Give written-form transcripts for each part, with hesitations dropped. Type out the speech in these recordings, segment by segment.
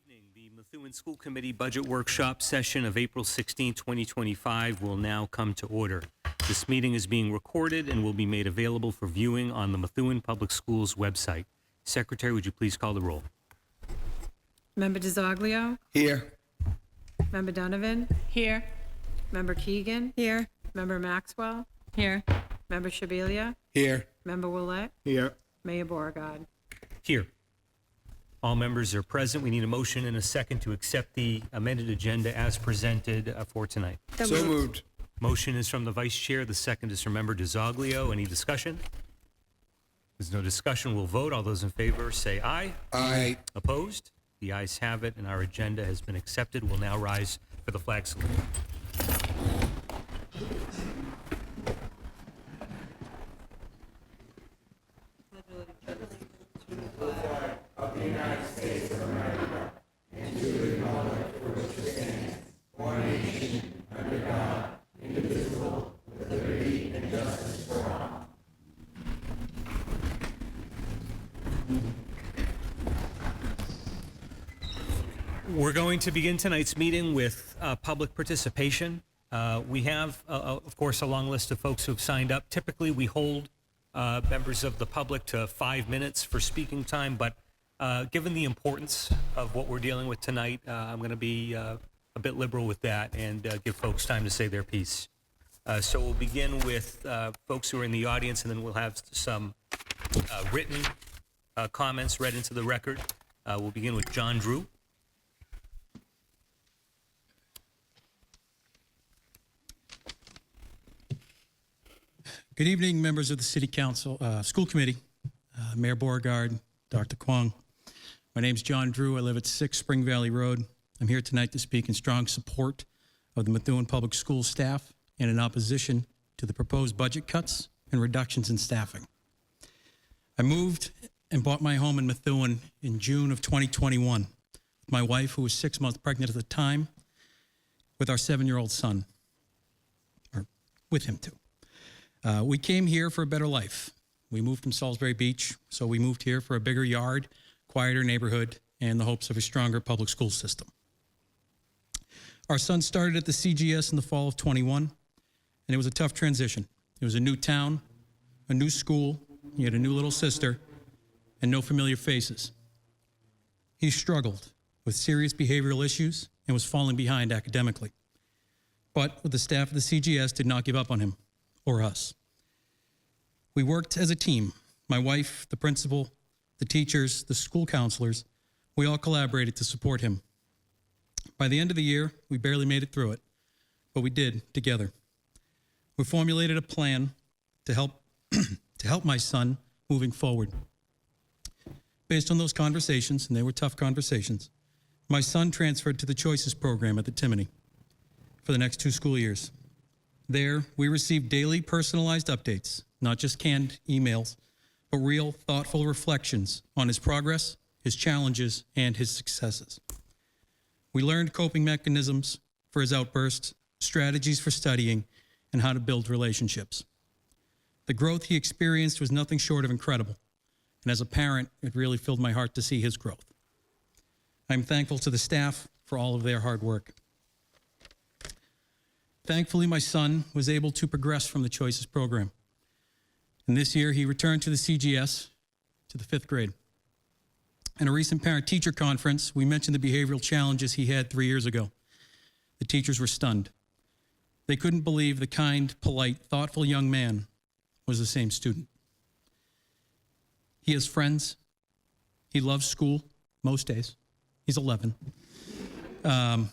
evening. The Methuen School Committee Budget Workshop session of April 16, 2025 will now come to order. This meeting is being recorded and will be made available for viewing on the Methuen Public Schools website. Secretary, would you please call the roll? Member DiZoglio? Here. Member Donovan? Here. Member Keegan? Here. Member Maxwell? Here. Member Shabilia? Here. Member Willett? Here. Mayor Beauregard? Here. All members are present. We need a motion and a second to accept the amended agenda as presented for tonight. So moved. Motion is from the Vice Chair. The second is from Member DiZoglio. Any discussion? There's no discussion. We'll vote. All those in favor say aye. Aye. Opposed? The ayes have it, and our agenda has been accepted. We'll now rise for the flag salute. We're going to begin tonight's meeting with public participation. We have, of course, a long list of folks who have signed up. Typically, we hold members of the public to 5 minutes for speaking time, but given the importance of what we're dealing with tonight, I'm going to be a bit liberal with that and give folks time to say their piece. So we'll begin with folks who are in the audience, and then we'll have some written comments read into the record. We'll begin with John Drew. Good evening, members of the City Council, School Committee, Mayor Beauregard, Dr. Kwong. My name's John Drew. I live at 6 Spring Valley Road. I'm here tonight to speak in strong support of the Methuen Public School staff and in opposition to the proposed budget cuts and reductions in staffing. I moved and bought my home in Methuen in June of 2021 with my wife, who was 6 months pregnant at the time, with our 7-year-old son, or with him too. We came here for a better life. We moved from Salisbury Beach, so we moved here for a bigger yard, quieter neighborhood, and the hopes of a stronger public school system. Our son started at the CGS in the fall of 21, and it was a tough transition. It was a new town, a new school, he had a new little sister, and no familiar faces. He struggled with serious behavioral issues and was falling behind academically. But the staff of the CGS did not give up on him or us. We worked as a team. My wife, the principal, the teachers, the school counselors, we all collaborated to support him. By the end of the year, we barely made it through it, but we did together. We formulated a plan to help my son moving forward. Based on those conversations, and they were tough conversations, my son transferred to the Choices program at the Timony for the next 2 school years. There, we received daily personalized updates, not just canned emails, but real, thoughtful reflections on his progress, his challenges, and his successes. We learned coping mechanisms for his outbursts, strategies for studying, and how to build relationships. The growth he experienced was nothing short of incredible, and as a parent, it really filled my heart to see his growth. I'm thankful to the staff for all of their hard work. Thankfully, my son was able to progress from the Choices program. And this year, he returned to the CGS to the 5th grade. In a recent parent-teacher conference, we mentioned the behavioral challenges he had 3 years ago. The teachers were stunned. They couldn't believe the kind, polite, thoughtful young man was the same student. He has friends. He loves school most days. He's 11. But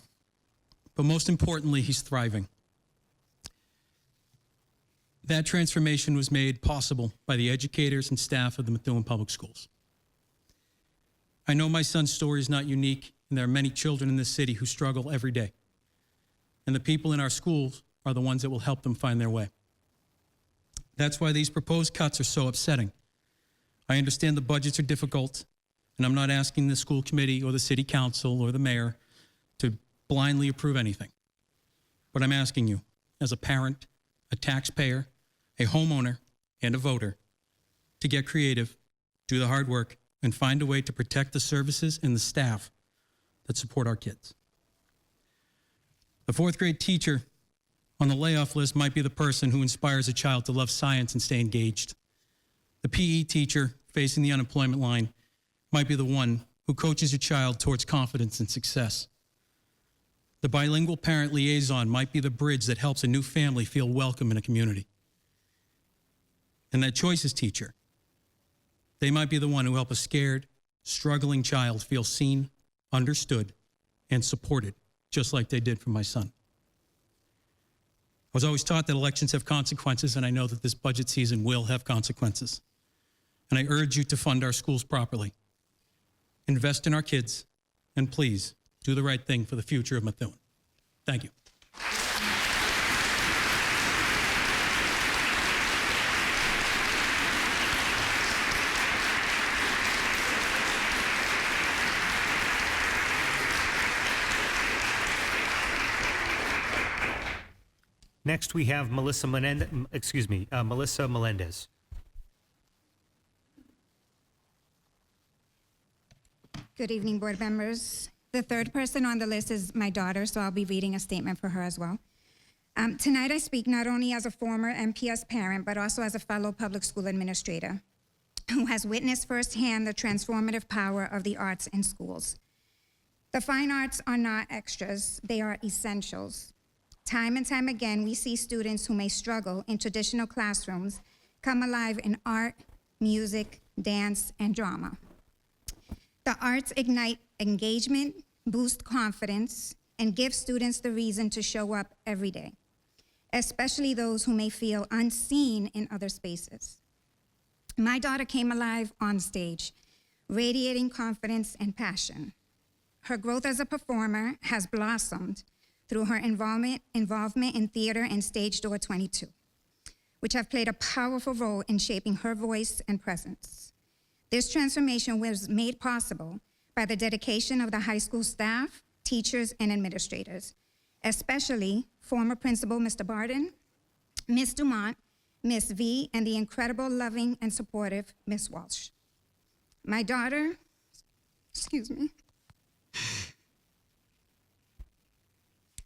most importantly, he's thriving. That transformation was made possible by the educators and staff of the Methuen Public Schools. I know my son's story is not unique, and there are many children in this city who struggle every day. And the people in our schools are the ones that will help them find their way. That's why these proposed cuts are so upsetting. I understand the budgets are difficult, and I'm not asking the school committee or the city council or the mayor to blindly approve anything. But I'm asking you, as a parent, a taxpayer, a homeowner, and a voter, to get creative, do the hard work, and find a way to protect the services and the staff that support our kids. The fourth grade teacher on the layoff list might be the person who inspires a child to love science and stay engaged. The PE teacher facing the unemployment line might be the one who coaches your child towards confidence and success. The bilingual parent liaison might be the bridge that helps a new family feel welcome in a community. And that choices teacher, they might be the one who helps a scared, struggling child feel seen, understood, and supported, just like they did for my son. I was always taught that elections have consequences, and I know that this budget season will have consequences. And I urge you to fund our schools properly. Invest in our kids, and please do the right thing for the future of Methuen. Thank you. Next, we have Melissa Melendez. Good evening, board members. The third person on the list is my daughter, so I'll be reading a statement for her as well. Tonight, I speak not only as a former MPS parent, but also as a fellow public school administrator who has witnessed firsthand the transformative power of the arts in schools. The fine arts are not extras, they are essentials. Time and time again, we see students who may struggle in traditional classrooms come alive in art, music, dance, and drama. The arts ignite engagement, boost confidence, and give students the reason to show up every day, especially those who may feel unseen in other spaces. My daughter came alive on stage, radiating confidence and passion. Her growth as a performer has blossomed through her involvement in theater and Stage Door 22, which have played a powerful role in shaping her voice and presence. This transformation was made possible by the dedication of the high school staff, teachers, and administrators, especially former principal Mr. Barden, Ms. Dumont, Ms. V, and the incredible, loving, and supportive Ms. Walsh. My daughter,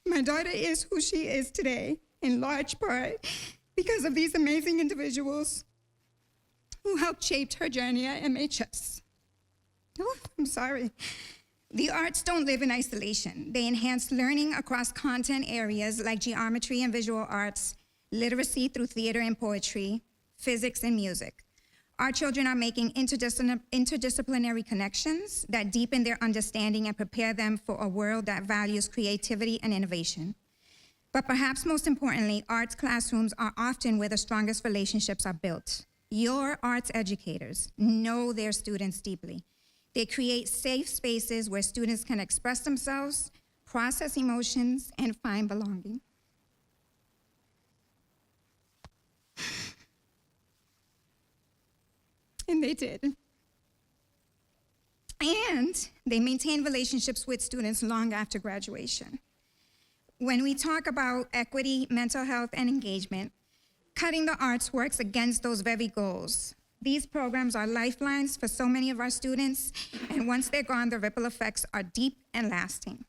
my daughter is who she is today, in large part because of these amazing individuals who helped shape her journey at MHS. Oh, I'm sorry. The arts don't live in isolation. They enhance learning across content areas like geometry and visual arts, literacy through theater and poetry, physics and music. Our children are making interdisciplinary connections that deepen their understanding and prepare them for a world that values creativity and innovation. But perhaps most importantly, arts classrooms are often where the strongest relationships are built. Your arts educators know their students deeply. They create safe spaces where students can express themselves, process emotions, and find belonging. And they did. And they maintain relationships with students long after graduation. When we talk about equity, mental health, and engagement, cutting the arts works against those very goals. These programs are lifelines for so many of our students, and once they're gone, the ripple effects are deep and lasting.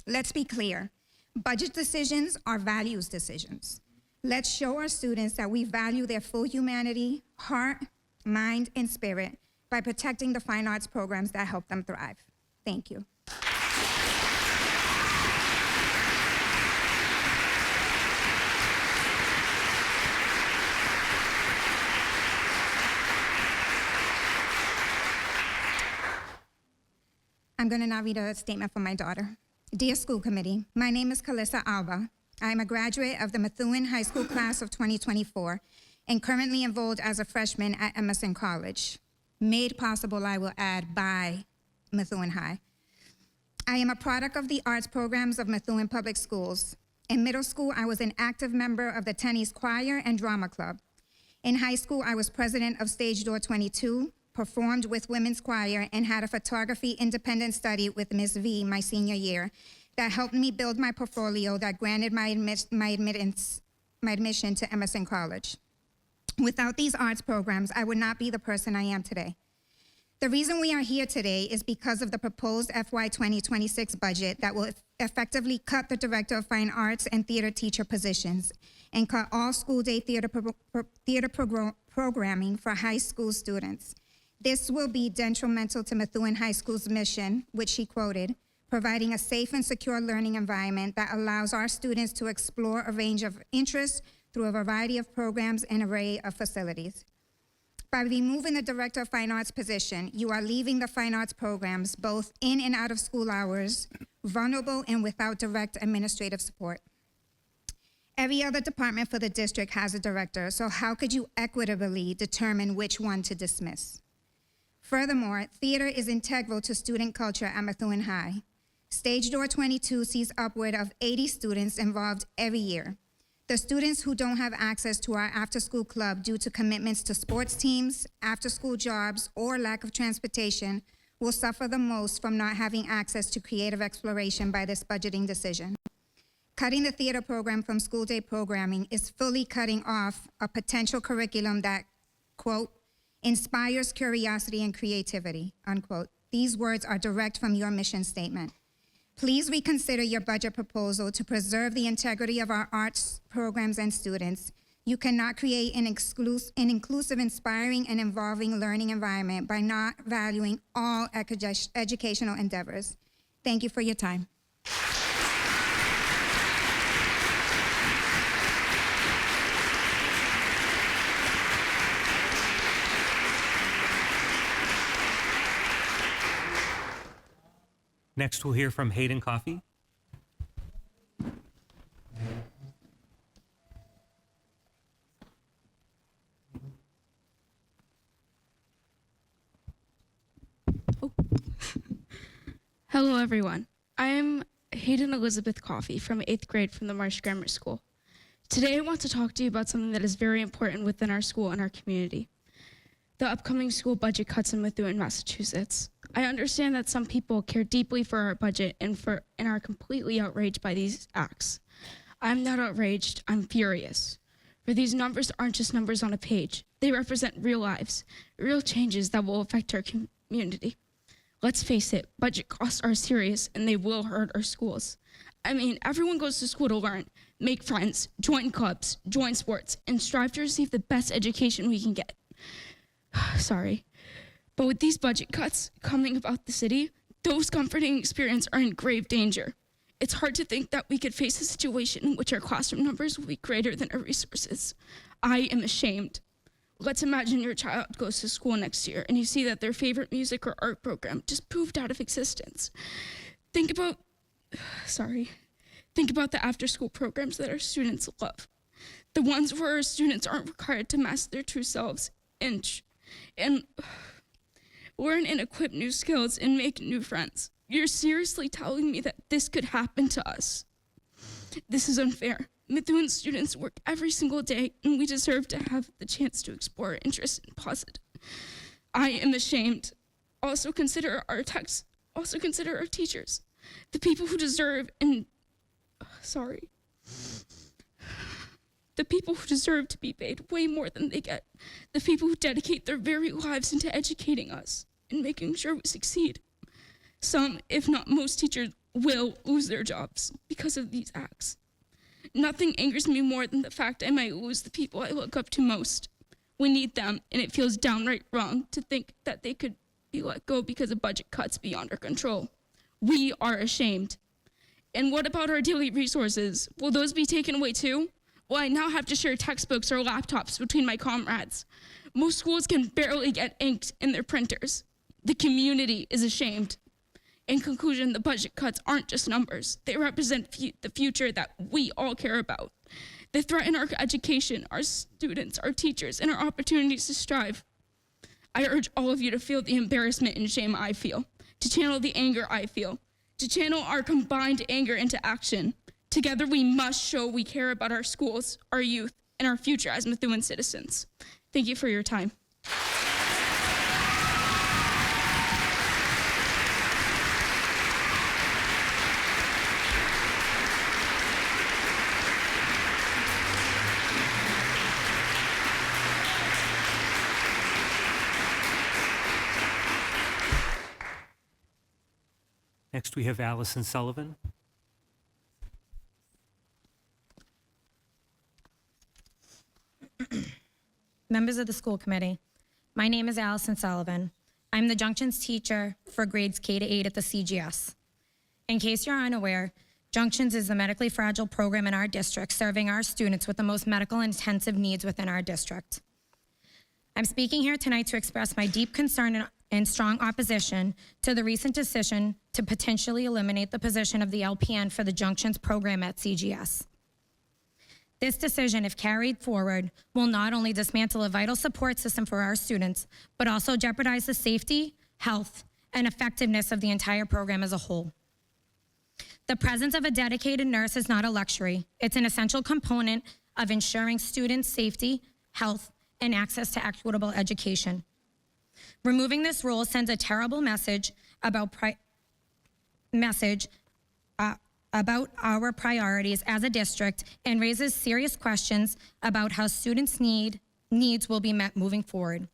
Let's be clear, budget decisions are values decisions. Let's show our students that we value their full humanity, heart, mind, and spirit by protecting the fine arts programs that help them thrive. Thank you. I'm going to now read a statement from my daughter. Dear School Committee, my name is Calissa Alba. I am a graduate of the Methuen High School class of 2024 and currently enrolled as a freshman at Emerson College. Made possible, I will add, by Methuen High. I am a product of the arts programs of Methuen Public Schools. In middle school, I was an active member of the tennis choir and drama club. In high school, I was president of Stage Door 22, performed with women's choir, and had a photography independent study with Ms. V my senior year that helped me build my portfolio that granted my admission to Emerson College. Without these arts programs, I would not be the person I am today. The reason we are here today is because of the proposed FY 2026 budget that will effectively cut the Director of Fine Arts and Theater teacher positions and cut all school day theater programming for high school students. This will be detrimental to Methuen High School's mission, which she quoted, providing a safe and secure learning environment that allows our students to explore a range of interests through a variety of programs and array of facilities. By removing the Director of Fine Arts position, you are leaving the fine arts programs, both in and out of school hours, vulnerable and without direct administrative support. Every other department for the district has a director, so how could you equitably determine which one to dismiss? Furthermore, theater is integral to student culture at Methuen High. Stage Door 22 sees upward of 80 students involved every year. The students who don't have access to our after-school club due to commitments to sports teams, after-school jobs, or lack of transportation will suffer the most from not having access to creative exploration by this budgeting decision. Cutting the theater program from school day programming is fully cutting off a potential curriculum that, quote, inspires curiosity and creativity, unquote. These words are direct from your mission statement. Please reconsider your budget proposal to preserve the integrity of our arts programs and students. You cannot create an inclusive, inspiring, and involving learning environment by not valuing all educational endeavors. Thank you for your time. Next, we'll hear from Hayden Coffey. Hello, everyone. I am Hayden Elizabeth Coffey from 8th grade from the Marsh Grammar School. Today, I want to talk to you about something that is very important within our school and our community: the upcoming school budget cuts in Methuen, Massachusetts. I understand that some people care deeply for our budget and are completely outraged by these acts. I'm not outraged, I'm furious. For these numbers aren't just numbers on a page. They represent real lives, real changes that will affect our community. Let's face it, budget costs are serious and they will hurt our schools. I mean, everyone goes to school to learn, make friends, join clubs, join sports, and strive to receive the best education we can get. Sorry. But with these budget cuts coming about the city, those comforting experiences are in grave danger. It's hard to think that we could face a situation in which our classroom numbers will be greater than our resources. I am ashamed. Let's imagine your child goes to school next year and you see that their favorite music or art program just poofed out of existence. Think about the after-school programs that our students love. The ones where our students aren't required to master their true selves and learn and equip new skills and make new friends. You're seriously telling me that this could happen to us? This is unfair. Methuen students work every single day, and we deserve to have the chance to explore our interests and positive. I am ashamed. Also consider our teachers, the people who deserve the people who deserve to be paid way more than they get, the people who dedicate their very lives into educating us and making sure we succeed. Some, if not most teachers, will lose their jobs because of these acts. Nothing angers me more than the fact I might lose the people I look up to most. We need them, and it feels downright wrong to think that they could be let go because of budget cuts beyond our control. We are ashamed. And what about our daily resources? Will those be taken away too? Will I now have to share textbooks or laptops between my comrades? Most schools can barely get ink in their printers. The community is ashamed. In conclusion, the budget cuts aren't just numbers. They represent the future that we all care about. They threaten our education, our students, our teachers, and our opportunities to strive. I urge all of you to feel the embarrassment and shame I feel, to channel the anger I feel, to channel our combined anger into action. Together, we must show we care about our schools, our youth, and our future as Methuen citizens. Thank you for your time. Next, we have Allison Sullivan. Members of the school committee, my name is Allison Sullivan. I'm the Junctions teacher for grades K to 8 at the CGS. In case you're unaware, Junctions is the medically fragile program in our district serving our students with the most medical intensive needs within our district. I'm speaking here tonight to express my deep concern and strong opposition to the recent decision to potentially eliminate the position of the LPN for the Junctions program at CGS. This decision, if carried forward, will not only dismantle a vital support system for our students, but also jeopardize the safety, health, and effectiveness of the entire program as a whole. The presence of a dedicated nurse is not a luxury. It's an essential component of ensuring students' safety, health, and access to equitable education. Removing this role sends a terrible message about about our priorities as a district and raises serious questions about how students' needs will be met moving forward.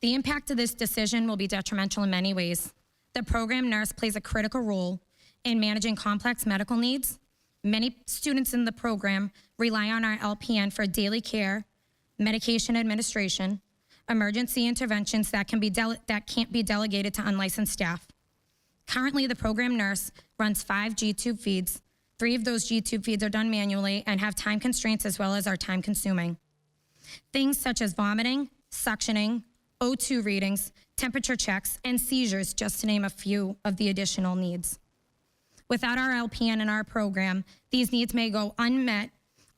The impact of this decision will be detrimental in many ways. The program nurse plays a critical role in managing complex medical needs. Many students in the program rely on our LPN for daily care, medication administration, emergency interventions that can't be delegated to unlicensed staff. Currently, the program nurse runs 5 G-tube feeds. 3 of those G-tube feeds are done manually and have time constraints as well as are time consuming. Things such as vomiting, suctioning, O2 readings, temperature checks, and seizures, just to name a few of the additional needs. Without our LPN in our program, these needs may go unmet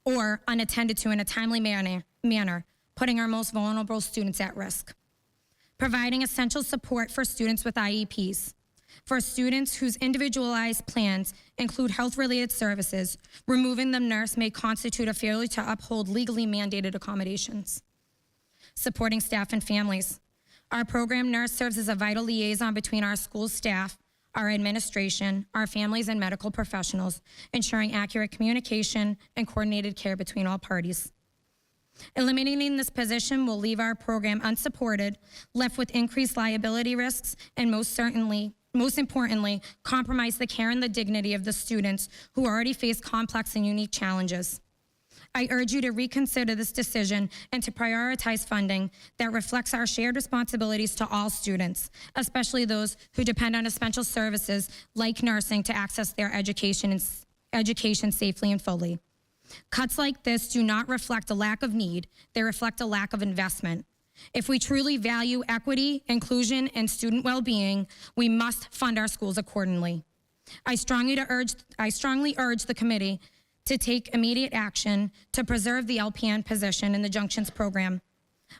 or unattended to in a timely manner, putting our most vulnerable students at risk. Providing essential support for students with IEPs. For students whose individualized plans include health-related services, removing the nurse may constitute a failure to uphold legally mandated accommodations. Supporting staff and families. Our program nurse serves as a vital liaison between our school staff, our administration, our families, and medical professionals, ensuring accurate communication and coordinated care between all parties. Eliminating this position will leave our program unsupported, left with increased liability risks, and most importantly, compromise the care and the dignity of the students who already face complex and unique challenges. I urge you to reconsider this decision and to prioritize funding that reflects our shared responsibilities to all students, especially those who depend on essential services like nursing to access their education safely and fully. Cuts like this do not reflect a lack of need, they reflect a lack of investment. If we truly value equity, inclusion, and student well-being, we must fund our schools accordingly. I strongly urge the committee to take immediate action to preserve the LPN position in the Junctions program.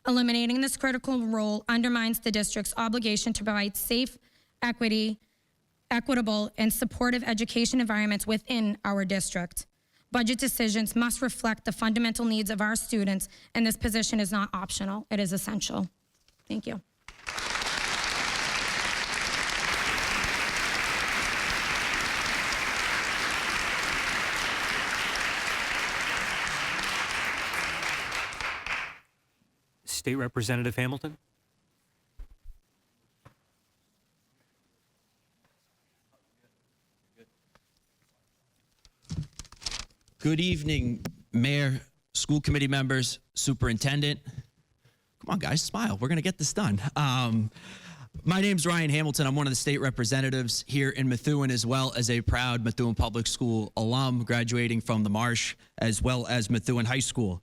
Eliminating this critical role undermines the district's obligation to provide safe, equitable, and supportive education environments within our district. Budget decisions must reflect the fundamental needs of our students, and this position is not optional, it is essential. Thank you. State Representative Hamilton. Good evening, Mayor, school committee members, superintendent. Come on, guys, smile. We're going to get this done. My name's Ryan Hamilton. I'm one of the state representatives here in Methuen, as well as a proud Methuen Public School alum, graduating from the Marsh, as well as Methuen High School.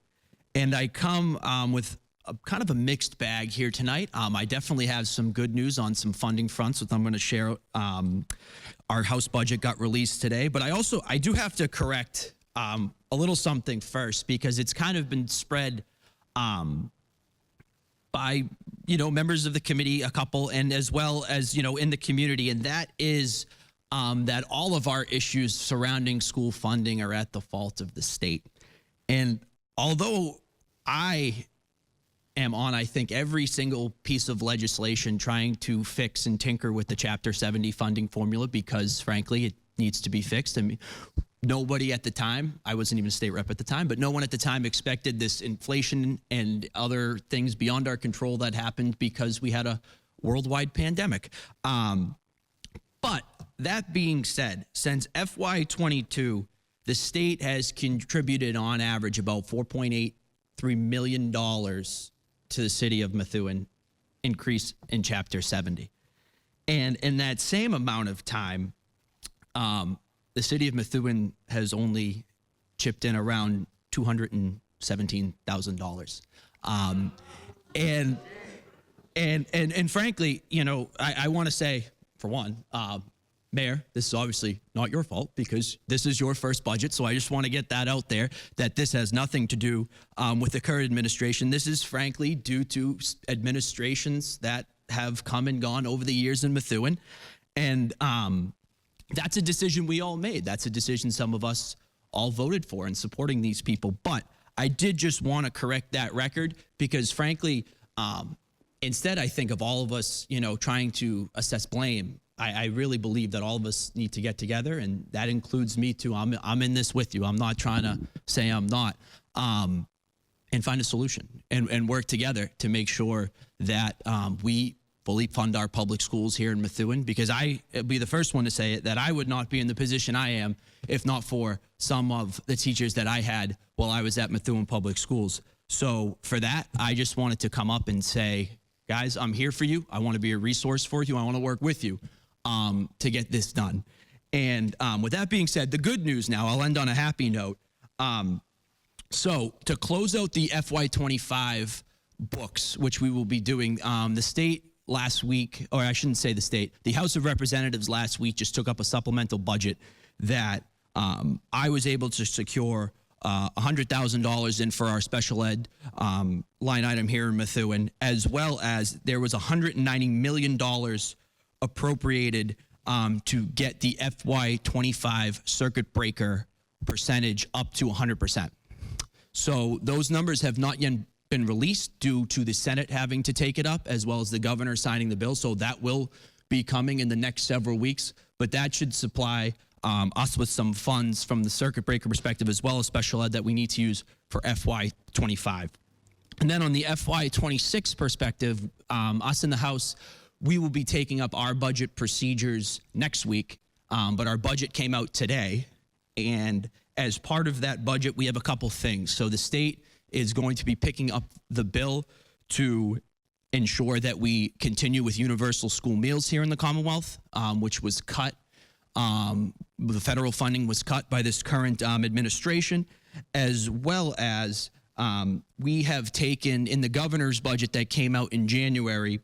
And I come with kind of a mixed bag here tonight. I definitely have some good news on some funding fronts that I'm going to share. Our House budget got released today, but I do have to correct a little something first, because it's kind of been spread by, members of the committee, a couple, and as well as, in the community. And that is that all of our issues surrounding school funding are at the fault of the state. And although I am on, I think, every single piece of legislation trying to fix and tinker with the Chapter 70 funding formula, because frankly, it needs to be fixed. I mean, nobody at the time, I wasn't even a state rep at the time, but no one at the time expected this inflation and other things beyond our control that happened because we had a worldwide pandemic. But that being said, since FY22, the state has contributed on average about $4.83 million to the city of Methuen, increase in Chapter 70. And in that same amount of time, the city of Methuen has only chipped in around $217,000. And frankly, you know, I want to say, for one, Mayor, this is obviously not your fault because this is your first budget. So I just want to get that out there, that this has nothing to do with the current administration. This is frankly due to administrations that have come and gone over the years in Methuen. And that's a decision we all made. That's a decision some of us all voted for in supporting these people. But I did just want to correct that record because frankly, instead, I think of all of us, you know, trying to assess blame. I really believe that all of us need to get together, and that includes me too. I'm in this with you. I'm not trying to say I'm not, and find a solution and work together to make sure that we fully fund our public schools here in Methuen. Because I'll be the first one to say it, that I would not be in the position I am if not for some of the teachers that I had while I was at Methuen Public Schools. So for that, I just wanted to come up and say, guys, I'm here for you. I want to be a resource for you. I want to work with you to get this done. And with that being said, the good news now, I'll end on a happy note. So to close out the FY25 books, which we will be doing, the state last week, or I shouldn't say the state, the House of Representatives last week just took up a supplemental budget that I was able to secure $100,000 in for our special ed line item here in Methuen, as well as there was $190 million appropriated to get the FY25 circuit breaker percentage up to 100%. So those numbers have not yet been released due to the Senate having to take it up, as well as the governor signing the bill. So that will be coming in the next several weeks, but that should supply us with some funds from the circuit breaker perspective, as well as special ed that we need to use for FY25. And then on the FY26 perspective, us in the House, we will be taking up our budget procedures next week, but our budget came out today. And as part of that budget, we have a couple things. So the state is going to be picking up the bill to ensure that we continue with universal school meals here in the Commonwealth, which was cut. The federal funding was cut by this current administration, as well as we have taken in the governor's budget that came out in January.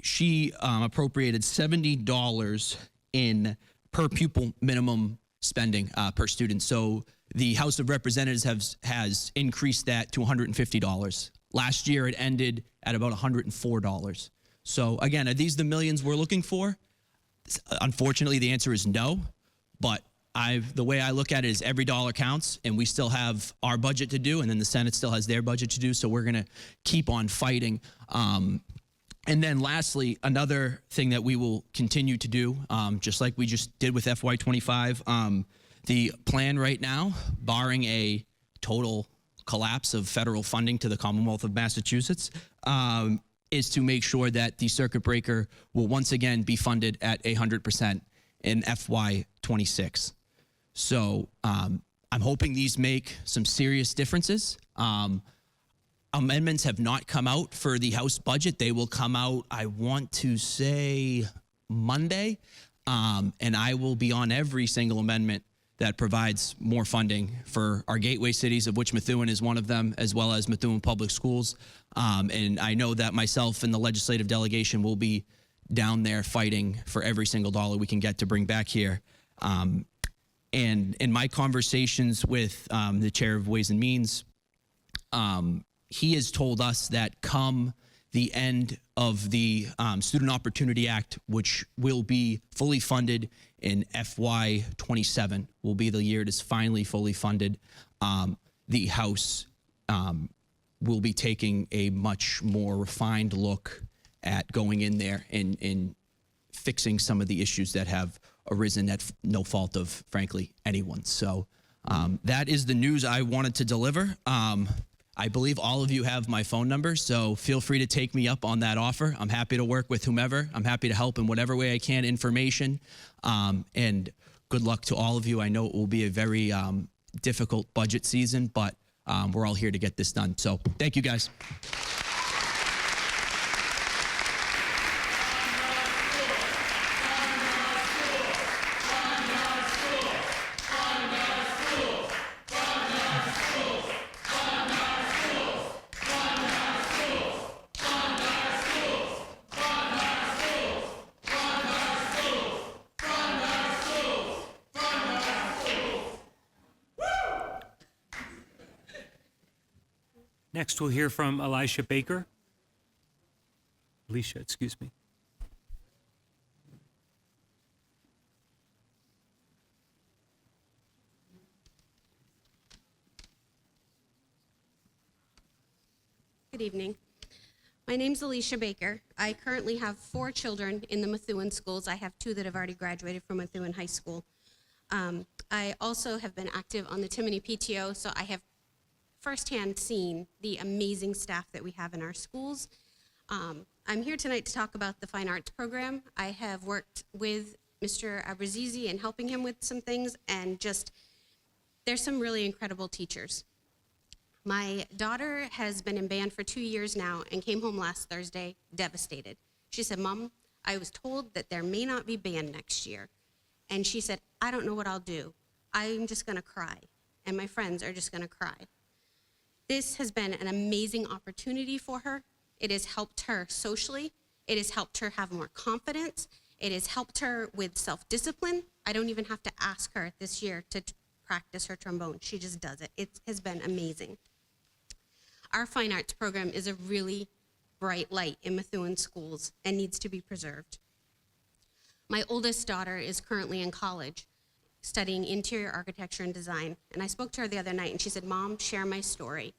She appropriated $70 in per pupil minimum spending per student. So the House of Representatives has increased that to $150. Last year, it ended at about $104. So again, are these the millions we're looking for? Unfortunately, the answer is no. But the way I look at it is every dollar counts, and we still have our budget to do, and then the Senate still has their budget to do. So we're going to keep on fighting. And then lastly, another thing that we will continue to do, just like we just did with FY25, the plan right now, barring a total collapse of federal funding to the Commonwealth of Massachusetts, is to make sure that the circuit breaker will once again be funded at 100% in FY26. So I'm hoping these make some serious differences. Amendments have not come out for the House budget. They will come out, I want to say, Monday. And I will be on every single amendment that provides more funding for our gateway cities, of which Methuen is one of them, as well as Methuen Public Schools. And I know that myself and the legislative delegation will be down there fighting for every single dollar we can get to bring back here. And in my conversations with the chair of Ways and Means, he has told us that come the end of the Student Opportunity Act, which will be fully funded in FY27, will be the year it is finally fully funded, the House will be taking a much more refined look at going in there and fixing some of the issues that have arisen at no fault of, frankly, anyone. So that is the news I wanted to deliver. I believe all of you have my phone number, so feel free to take me up on that offer. I'm happy to work with whomever. I'm happy to help in whatever way I can, information. And good luck to all of you. I know it will be a very difficult budget season, but we're all here to get this done. So thank you, guys. Next, we'll hear from Alicia, excuse me. Good evening. My name's Alicia Baker. I currently have 4 children in the Methuen schools. I have 2 that have already graduated from Methuen High School. I also have been active on the Timony PTO, so I have firsthand seen the amazing staff that we have in our schools. I'm here tonight to talk about the Fine Arts program. I have worked with Mr. Abrazizi and helping him with some things, and just, there's some really incredible teachers. My daughter has been in band for 2 years now and came home last Thursday devastated. She said, "Mom, I was told that there may not be band next year." And she said, "I don't know what I'll do. I'm just gonna cry, and my friends are just gonna cry." This has been an amazing opportunity for her. It has helped her socially. It has helped her have more confidence. It has helped her with self-discipline. I don't even have to ask her this year to practice her trombone. She just does it. It has been amazing. Our fine arts program is a really bright light in Methuen schools and needs to be preserved. My oldest daughter is currently in college studying interior architecture and design. And I spoke to her the other night and she said, "Mom, share my story.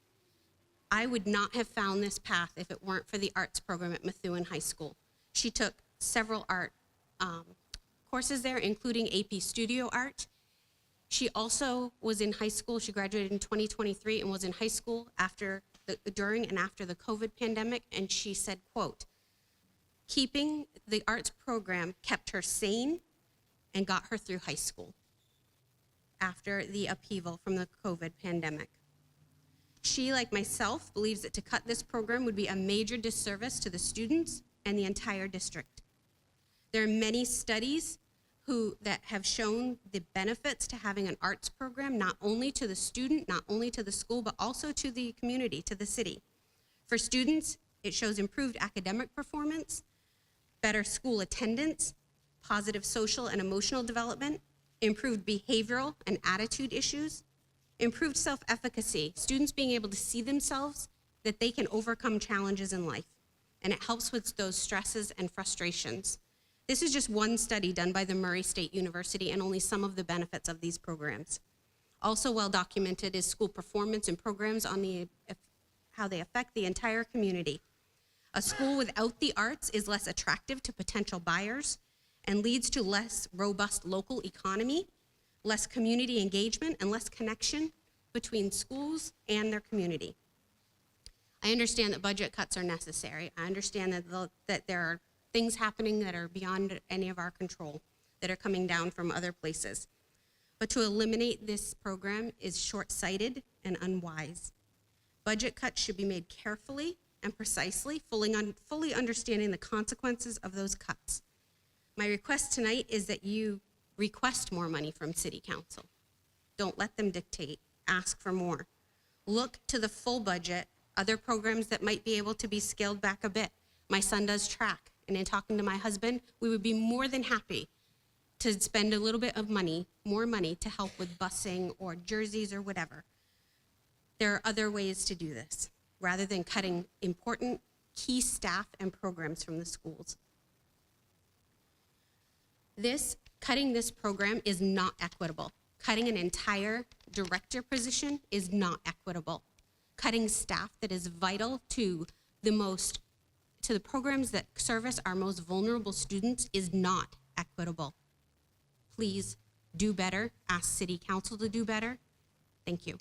I would not have found this path if it weren't for the arts program at Methuen High School." She took several art courses there, including AP Studio Art. She also was in high school. She graduated in 2023 and was in high school during and after the COVID pandemic. And she said, quote, "Keeping the arts program kept her sane and got her through high school after the upheaval from the COVID pandemic." She, like myself, believes that to cut this program would be a major disservice to the students and the entire district. There are many studies that have shown the benefits to having an arts program, not only to the student, not only to the school, but also to the community, to the city. For students, it shows improved academic performance, better school attendance, positive social and emotional development, improved behavioral and attitude issues, improved self-efficacy, students being able to see themselves that they can overcome challenges in life, and it helps with those stresses and frustrations. This is just one study done by the Murray State University and only some of the benefits of these programs. Also well documented is school performance and programs on how they affect the entire community. A school without the arts is less attractive to potential buyers and leads to less robust local economy, less community engagement, and less connection between schools and their community. I understand that budget cuts are necessary. I understand that there are things happening that are beyond any of our control, that are coming down from other places. But to eliminate this program is short-sighted and unwise. Budget cuts should be made carefully and precisely, fully understanding the consequences of those cuts. My request tonight is that you request more money from City Council. Don't let them dictate. Ask for more. Look to the full budget, other programs that might be able to be scaled back a bit. My son does track, and in talking to my husband, we would be more than happy to spend a little bit of money, more money, to help with busing or jerseys or whatever. There are other ways to do this, rather than cutting important key staff and programs from the schools. Cutting this program is not equitable. Cutting an entire director position is not equitable. Cutting staff that is vital to the programs that service our most vulnerable students is not equitable. Please do better. Ask City Council to do better. Thank you.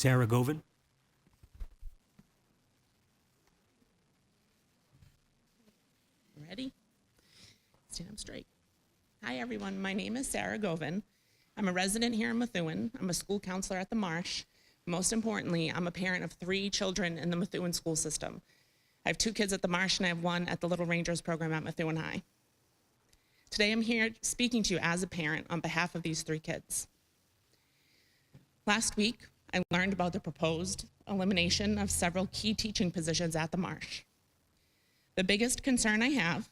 Sarah Govin. Ready? Stand up straight. Hi, everyone. My name is Sarah Govin. I'm a resident here in Methuen. I'm a school counselor at the Marsh. Most importantly, I'm a parent of 3 children in the Methuen school system. I have 2 kids at the Marsh, and I have 1 at the Little Rangers program at Methuen High. Today, I'm here speaking to you as a parent on behalf of these 3 kids. Last week, I learned about the proposed elimination of several key teaching positions at the Marsh. The biggest concern I have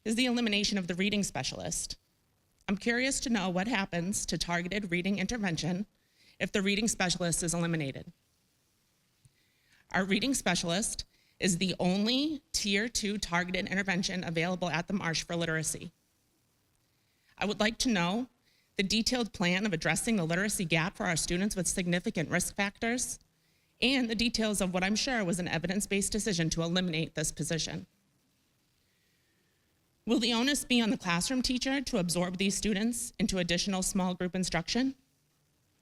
is the elimination of the reading specialist. I'm curious to know what happens to targeted reading intervention if the reading specialist is eliminated. Our reading specialist is the only Tier 2 targeted intervention available at the Marsh for literacy. I would like to know the detailed plan of addressing the literacy gap for our students with significant risk factors, and the details of what I'm sure was an evidence-based decision to eliminate this position. Will the onus be on the classroom teacher to absorb these students into additional small group instruction?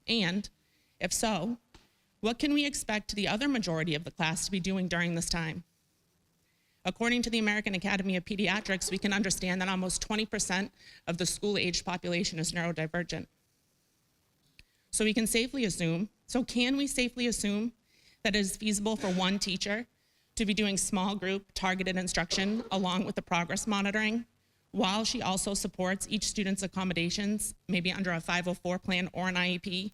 And if so, what can we expect the other majority of the class to be doing during this time? According to the American Academy of Pediatrics, we can understand that almost 20% of the school-aged population is neurodivergent. So can we safely assume that it is feasible for one teacher to be doing small group targeted instruction along with the progress monitoring, while she also supports each student's accommodations, maybe under a 504 plan or an IEP,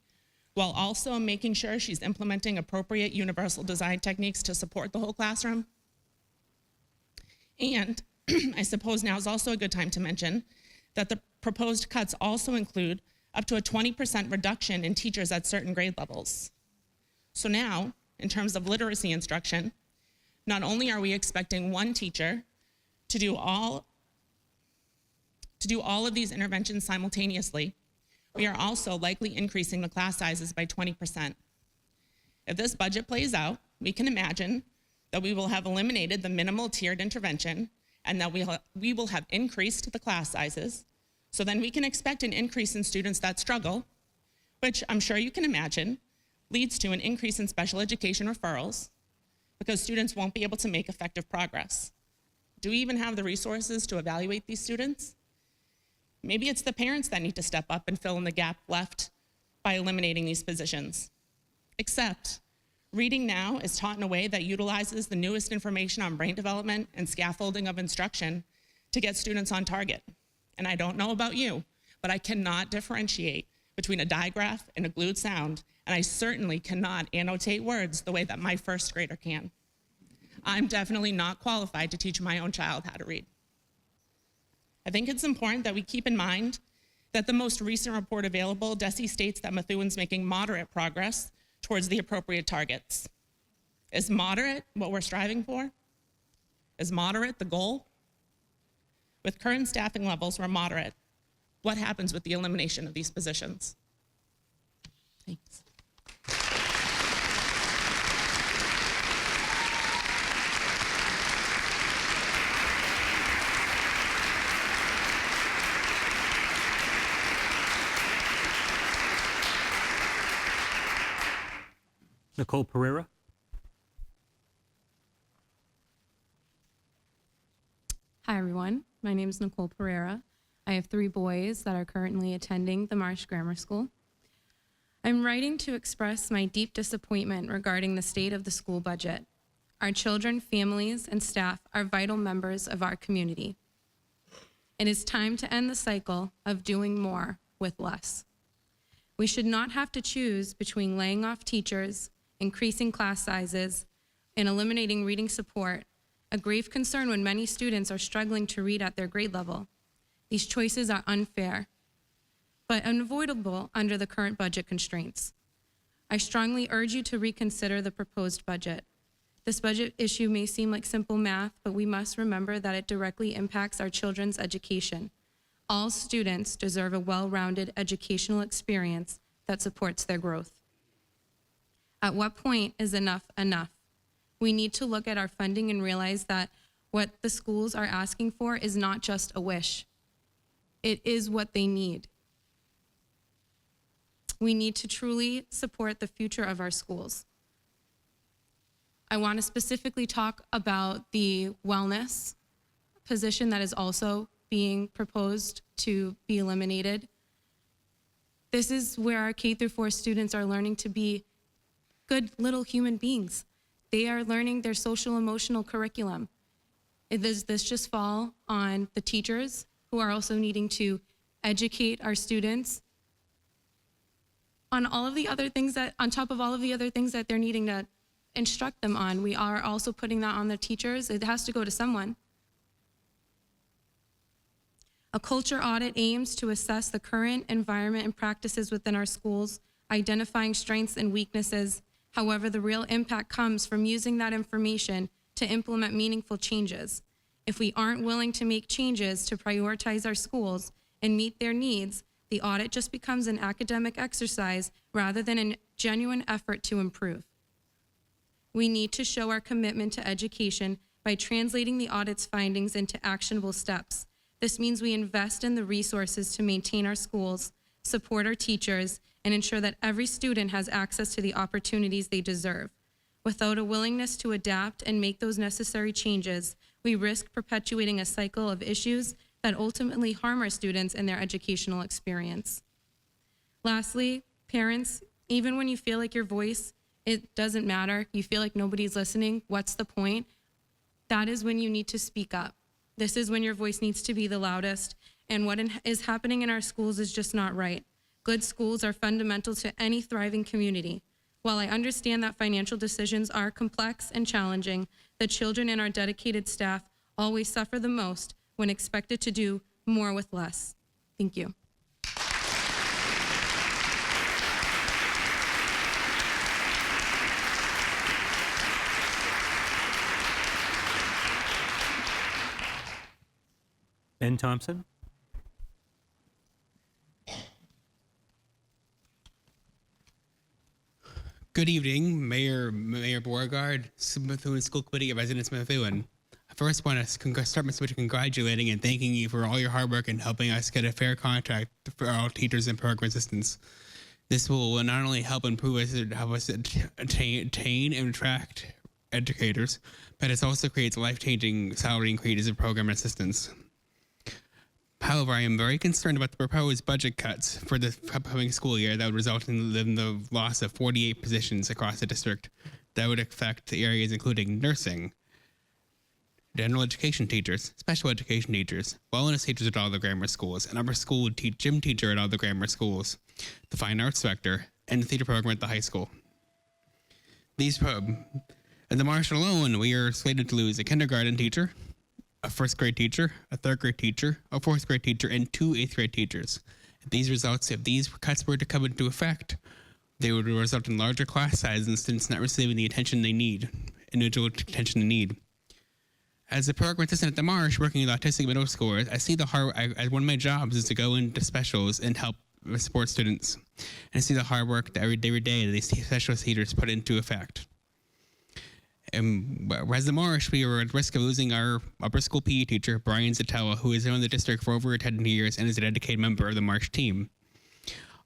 while also making sure she's implementing appropriate universal design techniques to support the whole classroom? And I suppose now is also a good time to mention that the proposed cuts also include up to a 20% reduction in teachers at certain grade levels. So now, in terms of literacy instruction, not only are we expecting one teacher to do all of these interventions simultaneously, we are also likely increasing the class sizes by 20%. If this budget plays out, we can imagine that we will have eliminated the minimal tiered intervention and that we will have increased the class sizes. So then we can expect an increase in students that struggle, which I'm sure you can imagine leads to an increase in special education referrals because students won't be able to make effective progress. Do we even have the resources to evaluate these students? Maybe it's the parents that need to step up and fill in the gap left by eliminating these positions. Except, reading now is taught in a way that utilizes the newest information on brain development and scaffolding of instruction to get students on target. And I don't know about you, but I cannot differentiate between a digraph and a glued sound, and I certainly cannot annotate words the way that my first grader can. I'm definitely not qualified to teach my own child how to read. I think it's important that we keep in mind that the most recent report available, DESE, states that Methuen's making moderate progress towards the appropriate targets. Is moderate what we're striving for? Is moderate the goal? With current staffing levels, we're moderate. What happens with the elimination of these positions? Thanks. Nicole Pereira. Hi, everyone. My name is Nicole Pereira. I have 3 boys that are currently attending the Marsh Grammar School. I'm writing to express my deep disappointment regarding the state of the school budget. Our children, families, and staff are vital members of our community. It is time to end the cycle of doing more with less. We should not have to choose between laying off teachers, increasing class sizes, and eliminating reading support, a grave concern when many students are struggling to read at their grade level. These choices are unfair, but unavoidable under the current budget constraints. I strongly urge you to reconsider the proposed budget. This budget issue may seem like simple math, but we must remember that it directly impacts our children's education. All students deserve a well-rounded educational experience that supports their growth. At what point is enough enough? We need to look at our funding and realize that what the schools are asking for is not just a wish. It is what they need. We need to truly support the future of our schools. I want to specifically talk about the wellness position that is also being proposed to be eliminated. This is where our K through 4 students are learning to be good little human beings. They are learning their social emotional curriculum. Does this just fall on the teachers who are also needing to educate our students on all of the other things that, on top of all of the other things that they're needing to instruct them on? We are also putting that on the teachers. It has to go to someone. A culture audit aims to assess the current environment and practices within our schools, identifying strengths and weaknesses. However, the real impact comes from using that information to implement meaningful changes. If we aren't willing to make changes to prioritize our schools and meet their needs, the audit just becomes an academic exercise rather than a genuine effort to improve. We need to show our commitment to education by translating the audit's findings into actionable steps. This means we invest in the resources to maintain our schools, support our teachers, and ensure that every student has access to the opportunities they deserve. Without a willingness to adapt and make those necessary changes, we risk perpetuating a cycle of issues that ultimately harm our students and their educational experience. Lastly, parents, even when you feel like your voice, it doesn't matter, you feel like nobody's listening, what's the point? That is when you need to speak up. This is when your voice needs to be the loudest, and what is happening in our schools is just not right. Good schools are fundamental to any thriving community. While I understand that financial decisions are complex and challenging, the children and our dedicated staff always suffer the most when expected to do more with less. Thank you. Ben Thompson? Good evening, Mayor Beauregard, Methuen School Committee, and residents of Methuen. I first want to start my speech congratulating and thanking you for all your hard work in helping us get a fair contract for all teachers and program assistants. This will not only help us attain and attract educators, but it also creates life-changing salary increases of program assistants. However, I am very concerned about the proposed budget cuts for the upcoming school year that would result in the loss of 48 positions across the district that would affect areas including nursing, general education teachers, special education teachers, wellness teachers at all the grammar schools, an upper school gym teacher at all the grammar schools, the fine arts director, and the theater program at the high school. In the Marsh alone, we are slated to lose a kindergarten teacher, a first grade teacher, a third grade teacher, a fourth grade teacher, and 2 8th grade teachers. If these cuts were to come into effect, they would result in larger class sizes and students not receiving the attention they need, individual attention they need. As a program assistant at the Marsh, working with autistic middle schoolers, I see one of my jobs is to go into specials and help support students. And I see the hard work that every day that these specialist teachers put into effect. And as the Marsh, we were at risk of losing our upper school PE teacher, Brian Zatella, who has been in the district for over 10 years and is a dedicated member of the Marsh team.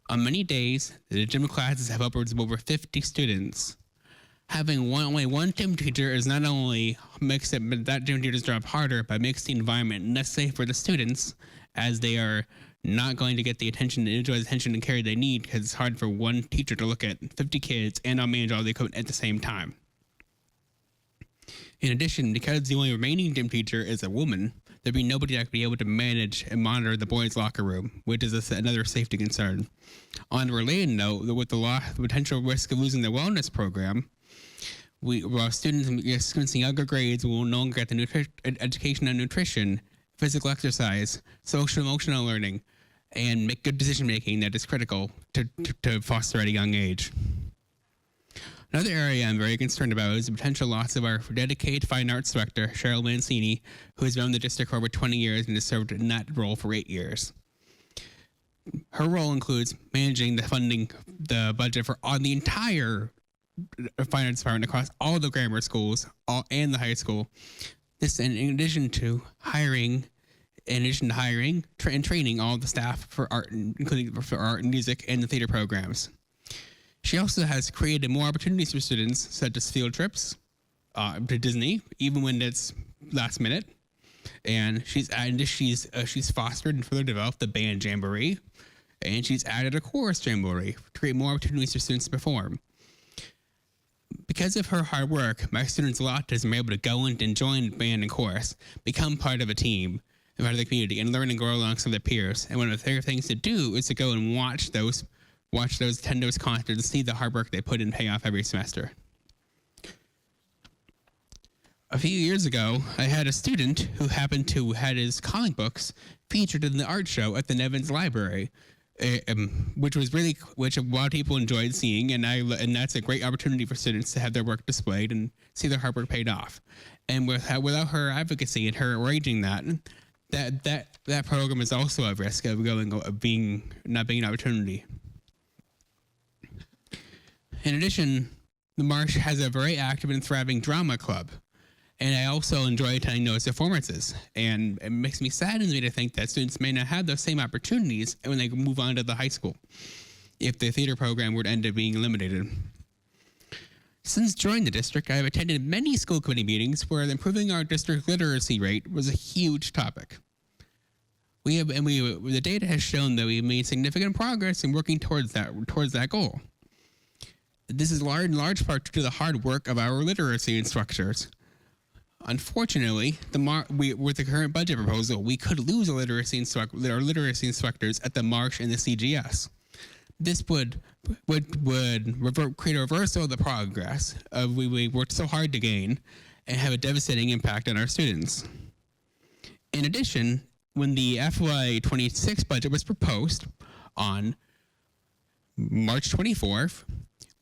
On many days, the gym classes have upwards of over 50 students. Having only one gym teacher is not only makes that gym teacher's job harder, but makes the environment less safe for the students, as they are not going to get the individual attention and care they need, because it's hard for one teacher to look at 50 kids and manage all the equipment at the same time. In addition, because the only remaining gym teacher is a woman, there'd be nobody that could be able to manage and monitor the boys' locker room, which is another safety concern. On a related note, with the potential risk of losing the wellness program, while students in younger grades will no longer get the education on nutrition, physical exercise, social emotional learning, and make good decision making that is critical to foster at a young age. Another area I'm very concerned about is the potential loss of our dedicated fine arts director, Cheryl Mancini, who has been in the district for over 20 years and has served in that role for 8 years. Her role includes managing the budget for the entire fine arts department across all the grammar schools and the high school. This, in addition to hiring in addition to hiring and training all the staff for art, including for art and music and the theater programs. She also has created more opportunities for students, such as field trips to Disney, even when it's last minute. And she's fostered and further developed the band jamboree, and she's added a chorus jamboree to create more opportunities for students to perform. Because of her hard work, my students a lot of times are able to go and join band and chorus, become part of a team, and part of the community, and learn and grow alongside their peers. And one of the favorite things to do is to go and attend those concerts, and see the hard work they put in pay off every semester. A few years ago, I had a student who happened to had his comic books featured in the art show at the Nevins Library, which a lot of people enjoyed seeing, and that's a great opportunity for students to have their work displayed and see their hard work paid off. And without her advocacy and her arranging that program is also at risk of not being an opportunity. In addition, the Marsh has a very active and thriving drama club, and I also enjoy attending those performances. And it makes me saddened to think that students may not have those same opportunities when they move on to the high school, if the theater program would end up being eliminated. Since joining the district, I have attended many school committee meetings where improving our district literacy rate was a huge topic. The data has shown that we've made significant progress in working towards that goal. This is in large part due to the hard work of our literacy instructors. Unfortunately, with the current budget proposal, we could lose our literacy instructors at the Marsh and the CGS. This would create a reversal of the progress we worked so hard to gain, and have a devastating impact on our students. In addition, when the FY26 budget was proposed on March 24th,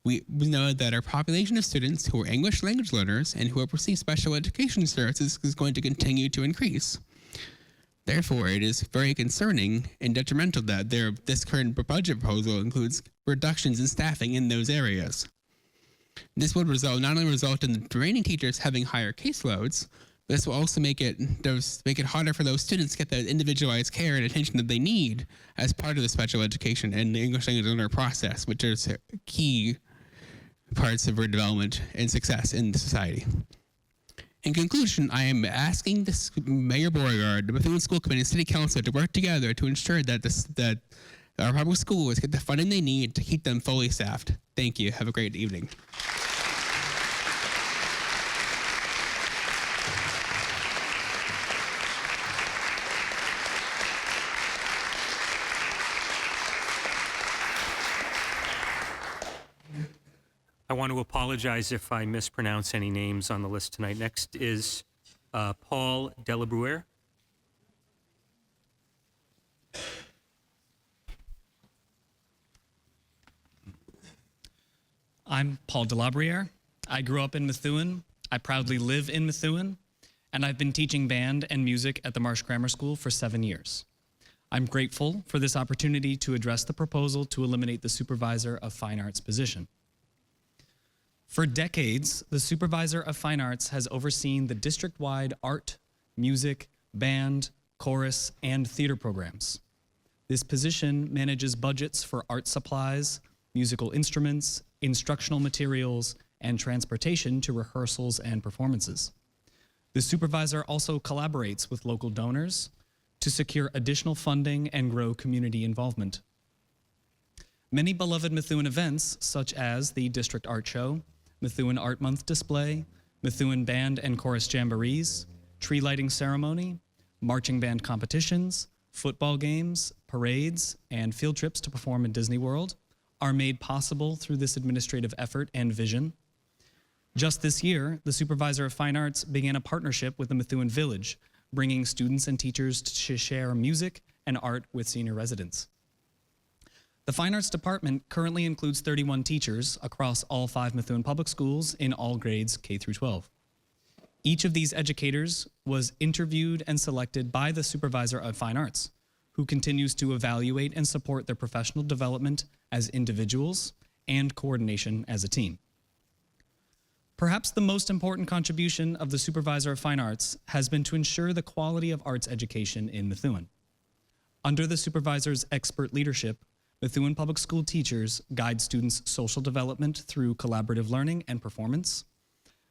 we know that our population of students who are English language learners and who have received special education services is going to continue to increase. Therefore, it is very concerning and detrimental that this current budget proposal includes reductions in staffing in those areas. This would not only result in the remaining teachers having higher caseloads, but this will also make it harder for those students to get the individualized care and attention that they need as part of the special education and the English language learner process, which are key parts of our development and success in society. In conclusion, I am asking Mayor Beauregard, the Methuen School Committee, and City Council to work together to ensure that our public schools get the funding they need to keep them fully staffed. Thank you. Have a great evening. I want to apologize if I mispronounce any names on the list tonight. Next is Paul Delabruere. I'm Paul Delabruere. I grew up in Methuen. I proudly live in Methuen, and I've been teaching band and music at the Marsh Grammar School for 7 years. I'm grateful for this opportunity to address the proposal to eliminate the Supervisor of Fine Arts position. For decades, the Supervisor of Fine Arts has overseen the district-wide art, music, band, chorus, and theater programs. This position manages budgets for art supplies, musical instruments, instructional materials, and transportation to rehearsals and performances. The supervisor also collaborates with local donors to secure additional funding and grow community involvement. Many beloved Methuen events, such as the District Art Show, Methuen Art Month display, Methuen Band and Chorus Jamborees, tree lighting ceremony, marching band competitions, football games, parades, and field trips to perform in Disney World, are made possible through this administrative effort and vision. Just this year, the Supervisor of Fine Arts began a partnership with the Methuen Village, bringing students and teachers to share music and art with senior residents. The Fine Arts Department currently includes 31 teachers across all 5 Methuen public schools in all grades K through 12. Each of these educators was interviewed and selected by the Supervisor of Fine Arts, who continues to evaluate and support their professional development as individuals and coordination as a team. Perhaps the most important contribution of the Supervisor of Fine Arts has been to ensure the quality of arts education in Methuen. Under the supervisor's expert leadership, Methuen Public School teachers guide students' social development through collaborative learning and performance.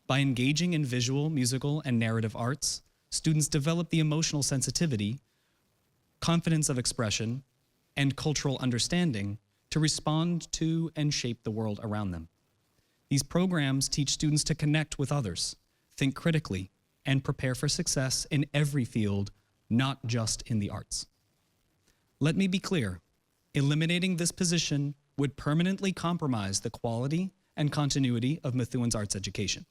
By engaging in visual, musical, and narrative arts, students develop the emotional sensitivity, confidence of expression, and cultural understanding to respond to and shape the world around them. These programs teach students to connect with others, think critically, and prepare for success in every field, not just in the arts. Let me be clear, eliminating this position would permanently compromise the quality and continuity of Methuen's arts education.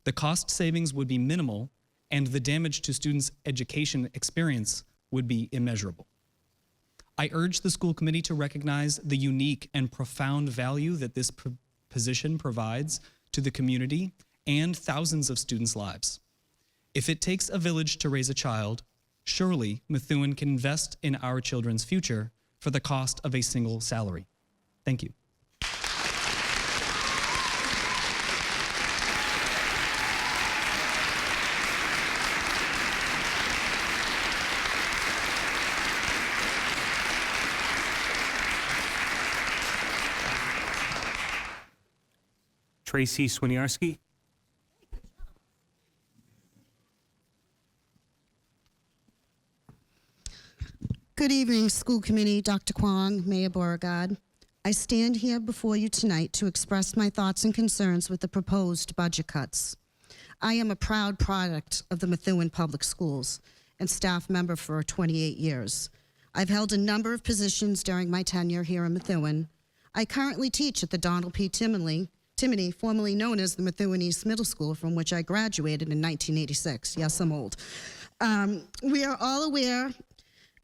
The cost savings would be minimal, and the damage to students' education experience would be immeasurable. I urge the school committee to recognize the unique and profound value that this position provides to the community and thousands of students' lives. If it takes a village to raise a child, surely Methuen can invest in our children's future for the cost of a single salary. Thank you. Tracy Swiniarski. Good evening, school committee, Dr. Kwong, Mayor Beauregard. I stand here before you tonight to express my thoughts and concerns with the proposed budget cuts. I am a proud product of the Methuen Public Schools and staff member for 28 years. I've held a number of positions during my tenure here in Methuen. I currently teach at the Donald P. Timoney, formerly known as the Methuen East Middle School, from which I graduated in 1986. Yes, I'm old. We are all aware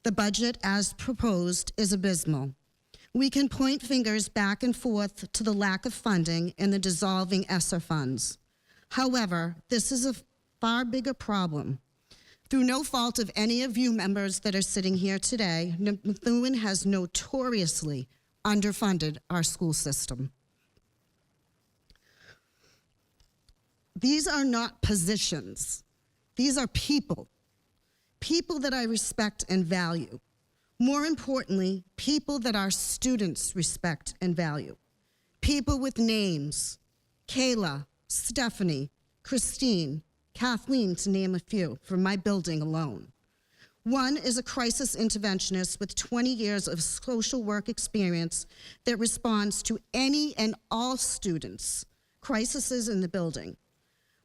the budget as proposed is abysmal. We can point fingers back and forth to the lack of funding and the dissolving ESSER funds. However, this is a far bigger problem. Through no fault of any of you members that are sitting here today, Methuen has notoriously underfunded our school system. These are not positions. These are people. People that I respect and value. More importantly, people that our students respect and value. People with names: Kayla, Stephanie, Christine, Kathleen, to name a few, from my building alone. One is a crisis interventionist with 20 years of social work experience that responds to any and all students' crises in the building.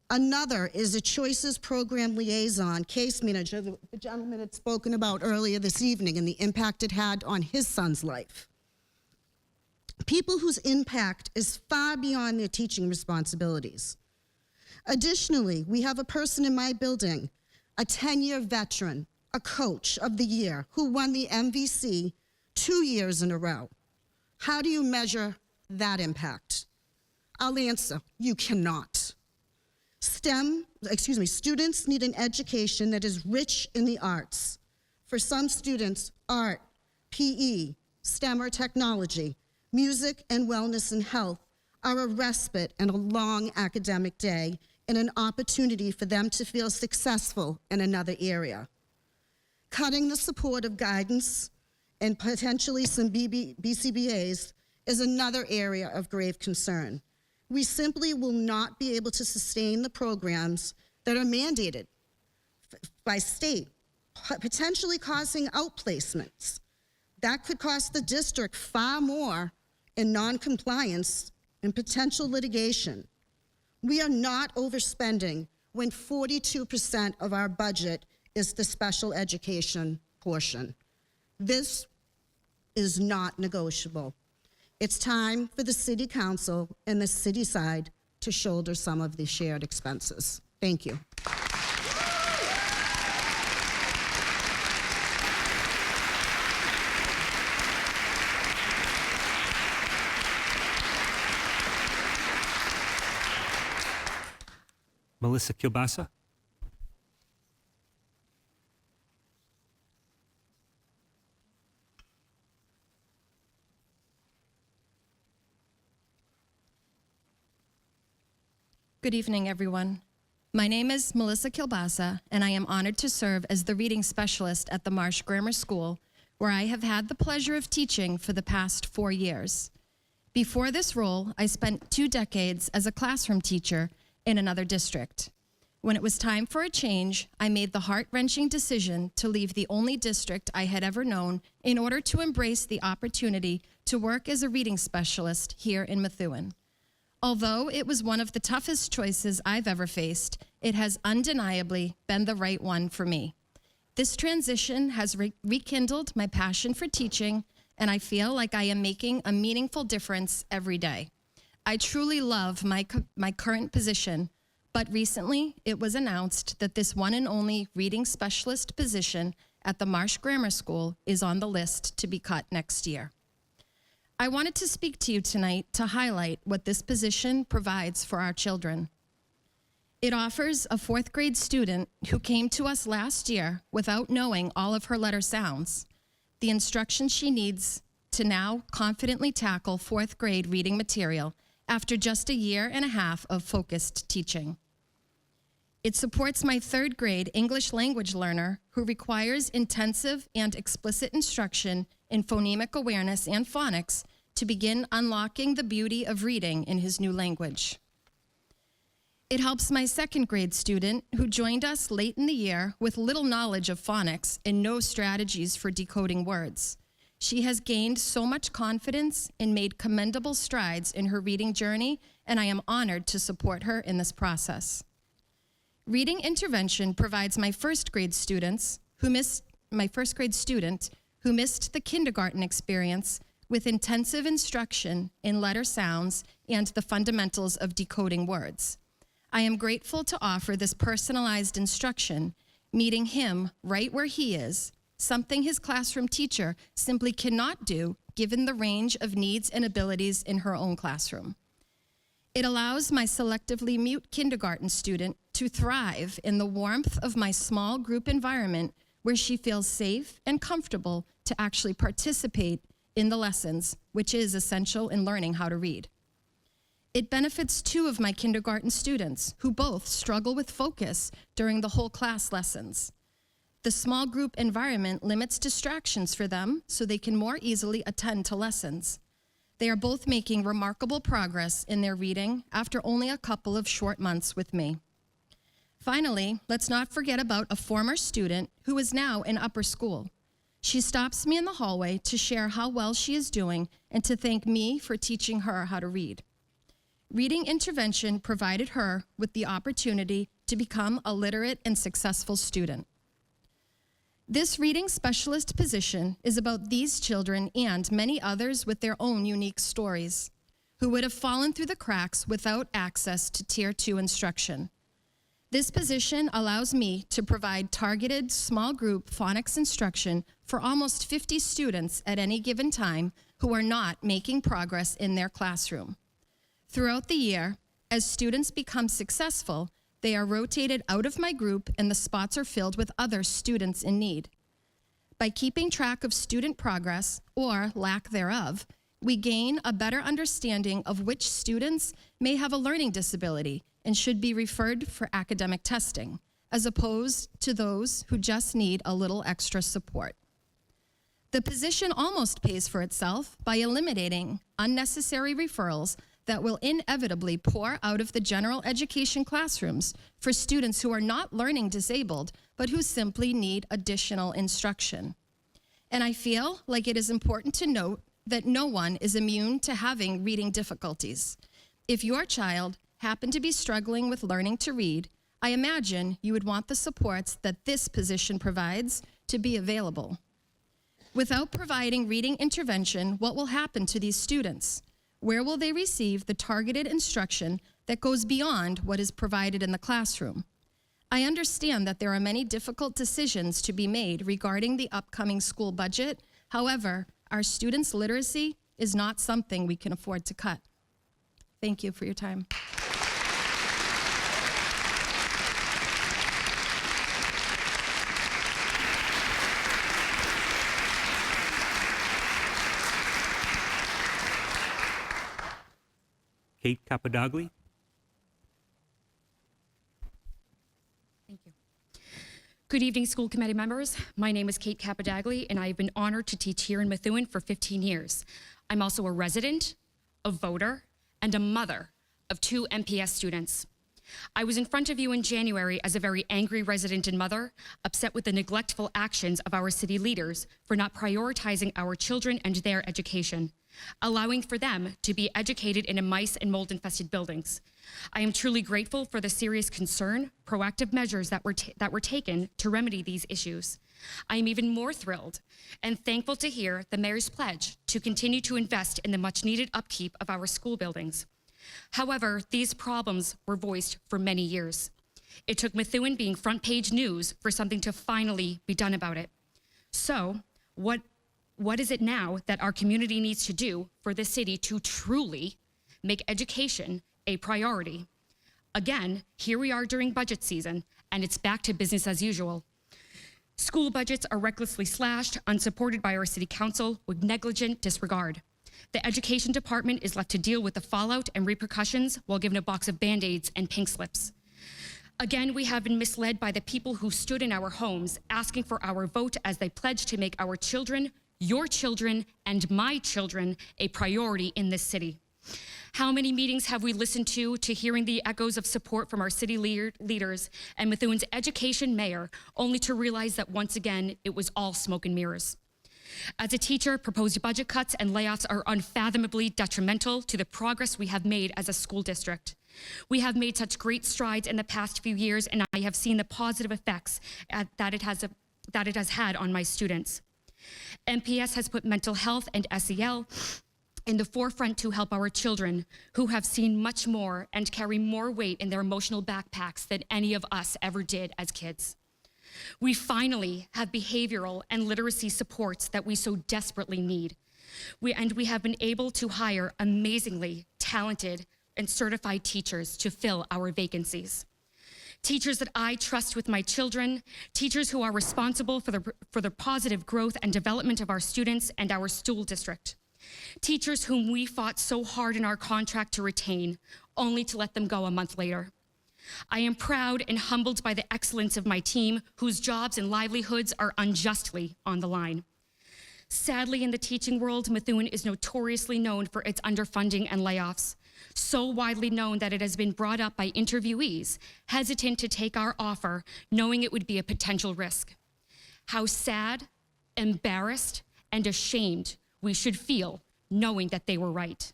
Another is a Choices Program Liaison, case manager, the gentleman had spoken about earlier this evening, and the impact it had on his son's life. People whose impact is far beyond their teaching responsibilities. Additionally, we have a person in my building, a 10-year veteran, a coach of the year, who won the MVC 2 years in a row. How do you measure that impact? I'll answer: you cannot. Students need an education that is rich in the arts. For some students, art, PE, STEM or technology, music and wellness and health are a respite in a long academic day and an opportunity for them to feel successful in another area. Cutting the support of guidance and potentially some BCBAs is another area of grave concern. We simply will not be able to sustain the programs that are mandated by state, potentially causing outplacements. That could cost the district far more in non-compliance and potential litigation. We are not overspending when 42% of our budget is the special education portion. This is not negotiable. It's time for the city council and the city side to shoulder some of the shared expenses. Thank you. Melissa Kilbasa. Good evening, everyone. My name is Melissa Kilbasa, and I am honored to serve as the reading specialist at the Marsh Grammar School, where I have had the pleasure of teaching for the past 4 years. Before this role, I spent 2 decades as a classroom teacher in another district. When it was time for a change, I made the heart-wrenching decision to leave the only district I had ever known in order to embrace the opportunity to work as a reading specialist here in Methuen. Although it was one of the toughest choices I've ever faced, it has undeniably been the right one for me. This transition has rekindled my passion for teaching, and I feel like I am making a meaningful difference every day. I truly love my current position, but recently it was announced that this one and only reading specialist position at the Marsh Grammar School is on the list to be cut next year. I wanted to speak to you tonight to highlight what this position provides for our children. It offers a 4th grade student who came to us last year without knowing all of her letter sounds the instruction she needs to now confidently tackle 4th grade reading material after just a year and a half of focused teaching. It supports my 3rd grade English language learner who requires intensive and explicit instruction in phonemic awareness and phonics to begin unlocking the beauty of reading in his new language. It helps my 2nd grade student who joined us late in the year with little knowledge of phonics and no strategies for decoding words. She has gained so much confidence and made commendable strides in her reading journey, and I am honored to support her in this process. Reading intervention provides my 1st grade student who missed the kindergarten experience with intensive instruction in letter sounds and the fundamentals of decoding words. I am grateful to offer this personalized instruction, meeting him right where he is, something his classroom teacher simply cannot do given the range of needs and abilities in her own classroom. It allows my selectively mute kindergarten student to thrive in the warmth of my small group environment where she feels safe and comfortable to actually participate in the lessons, which is essential in learning how to read. It benefits 2 of my kindergarten students who both struggle with focus during the whole class lessons. The small group environment limits distractions for them so they can more easily attend to lessons. They are both making remarkable progress in their reading after only a couple of short months with me. Finally, let's not forget about a former student who is now in upper school. She stops me in the hallway to share how well she is doing and to thank me for teaching her how to read. Reading intervention provided her with the opportunity to become a literate and successful student. This reading specialist position is about these children and many others with their own unique stories, who would have fallen through the cracks without access to Tier 2 instruction. This position allows me to provide targeted small group phonics instruction for almost 50 students at any given time who are not making progress in their classroom. Throughout the year, as students become successful, they are rotated out of my group and the spots are filled with other students in need. By keeping track of student progress, or lack thereof, we gain a better understanding of which students may have a learning disability and should be referred for academic testing, as opposed to those who just need a little extra support. The position almost pays for itself by eliminating unnecessary referrals that will inevitably pour out of the general education classrooms for students who are not learning disabled, but who simply need additional instruction. And I feel like it is important to note that no one is immune to having reading difficulties. If your child happened to be struggling with learning to read, I imagine you would want the supports that this position provides to be available. Without providing reading intervention, what will happen to these students? Where will they receive the targeted instruction that goes beyond what is provided in the classroom? I understand that there are many difficult decisions to be made regarding the upcoming school budget. However, our students' literacy is not something we can afford to cut. Thank you for your time. Kate Capadogli. Good evening, school committee members. My name is Kate Capadagli, and I have been honored to teach here in Methuen for 15 years. I'm also a resident, a voter, and a mother of 2 MPS students. I was in front of you in January as a very angry resident and mother, upset with the neglectful actions of our city leaders for not prioritizing our children and their education, allowing for them to be educated in mice and mold-infested buildings. I am truly grateful for the serious concern, proactive measures that were taken to remedy these issues. I am even more thrilled and thankful to hear the mayor's pledge to continue to invest in the much-needed upkeep of our school buildings. However, these problems were voiced for many years. It took Methuen being front-page news for something to finally be done about it. So, what is it now that our community needs to do for the city to truly make education a priority? Again, here we are during budget season, and it's back to business as usual. School budgets are recklessly slashed, unsupported by our city council with negligent disregard. The education department is left to deal with the fallout and repercussions while given a box of Band-Aids and pink slips. Again, we have been misled by the people who stood in our homes asking for our vote as they pledged to make our children, your children, and my children a priority in this city. How many meetings have we listened to hearing the echoes of support from our city leaders and Methuen's education mayor, only to realize that once again, it was all smoke and mirrors. As a teacher, proposed budget cuts and layoffs are unfathomably detrimental to the progress we have made as a school district. We have made such great strides in the past few years, and I have seen the positive effects that it has had on my students. MPS has put mental health and SEL in the forefront to help our children, who have seen much more and carry more weight in their emotional backpacks than any of us ever did as kids. We finally have behavioral and literacy supports that we so desperately need. We have been able to hire amazingly talented and certified teachers to fill our vacancies. Teachers that I trust with my children, teachers who are responsible for the positive growth and development of our students and our school district. Teachers whom we fought so hard in our contract to retain, only to let them go a month later. I am proud and humbled by the excellence of my team, whose jobs and livelihoods are unjustly on the line. Sadly, in the teaching world, Methuen is notoriously known for its underfunding and layoffs, so widely known that it has been brought up by interviewees hesitant to take our offer, knowing it would be a potential risk. How sad, embarrassed, and ashamed we should feel knowing that they were right.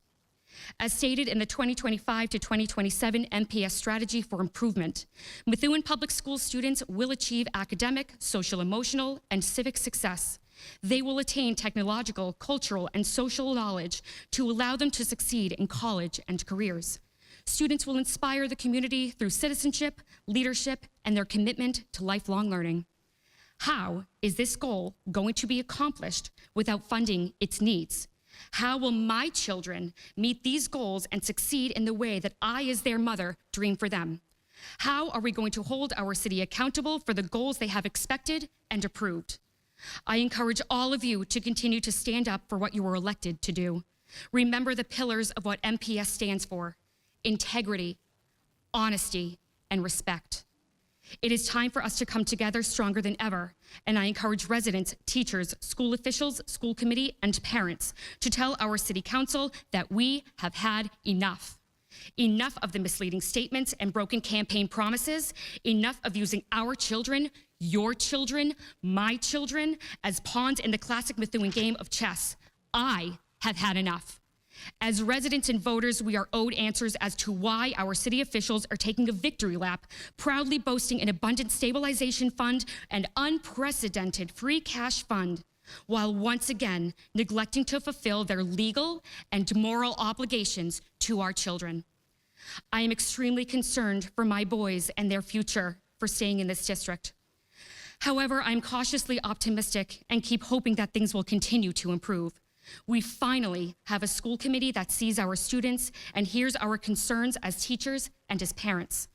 As stated in the 2025 to 2027 MPS strategy for improvement, Methuen Public School students will achieve academic, social, emotional, and civic success. They will attain technological, cultural, and social knowledge to allow them to succeed in college and careers. Students will inspire the community through citizenship, leadership, and their commitment to lifelong learning. How is this goal going to be accomplished without funding its needs? How will my children meet these goals and succeed in the way that I, as their mother, dream for them? How are we going to hold our city accountable for the goals they have expected and approved? I encourage all of you to continue to stand up for what you were elected to do. Remember the pillars of what MPS stands for: integrity, honesty, and respect. It is time for us to come together stronger than ever, and I encourage residents, teachers, school officials, school committee, and parents to tell our city council that we have had enough. Enough of the misleading statements and broken campaign promises. Enough of using our children, your children, my children, as pawns in the classic Methuen game of chess. I have had enough. As residents and voters, we are owed answers as to why our city officials are taking a victory lap, proudly boasting an abundant stabilization fund and unprecedented free cash fund, while once again neglecting to fulfill their legal and moral obligations to our children. I am extremely concerned for my boys and their future for staying in this district. However, I'm cautiously optimistic and keep hoping that things will continue to improve. We finally have a school committee that sees our students and hears our concerns as teachers and as parents.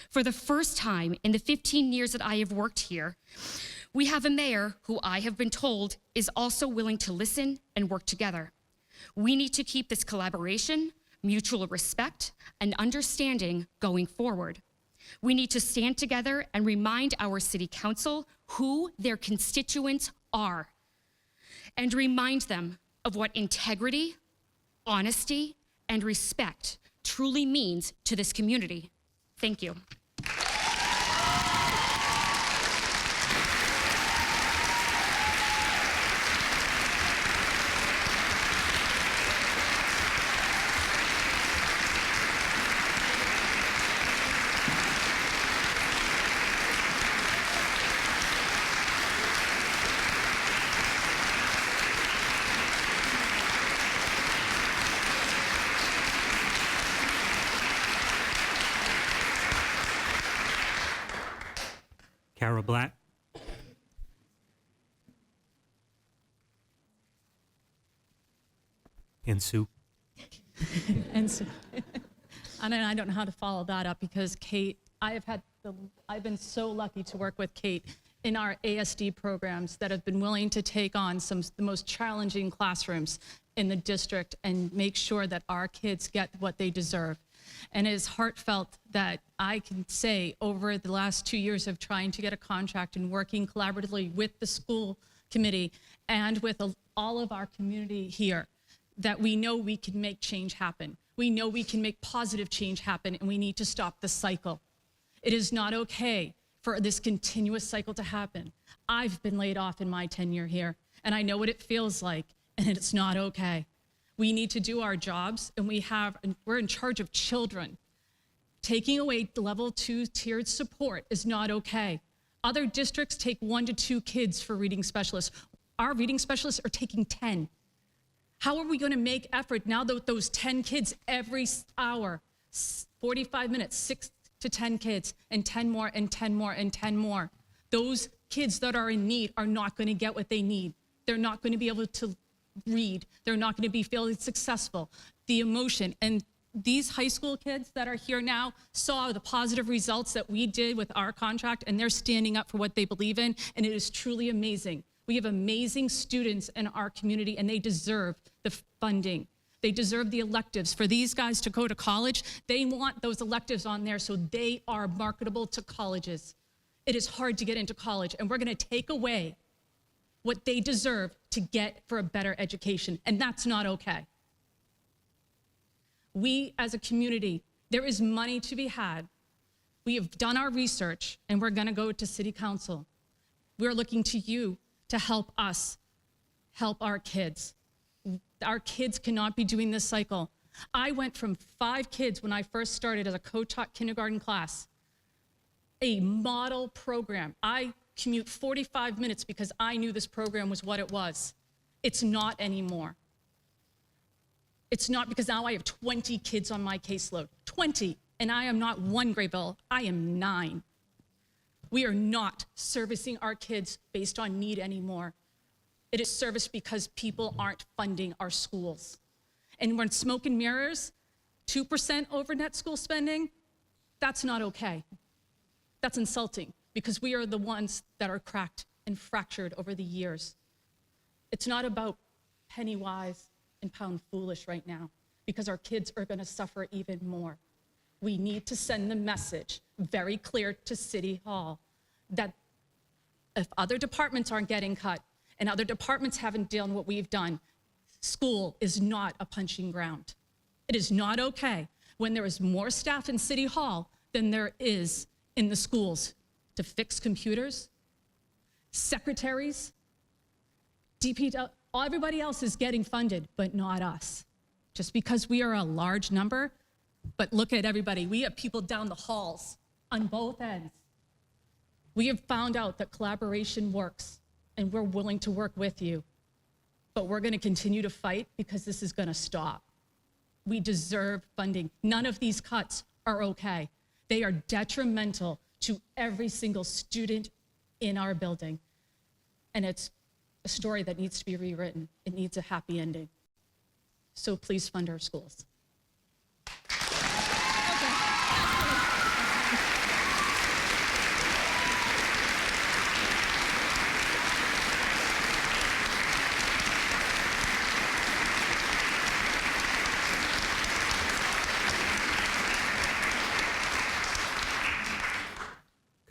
For the first time in the 15 years that I have worked here, we have a mayor who I have been told is also willing to listen and work together. We need to keep this collaboration, mutual respect, and understanding going forward. We need to stand together and remind our city council who their constituents are and remind them of what integrity, honesty, and respect truly means to this community. Thank you. Kara Black. And Sue. And so, and I don't know how to follow that up because Kate, I've been so lucky to work with Kate in our ASD programs that have been willing to take on some of the most challenging classrooms in the district and make sure that our kids get what they deserve. And it is heartfelt that I can say over the last 2 years of trying to get a contract and working collaboratively with the school committee and with all of our community here, that we know we can make change happen. We know we can make positive change happen, and we need to stop the cycle. It is not okay for this continuous cycle to happen. I've been laid off in my tenure here, and I know what it feels like, and it's not okay. We need to do our jobs, and we're in charge of children. Taking away level 2 tiered support is not okay. Other districts take 1 to 2 kids for reading specialists. Our reading specialists are taking 10. How are we going to make effort now that those 10 kids every hour, 45 minutes, 6 to 10 kids, and 10 more, and 10 more, and 10 more? Those kids that are in need are not going to get what they need. They're not going to be able to read. They're not going to be feeling successful. The emotion, and these high school kids that are here now saw the positive results that we did with our contract, and they're standing up for what they believe in, and it is truly amazing. We have amazing students in our community, and they deserve the funding. They deserve the electives. For these guys to go to college, they want those electives on there so they are marketable to colleges. It is hard to get into college, and we're going to take away what they deserve to get for a better education, and that's not okay. We, as a community, there is money to be had. We have done our research, and we're going to go to City Council. We're looking to you to help us help our kids. Our kids cannot be doing this cycle. I went from 5 kids when I first started as a co-taught kindergarten class, a model program. I commute 45 minutes because I knew this program was what it was. It's not anymore. It's not, because now I have 20 kids on my caseload, 20, and I am not 1 grade level, I am 9. We are not servicing our kids based on need anymore. It is serviced because people aren't funding our schools. And when smoke and mirrors, 2% over net school spending, that's not okay. That's insulting, because we are the ones that are cracked and fractured over the years. It's not about penny wise and pound foolish right now, because our kids are going to suffer even more. We need to send the message very clear to City Hall that if other departments aren't getting cut and other departments haven't done what we've done, school is not a punching ground. It is not okay when there is more staff in City Hall than there is in the schools to fix computers, secretaries, DPW, everybody else is getting funded, but not us. Just because we are a large number, but look at everybody. We have people down the halls on both ends. We have found out that collaboration works, and we're willing to work with you, but we're going to continue to fight because this is going to stop. We deserve funding. None of these cuts are okay. They are detrimental to every single student in our building, and it's a story that needs to be rewritten. It needs a happy ending. So please fund our schools.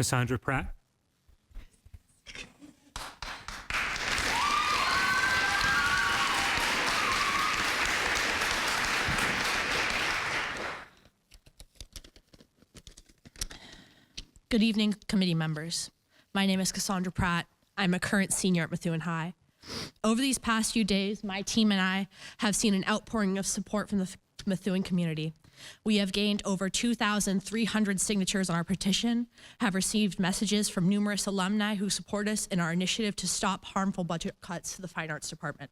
Cassandra Pratt. Good evening, committee members. My name is Cassandra Pratt. I'm a current senior at Methuen High. Over these past few days, my team and I have seen an outpouring of support from the Methuen community. We have gained over 2,300 signatures on our petition, have received messages from numerous alumni who support us in our initiative to stop harmful budget cuts to the Fine Arts Department.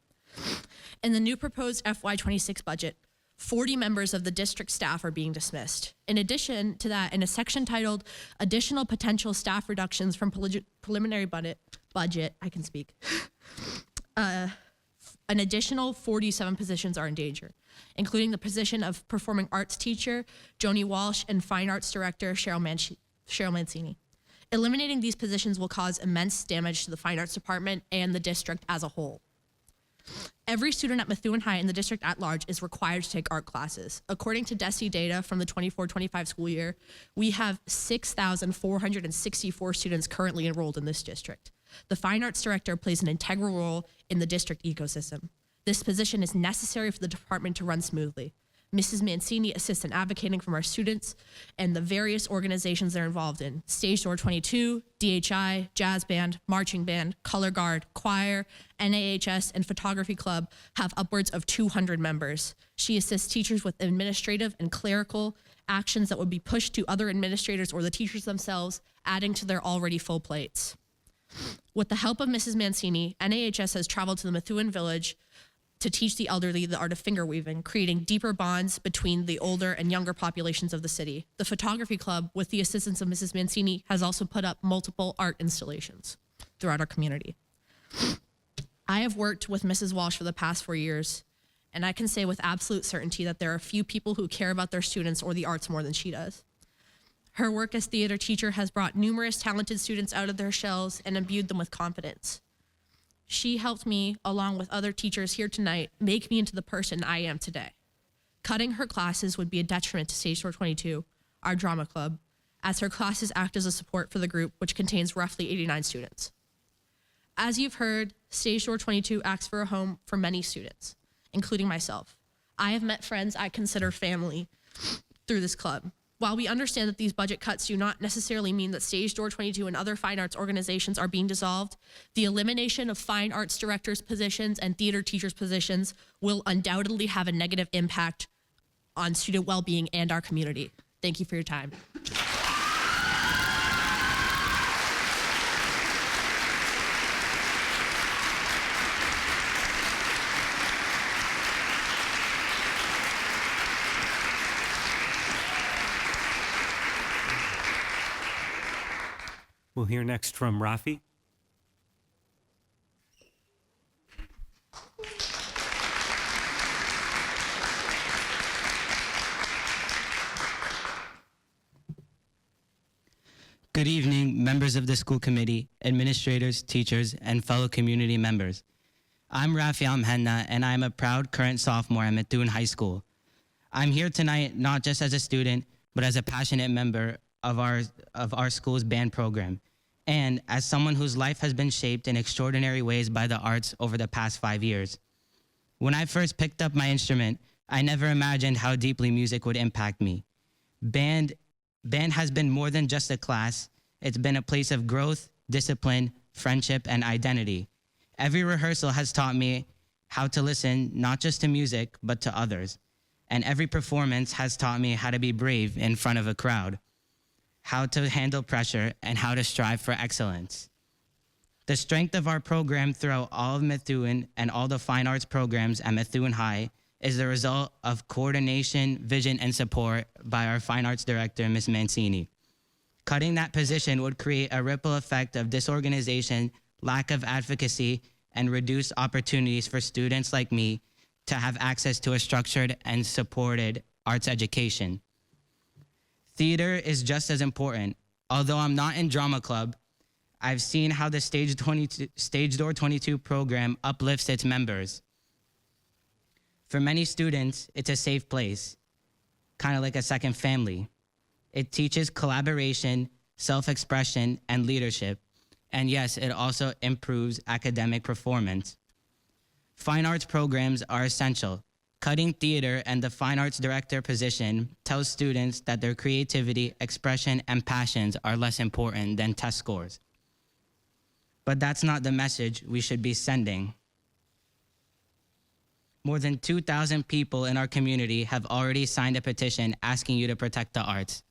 In the new proposed FY26 budget, 40 members of the district staff are being dismissed. In addition to that, in a section titled Additional Potential Staff Reductions from Preliminary Budget, I can speak, an additional 47 positions are in danger, including the position of Performing Arts Teacher, Joni Walsh, and Fine Arts Director, Cheryl Mancini. Eliminating these positions will cause immense damage to the Fine Arts Department and the district as a whole. Every student at Methuen High and the district at large is required to take art classes. According to DESE data from the 24-25 school year, we have 6,464 students currently enrolled in this district. The Fine Arts Director plays an integral role in the district ecosystem. This position is necessary for the department to run smoothly. Mrs. Mancini assists in advocating for our students and the various organizations they're involved in. Stage Door 22, DHI, Jazz Band, Marching Band, Color Guard, Choir, NAHS, and Photography Club have upwards of 200 members. She assists teachers with administrative and clerical actions that would be pushed to other administrators or the teachers themselves, adding to their already full plates. With the help of Mrs. Mancini, NAHS has traveled to the Methuen village to teach the elderly the art of finger weaving, creating deeper bonds between the older and younger populations of the city. The Photography Club, with the assistance of Mrs. Mancini, has also put up multiple art installations throughout our community. I have worked with Mrs. Walsh for the past 4 years, and I can say with absolute certainty that there are few people who care about their students or the arts more than she does. Her work as theater teacher has brought numerous talented students out of their shells and imbued them with confidence. She helped me, along with other teachers here tonight, make me into the person I am today. Cutting her classes would be a detriment to Stage Door 22, our drama club, as her classes act as a support for the group, which contains roughly 89 students. As you've heard, Stage Door 22 acts for a home for many students, including myself. I have met friends I consider family through this club. While we understand that these budget cuts do not necessarily mean that Stage Door 22 and other fine arts organizations are being dissolved, the elimination of fine arts directors' positions and theater teachers' positions will undoubtedly have a negative impact on student well-being and our community. Thank you for your time. We'll hear next from Rafi. Good evening, members of the school committee, administrators, teachers, and fellow community members. I'm Rafi Amhenna, and I'm a proud current sophomore at Methuen High School. I'm here tonight not just as a student, but as a passionate member of our school's band program, and as someone whose life has been shaped in extraordinary ways by the arts over the past 5 years. When I first picked up my instrument, I never imagined how deeply music would impact me. Band has been more than just a class. It's been a place of growth, discipline, friendship, and identity. Every rehearsal has taught me how to listen not just to music, but to others. And every performance has taught me how to be brave in front of a crowd, how to handle pressure, and how to strive for excellence. The strength of our program throughout all of Methuen and all the fine arts programs at Methuen High is the result of coordination, vision, and support by our fine arts director, Ms. Mancini. Cutting that position would create a ripple effect of disorganization, lack of advocacy, and reduced opportunities for students like me to have access to a structured and supported arts education. Theater is just as important. Although I'm not in drama club, I've seen how the Stage Door 22 program uplifts its members. For many students, it's a safe place, kind of like a second family. It teaches collaboration, self-expression, and leadership. And yes, it also improves academic performance. Fine arts programs are essential. Cutting theater and the fine arts director position tells students that their creativity, expression, and passions are less important than test scores. But that's not the message we should be sending. More than 2,000 people in our community have already signed a petition asking you to protect the arts.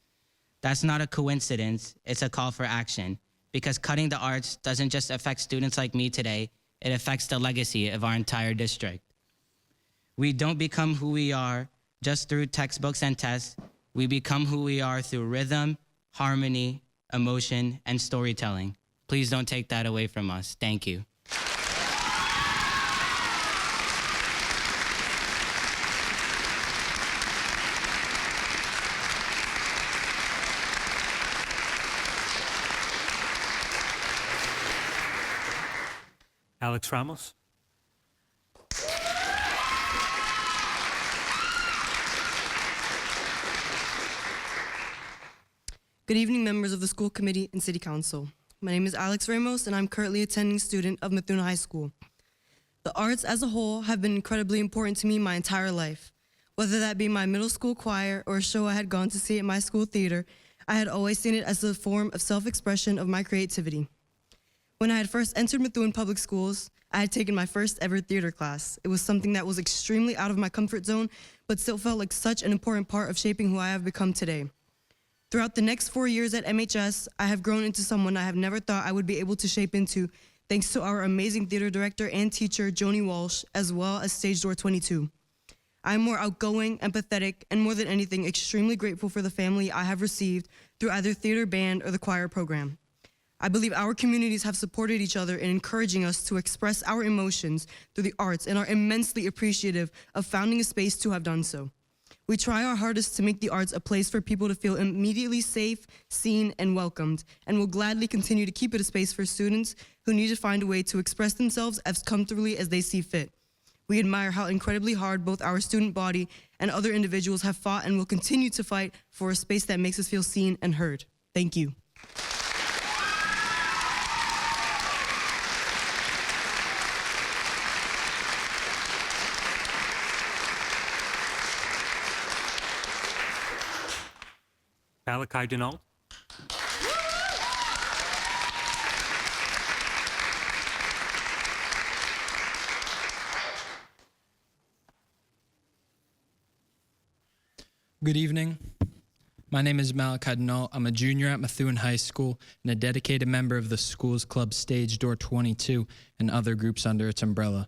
That's not a coincidence, it's a call for action, because cutting the arts doesn't just affect students like me today, it affects the legacy of our entire district. We don't become who we are just through textbooks and tests. We become who we are through rhythm, harmony, emotion, and storytelling. Please don't take that away from us. Thank you. Alex Ramos. Good evening, members of the school committee and city council. My name is Alex Ramos, and I'm currently attending student of Methuen High School. The arts as a whole have been incredibly important to me my entire life. Whether that be my middle school choir or a show I had gone to see at my school theater, I had always seen it as a form of self-expression of my creativity. When I had first entered Methuen Public Schools, I had taken my first ever theater class. It was something that was extremely out of my comfort zone, but still felt like such an important part of shaping who I have become today. Throughout the next 4 years at MHS, I have grown into someone I have never thought I would be able to shape into, thanks to our amazing theater director and teacher, Joni Walsh, as well as Stage Door 22. I am more outgoing, empathetic, and more than anything, extremely grateful for the family I have received through either theater, band, or the choir program. I believe our communities have supported each other in encouraging us to express our emotions through the arts and are immensely appreciative of founding a space to have done so. We try our hardest to make the arts a place for people to feel immediately safe, seen, and welcomed, and will gladly continue to keep it a space for students who need to find a way to express themselves as comfortably as they see fit. We admire how incredibly hard both our student body and other individuals have fought and will continue to fight for a space that makes us feel seen and heard. Thank you. Malachi Denault. Good evening. My name is Malachi Denault. I'm a junior at Methuen High School and a dedicated member of the school's club Stage Door 22 and other groups under its umbrella.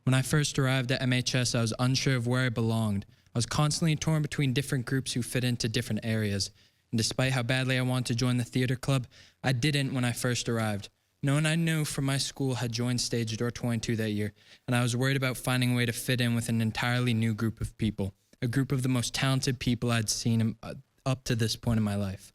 When I first arrived at MHS, I was unsure of where I belonged. I was constantly torn between different groups who fit into different areas. And despite how badly I wanted to join the theater club, I didn't when I first arrived. No one I knew from my school had joined Stage Door 22 that year, and I was worried about finding a way to fit in with an entirely new group of people, a group of the most talented people I'd seen up to this point in my life.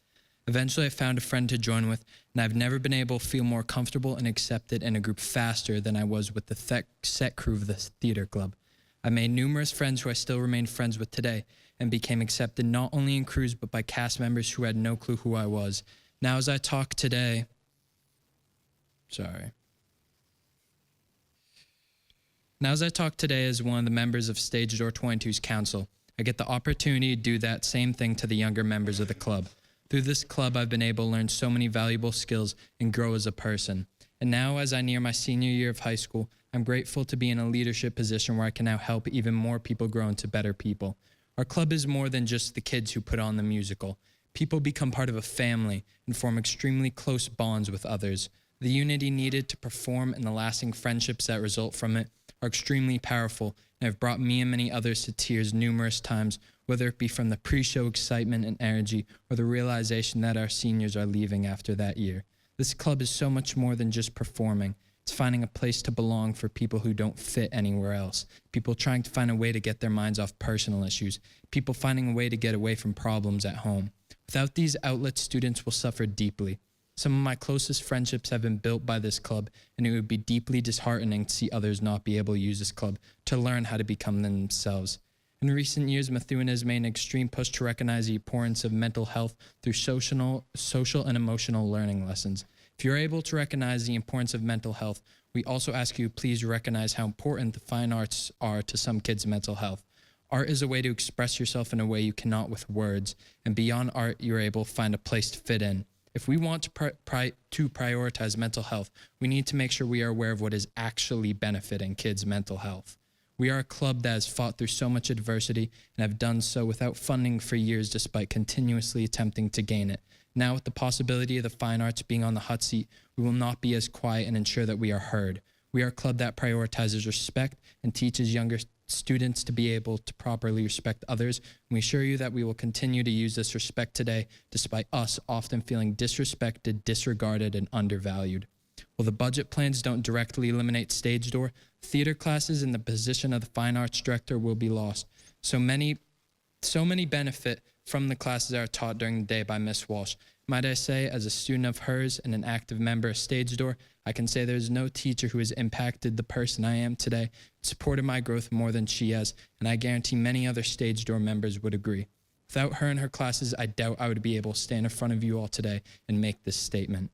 Eventually, I found a friend to join with, and I've never been able to feel more comfortable and accepted in a group faster than I was with the set crew of the theater club. I made numerous friends who I still remain friends with today, and became accepted not only in crews but by cast members who had no clue who I was. Now as I talk today as one of the members of Stage Door 22's council, I get the opportunity to do that same thing to the younger members of the club. Through this club, I've been able to learn so many valuable skills and grow as a person. And now as I near my senior year of high school, I'm grateful to be in a leadership position where I can now help even more people grow into better people. Our club is more than just the kids who put on the musical. People become part of a family and form extremely close bonds with others. The unity needed to perform and the lasting friendships that result from it are extremely powerful and have brought me and many others to tears numerous times, whether it be from the pre-show excitement and energy or the realization that our seniors are leaving after that year. This club is so much more than just performing. It's finding a place to belong for people who don't fit anywhere else, people trying to find a way to get their minds off personal issues, people finding a way to get away from problems at home. Without these outlets, students will suffer deeply. Some of my closest friendships have been built by this club, and it would be deeply disheartening to see others not be able to use this club to learn how to become themselves. In recent years, Methuen has made an extreme push to recognize the importance of mental health through social and emotional learning lessons. If you're able to recognize the importance of mental health, we also ask you please recognize how important the fine arts are to some kids' mental health. Art is a way to express yourself in a way you cannot with words, and beyond art, you're able to find a place to fit in. If we want to prioritize mental health, we need to make sure we are aware of what is actually benefiting kids' mental health. We are a club that has fought through so much adversity and have done so without funding for years despite continuously attempting to gain it. Now, with the possibility of the fine arts being on the hot seat, we will not be as quiet and ensure that we are heard. We are a club that prioritizes respect and teaches younger students to be able to properly respect others. And we assure you that we will continue to use this respect today, despite us often feeling disrespected, disregarded, and undervalued. While the budget plans don't directly eliminate stage door, theater classes and the position of the fine arts director will be lost. So many benefit from the classes that are taught during the day by Miss Walsh. Might I say, as a student of hers and an active member of Stage Door, I can say there's no teacher who has impacted the person I am today, supported my growth more than she has, and I guarantee many other Stage Door members would agree. Without her and her classes, I doubt I would be able to stand in front of you all today and make this statement.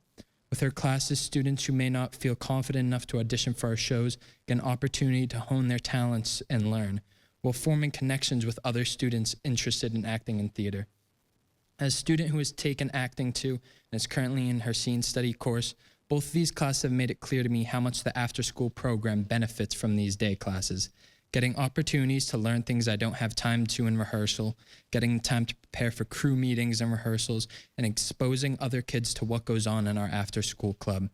With her classes, students who may not feel confident enough to audition for our shows get an opportunity to hone their talents and learn, while forming connections with other students interested in acting in theater. As a student who has taken acting too and is currently in her scene study course, both of these classes have made it clear to me how much the after-school program benefits from these day classes. Getting opportunities to learn things I don't have time to in rehearsal, getting time to prepare for crew meetings and rehearsals, and exposing other kids to what goes on in our after-school club.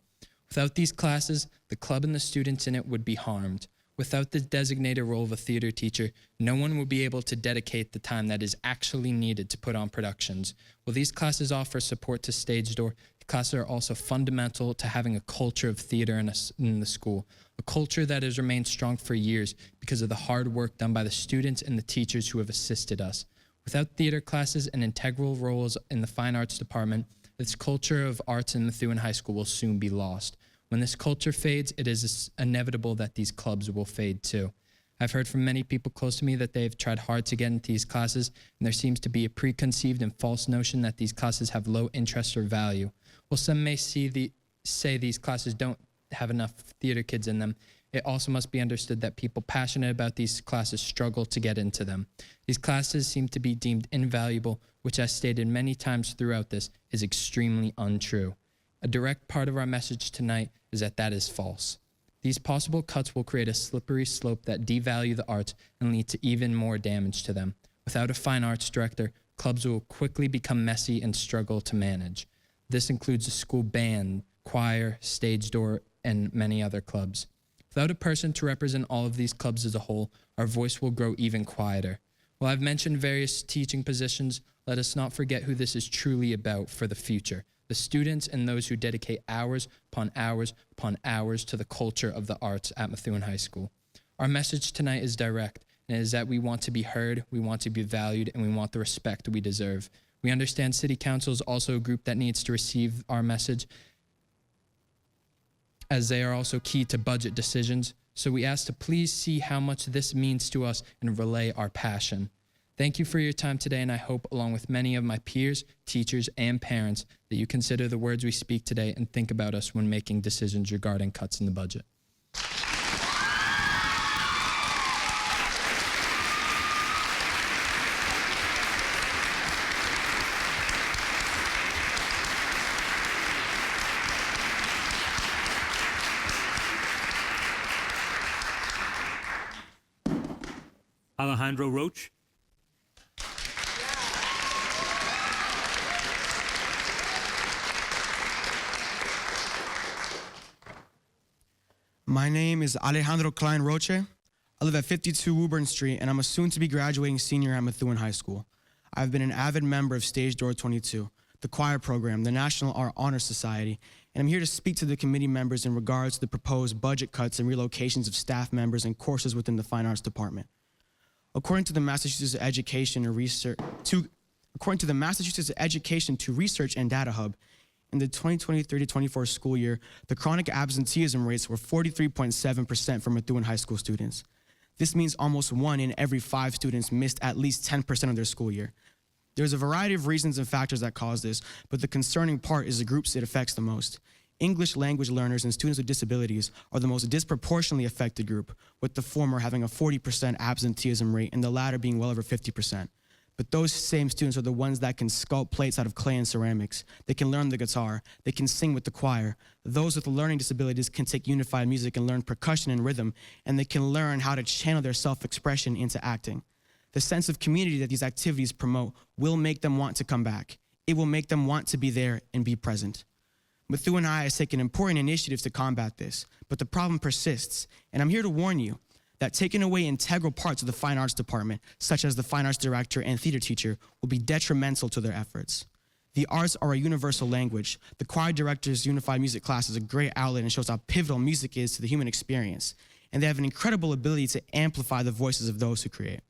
Without these classes, the club and the students in it would be harmed. Without the designated role of a theater teacher, no one will be able to dedicate the time that is actually needed to put on productions. While these classes offer support to Stage Door, the classes are also fundamental to having a culture of theater in the school, a culture that has remained strong for years because of the hard work done by the students and the teachers who have assisted us. Without theater classes and integral roles in the fine arts department, this culture of arts in Methuen High School will soon be lost. When this culture fades, it is inevitable that these clubs will fade too. I've heard from many people close to me that they've tried hard to get into these classes, and there seems to be a preconceived and false notion that these classes have low interest or value. While some may say these classes don't have enough theater kids in them, it also must be understood that people passionate about these classes struggle to get into them. These classes seem to be deemed invaluable, which, as stated many times throughout this, is extremely untrue. A direct part of our message tonight is that is false. These possible cuts will create a slippery slope that devalue the arts and lead to even more damage to them. Without a fine arts director, clubs will quickly become messy and struggle to manage. This includes the school band, choir, Stage Door, and many other clubs. Without a person to represent all of these clubs as a whole, our voice will grow even quieter. While I've mentioned various teaching positions, let us not forget who this is truly about for the future. The students and those who dedicate hours upon hours upon hours to the culture of the arts at Methuen High School. Our message tonight is direct, and it is that we want to be heard, we want to be valued, and we want the respect we deserve. We understand City Council is also a group that needs to receive our message, as they are also key to budget decisions, so we ask to please see how much this means to us and relay our passion. Thank you for your time today, and I hope, along with many of my peers, teachers, and parents, that you consider the words we speak today and think about us when making decisions regarding cuts in the budget. Alejandro Roach. My name is Alejandro Klein Roche. I live at 52 Woburn Street, and I'm a soon-to-be graduating senior at Methuen High School. I've been an avid member of Stage Door 22, the choir program, the National Art Honor Society, and I'm here to speak to the committee members in regards to the proposed budget cuts and relocations of staff members and courses within the Fine Arts Department. According to the Massachusetts Education to Research and Data Hub, in the 2023-24 school year, the chronic absenteeism rates were 43.7% for Methuen High School students. This means almost 1 in every 5 students missed at least 10% of their school year. There's a variety of reasons and factors that cause this, but the concerning part is the groups it affects the most. English language learners and students with disabilities are the most disproportionately affected group, with the former having a 40% absenteeism rate and the latter being well over 50%. But those same students are the ones that can sculpt plates out of clay and ceramics. They can learn the guitar. They can sing with the choir. Those with learning disabilities can take unified music and learn percussion and rhythm, and they can learn how to channel their self-expression into acting. The sense of community that these activities promote will make them want to come back. It will make them want to be there and be present. Methuen High has taken important initiatives to combat this, but the problem persists, and I'm here to warn you that taking away integral parts of the fine arts department, such as the fine arts director and theater teacher, will be detrimental to their efforts. The arts are a universal language. The choir director's unified music class is a great outlet and shows how pivotal music is to the human experience, and they have an incredible ability to amplify the voices of those who create.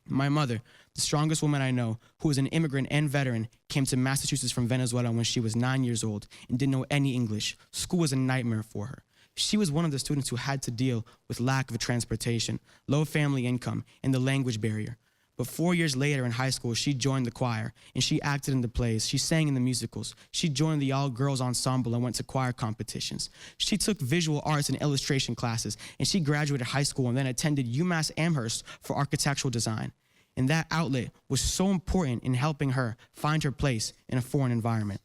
My mother, the strongest woman I know, who is an immigrant and veteran, came to Massachusetts from Venezuela when she was 9 years old and didn't know any English. School was a nightmare for her. She was one of the students who had to deal with lack of transportation, low family income, and the language barrier. But 4 years later in high school, she joined the choir, and she acted in the plays. She sang in the musicals. She joined the all-girls ensemble and went to choir competitions. She took visual arts and illustration classes, and she graduated high school and then attended UMass Amherst for architectural design. And that outlet was so important in helping her find her place in a foreign environment.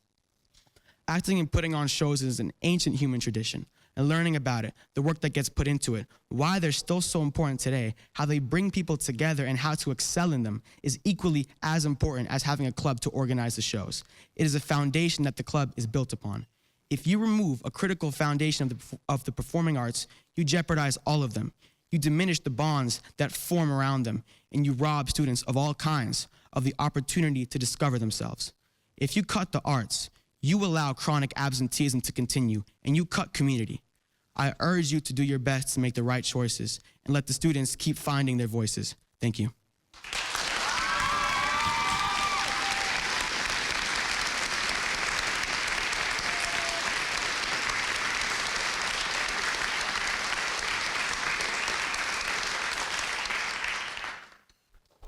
Acting and putting on shows is an ancient human tradition. And learning about it, the work that gets put into it, why they're still so important today, how they bring people together and how to excel in them is equally as important as having a club to organize the shows. It is a foundation that the club is built upon. If you remove a critical foundation of the performing arts, you jeopardize all of them. You diminish the bonds that form around them, and you rob students of all kinds of the opportunity to discover themselves. If you cut the arts, you allow chronic absenteeism to continue, and you cut community. I urge you to do your best to make the right choices and let the students keep finding their voices. Thank you.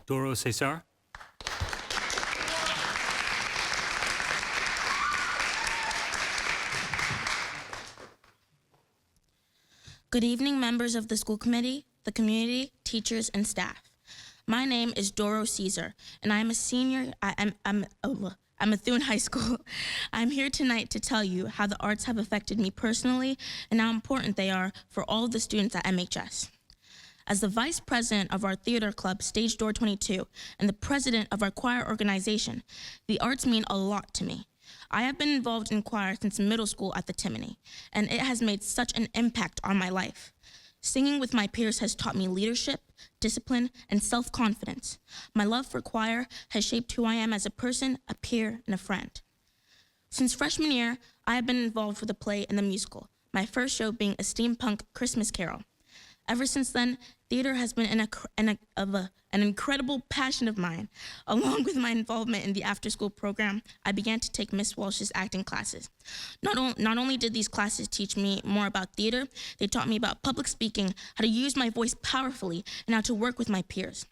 Doro Cesar. Good evening, members of the school committee, the community, teachers, and staff. My name is Doro Caesar, and I am a senior at Methuen High School. I'm here tonight to tell you how the arts have affected me personally and how important they are for all of the students at MHS. As the vice president of our theater club, Stage Door 22, and the president of our choir organization, the arts mean a lot to me. I have been involved in choir since middle school at the Timony, and it has made such an impact on my life. Singing with my peers has taught me leadership, discipline, and self-confidence. My love for choir has shaped who I am as a person, a peer, and a friend. Since freshman year, I have been involved with the play and the musical, my first show being a steampunk Christmas Carol. Ever since then, theater has been an incredible passion of mine. Along with my involvement in the after-school program, I began to take Miss Walsh's acting classes. Not only did these classes teach me more about theater, they taught me about public speaking, how to use my voice powerfully, and how to work with my peers.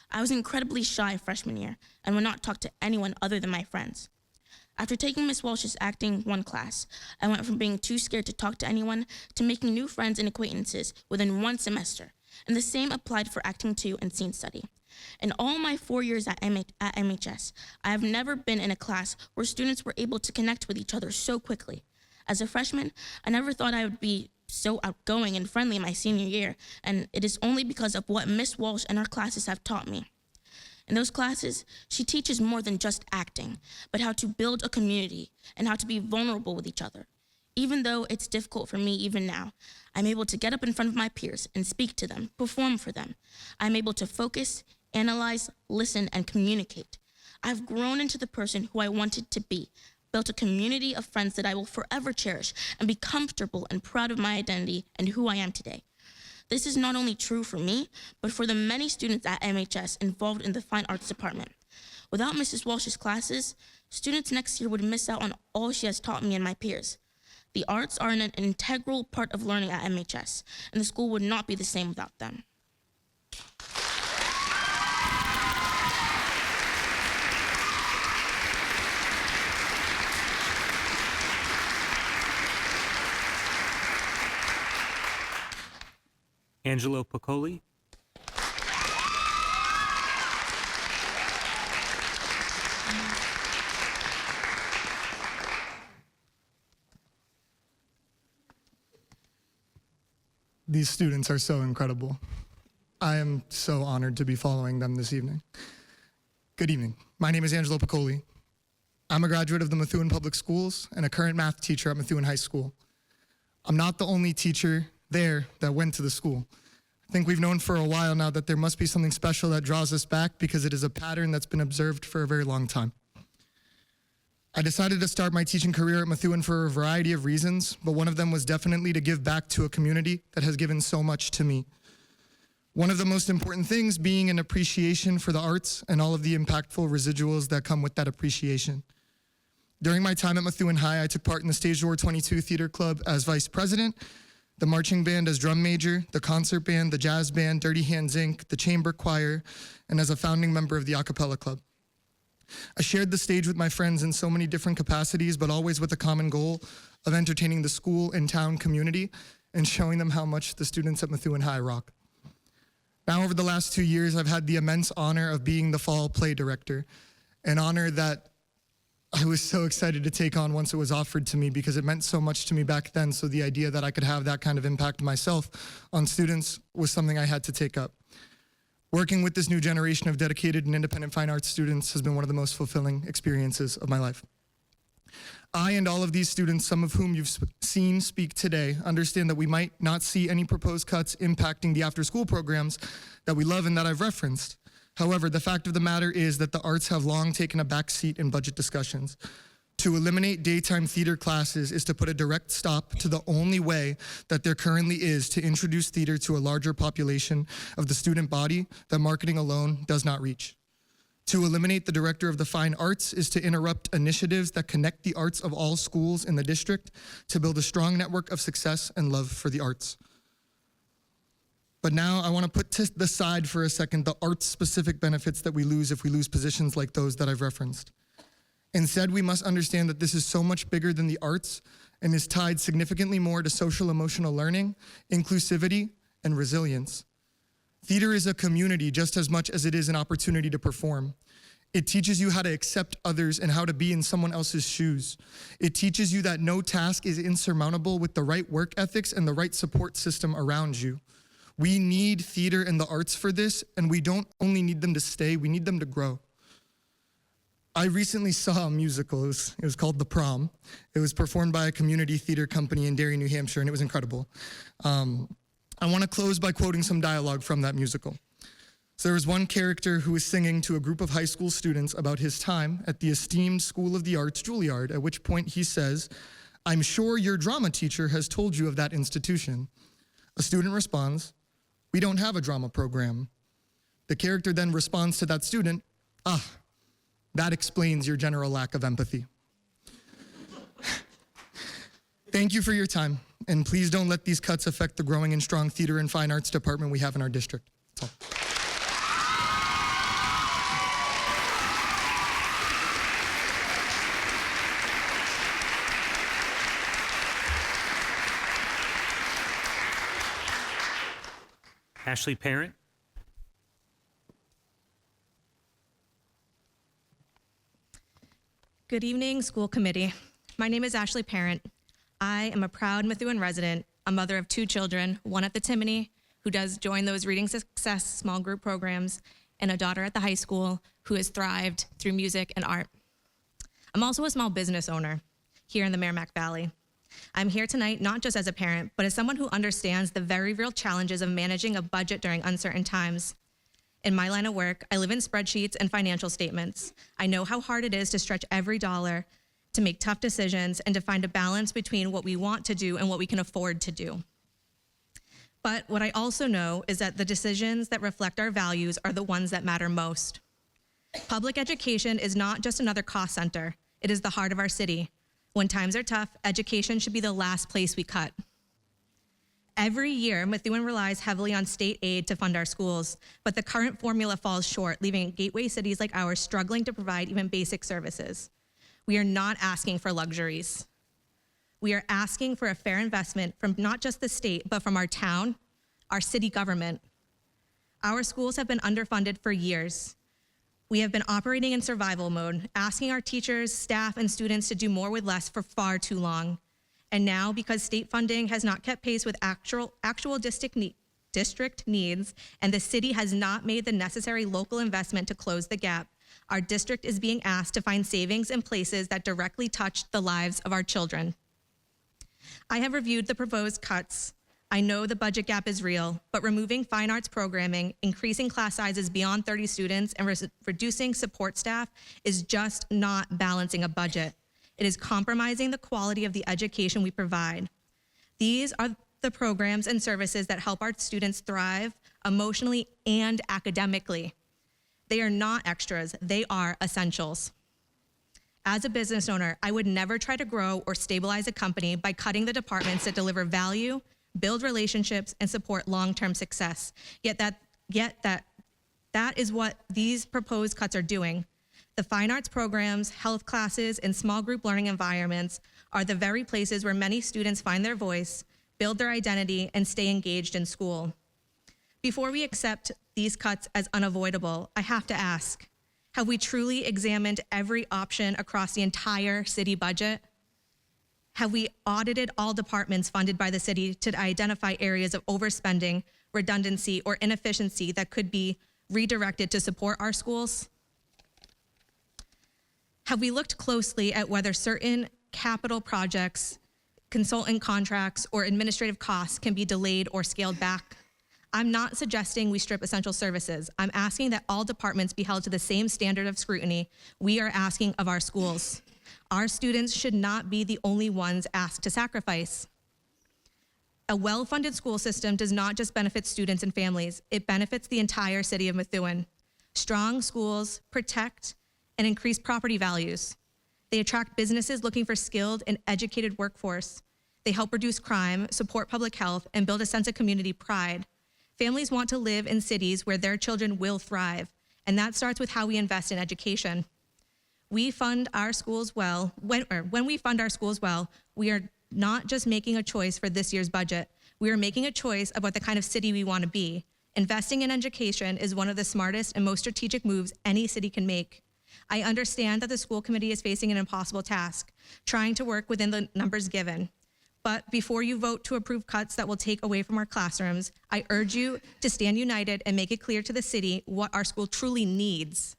I was incredibly shy freshman year and would not talk to anyone other than my friends. After taking Miss Walsh's Acting 1 class, I went from being too scared to talk to anyone to making new friends and acquaintances within 1 semester, and the same applied for Acting 2 and Scene Study. In all my 4 years at MHS, I have never been in a class where students were able to connect with each other so quickly. As a freshman, I never thought I would be so outgoing and friendly in my senior year, and it is only because of what Miss Walsh and her classes have taught me. In those classes, she teaches more than just acting, but how to build a community and how to be vulnerable with each other. Even though it's difficult for me even now, I'm able to get up in front of my peers and speak to them, perform for them. I'm able to focus, analyze, listen, and communicate. I've grown into the person who I wanted to be, built a community of friends that I will forever cherish, and be comfortable and proud of my identity and who I am today. This is not only true for me, but for the many students at MHS involved in the Fine Arts Department. Without Mrs. Walsh's classes, students next year would miss out on all she has taught me and my peers. The arts are an integral part of learning at MHS, and the school would not be the same without them. Angelo Piccoli. These students are so incredible. I am so honored to be following them this evening. Good evening. My name is Angelo Piccoli. I'm a graduate of the Methuen Public Schools and a current math teacher at Methuen High School. I'm not the only teacher there that went to the school. I think we've known for a while now that there must be something special that draws us back because it is a pattern that's been observed for a very long time. I decided to start my teaching career at Methuen for a variety of reasons, but one of them was definitely to give back to a community that has given so much to me. One of the most important things being an appreciation for the arts and all of the impactful residuals that come with that appreciation. During my time at Methuen High, I took part in the Stage Door 22 Theater Club as vice president, the marching band as drum major, the concert band, the jazz band, Dirty Hands Inc., the chamber choir, and as a founding member of the a cappella club. I shared the stage with my friends in so many different capacities, but always with a common goal of entertaining the school and town community and showing them how much the students at Methuen High rock. Now, over the last 2 years, I've had the immense honor of being the fall play director, an honor that I was so excited to take on once it was offered to me because it meant so much to me back then. So the idea that I could have that kind of impact myself on students was something I had to take up. Working with this new generation of dedicated and independent fine arts students has been one of the most fulfilling experiences of my life. I and all of these students, some of whom you've seen speak today, understand that we might not see any proposed cuts impacting the after-school programs that we love and that I've referenced. However, the fact of the matter is that the arts have long taken a back seat in budget discussions. To eliminate daytime theater classes is to put a direct stop to the only way that there currently is to introduce theater to a larger population of the student body that marketing alone does not reach. To eliminate the director of the fine arts is to interrupt initiatives that connect the arts of all schools in the district to build a strong network of success and love for the arts. But now I want to put to the side for a second the arts-specific benefits that we lose if we lose positions like those that I've referenced. Instead, we must understand that this is so much bigger than the arts and is tied significantly more to social emotional learning, inclusivity, and resilience. Theater is a community just as much as it is an opportunity to perform. It teaches you how to accept others and how to be in someone else's shoes. It teaches you that no task is insurmountable with the right work ethics and the right support system around you. We need theater and the arts for this, and we don't only need them to stay, we need them to grow. I recently saw a musical. It was called The Prom. It was performed by a community theater company in Derry, New Hampshire, and it was incredible. I want to close by quoting some dialogue from that musical. So there was one character who was singing to a group of high school students about his time at the esteemed School of the Arts, Juilliard, at which point he says, "I'm sure your drama teacher has told you of that institution." A student responds, "We don't have a drama program." The character then responds to that student, "That explains your general lack of empathy." Thank you for your time, and please don't let these cuts affect the growing and strong theater and fine arts department we have in our district. That's all. Ashley Parent. Good evening, school committee. My name is Ashley Parent. I am a proud Methuen resident, a mother of 2 children, one at the Timony, who does join those Reading Success small group programs, and a daughter at the high school who has thrived through music and art. I'm also a small business owner here in the Merrimack Valley. I'm here tonight not just as a parent, but as someone who understands the very real challenges of managing a budget during uncertain times. In my line of work, I live in spreadsheets and financial statements. I know how hard it is to stretch every dollar, to make tough decisions, and to find a balance between what we want to do and what we can afford to do. But what I also know is that the decisions that reflect our values are the ones that matter most. Public education is not just another cost center. It is the heart of our city. When times are tough, education should be the last place we cut. Every year, Methuen relies heavily on state aid to fund our schools, but the current formula falls short, leaving gateway cities like ours struggling to provide even basic services. We are not asking for luxuries. We are asking for a fair investment from not just the state, but from our town, our city government. Our schools have been underfunded for years. We have been operating in survival mode, asking our teachers, staff, and students to do more with less for far too long. And now, because state funding has not kept pace with actual district needs, and the city has not made the necessary local investment to close the gap, our district is being asked to find savings in places that directly touch the lives of our children. I have reviewed the proposed cuts. I know the budget gap is real, but removing fine arts programming, increasing class sizes beyond 30 students, and reducing support staff is just not balancing a budget. It is compromising the quality of the education we provide. These are the programs and services that help our students thrive emotionally and academically. They are not extras, they are essentials. As a business owner, I would never try to grow or stabilize a company by cutting the departments that deliver value, build relationships, and support long-term success. Yet that is what these proposed cuts are doing. The fine arts programs, health classes, and small group learning environments are the very places where many students find their voice, build their identity, and stay engaged in school. Before we accept these cuts as unavoidable, I have to ask, have we truly examined every option across the entire city budget? Have we audited all departments funded by the city to identify areas of overspending, redundancy, or inefficiency that could be redirected to support our schools? Have we looked closely at whether certain capital projects, consultant contracts, or administrative costs can be delayed or scaled back? I'm not suggesting we strip essential services. I'm asking that all departments be held to the same standard of scrutiny we are asking of our schools. Our students should not be the only ones asked to sacrifice. A well-funded school system does not just benefit students and families, it benefits the entire city of Methuen. Strong schools protect and increase property values. They attract businesses looking for skilled and educated workforce. They help reduce crime, support public health, and build a sense of community pride. Families want to live in cities where their children will thrive, and that starts with how we invest in education. We fund our schools well. When we fund our schools well, we are not just making a choice for this year's budget. We are making a choice about the kind of city we want to be. Investing in education is one of the smartest and most strategic moves any city can make. I understand that the school committee is facing an impossible task, trying to work within the numbers given. But before you vote to approve cuts that will take away from our classrooms, I urge you to stand united and make it clear to the city what our school truly needs.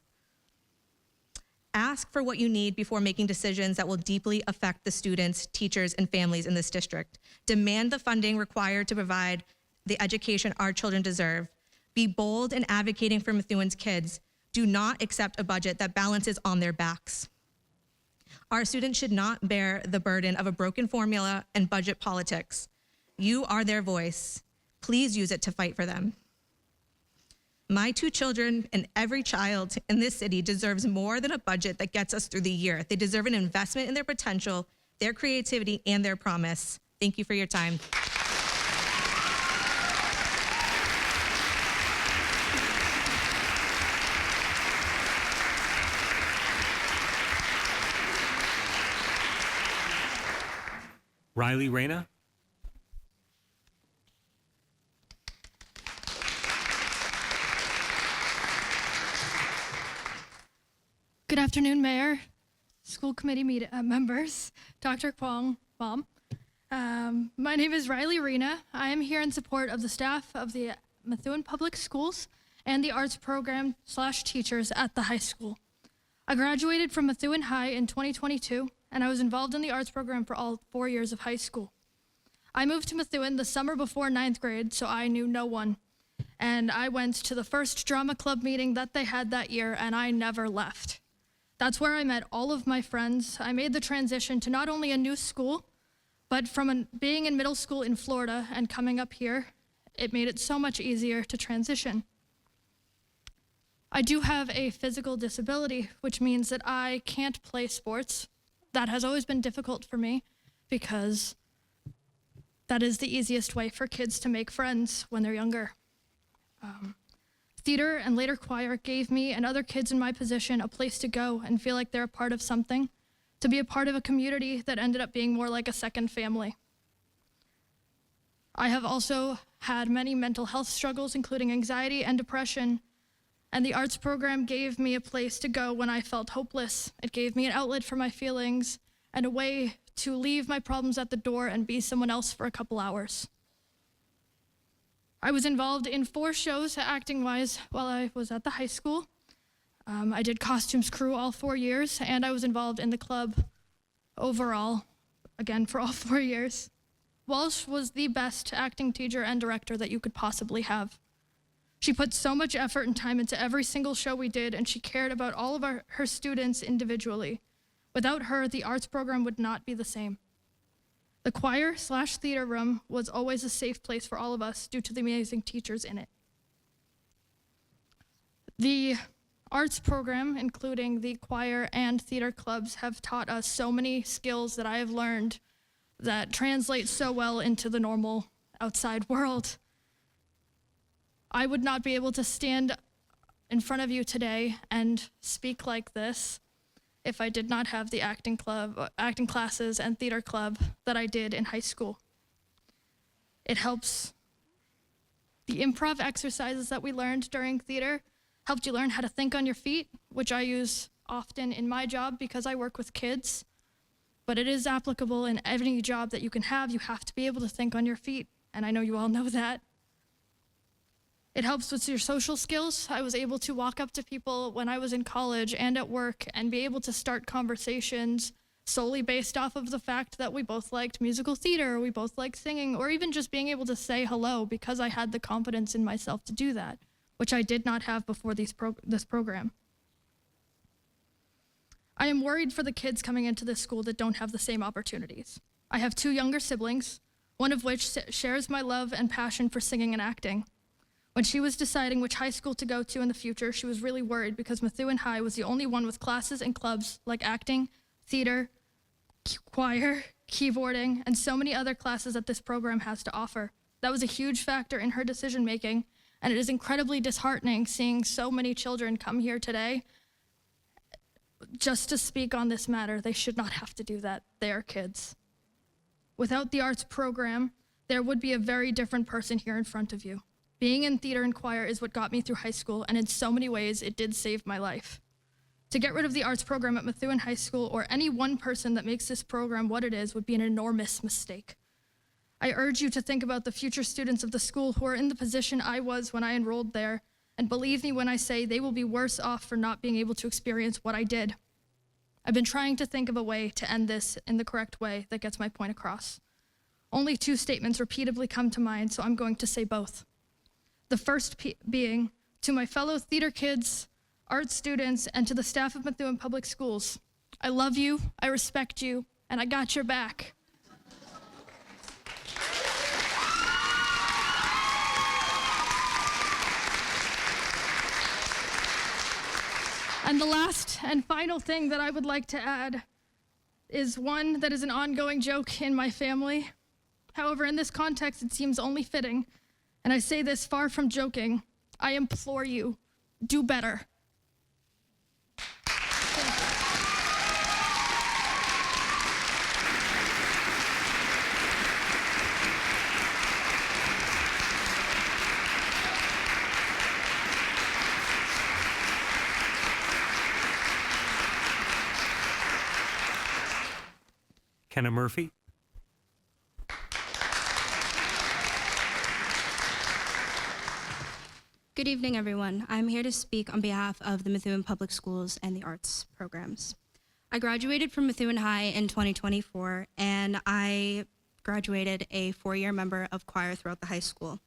Ask for what you need before making decisions that will deeply affect the students, teachers, and families in this district. Demand the funding required to provide the education our children deserve. Be bold in advocating for Methuen's kids. Do not accept a budget that balances on their backs. Our students should not bear the burden of a broken formula and budget politics. You are their voice. Please use it to fight for them. My 2 children and every child in this city deserves more than a budget that gets us through the year. They deserve an investment in their potential, their creativity, and their promise. Thank you for your time. Riley Reyna. Good afternoon, Mayor, school committee members, Dr. Kwong, Mom. My name is Riley Reyna. I am here in support of the staff of the Methuen Public Schools and the arts program / teachers at the high school. I graduated from Methuen High in 2022, and I was involved in the arts program for all 4 years of high school. I moved to Methuen the summer before 9th grade, so I knew no one. And I went to the first drama club meeting that they had that year, and I never left. That's where I met all of my friends. I made the transition to not only a new school, but from being in middle school in Florida and coming up here, it made it so much easier to transition. I do have a physical disability, which means that I can't play sports. That has always been difficult for me because that is the easiest way for kids to make friends when they're younger. Theater and later choir gave me and other kids in my position a place to go and feel like they're a part of something, to be a part of a community that ended up being more like a second family. I have also had many mental health struggles, including anxiety and depression. And the arts program gave me a place to go when I felt hopeless. It gave me an outlet for my feelings and a way to leave my problems at the door and be someone else for a couple hours. I was involved in 4 shows acting-wise while I was at the high school. I did costumes crew all 4 years, and I was involved in the club overall, again, for all 4 years. Walsh was the best acting teacher and director that you could possibly have. She put so much effort and time into every single show we did, and she cared about all of her students individually. Without her, the arts program would not be the same. The choir/theater room was always a safe place for all of us due to the amazing teachers in it. The arts program, including the choir and theater clubs, have taught us so many skills that I have learned that translate so well into the normal outside world. I would not be able to stand in front of you today and speak like this if I did not have the acting classes and theater club that I did in high school. It helps. The improv exercises that we learned during theater helped you learn how to think on your feet, which I use often in my job because I work with kids. But it is applicable in any job that you can have. You have to be able to think on your feet, and I know you all know that. It helps with your social skills. I was able to walk up to people when I was in college and at work and be able to start conversations solely based off of the fact that we both liked musical theater, or we both liked singing, or even just being able to say hello because I had the confidence in myself to do that, which I did not have before this program. I am worried for the kids coming into this school that don't have the same opportunities. I have 2 younger siblings, one of which shares my love and passion for singing and acting. When she was deciding which high school to go to in the future, she was really worried because Methuen High was the only one with classes and clubs like acting, theater, choir, keyboarding, and so many other classes that this program has to offer. That was a huge factor in her decision-making, and it is incredibly disheartening seeing so many children come here today just to speak on this matter. They should not have to do that. They are kids. Without the arts program, there would be a very different person here in front of you. Being in theater and choir is what got me through high school, and in so many ways, it did save my life. To get rid of the arts program at Methuen High School, or any one person that makes this program what it is, would be an enormous mistake. I urge you to think about the future students of the school who are in the position I was when I enrolled there, and believe me when I say they will be worse off for not being able to experience what I did. I've been trying to think of a way to end this in the correct way that gets my point across. Only 2 statements repeatedly come to mind, so I'm going to say both. The first being, to my fellow theater kids, art students, and to the staff of Methuen Public Schools, I love you, I respect you, and I got your back. And the last and final thing that I would like to add is one that is an ongoing joke in my family. However, in this context, it seems only fitting, and I say this far from joking. I implore you, do better. Kenna Murphy. Good evening, everyone. I'm here to speak on behalf of the Methuen Public Schools and the arts programs. I graduated from Methuen High in 2024, and I graduated a 4-year member of choir throughout the high school.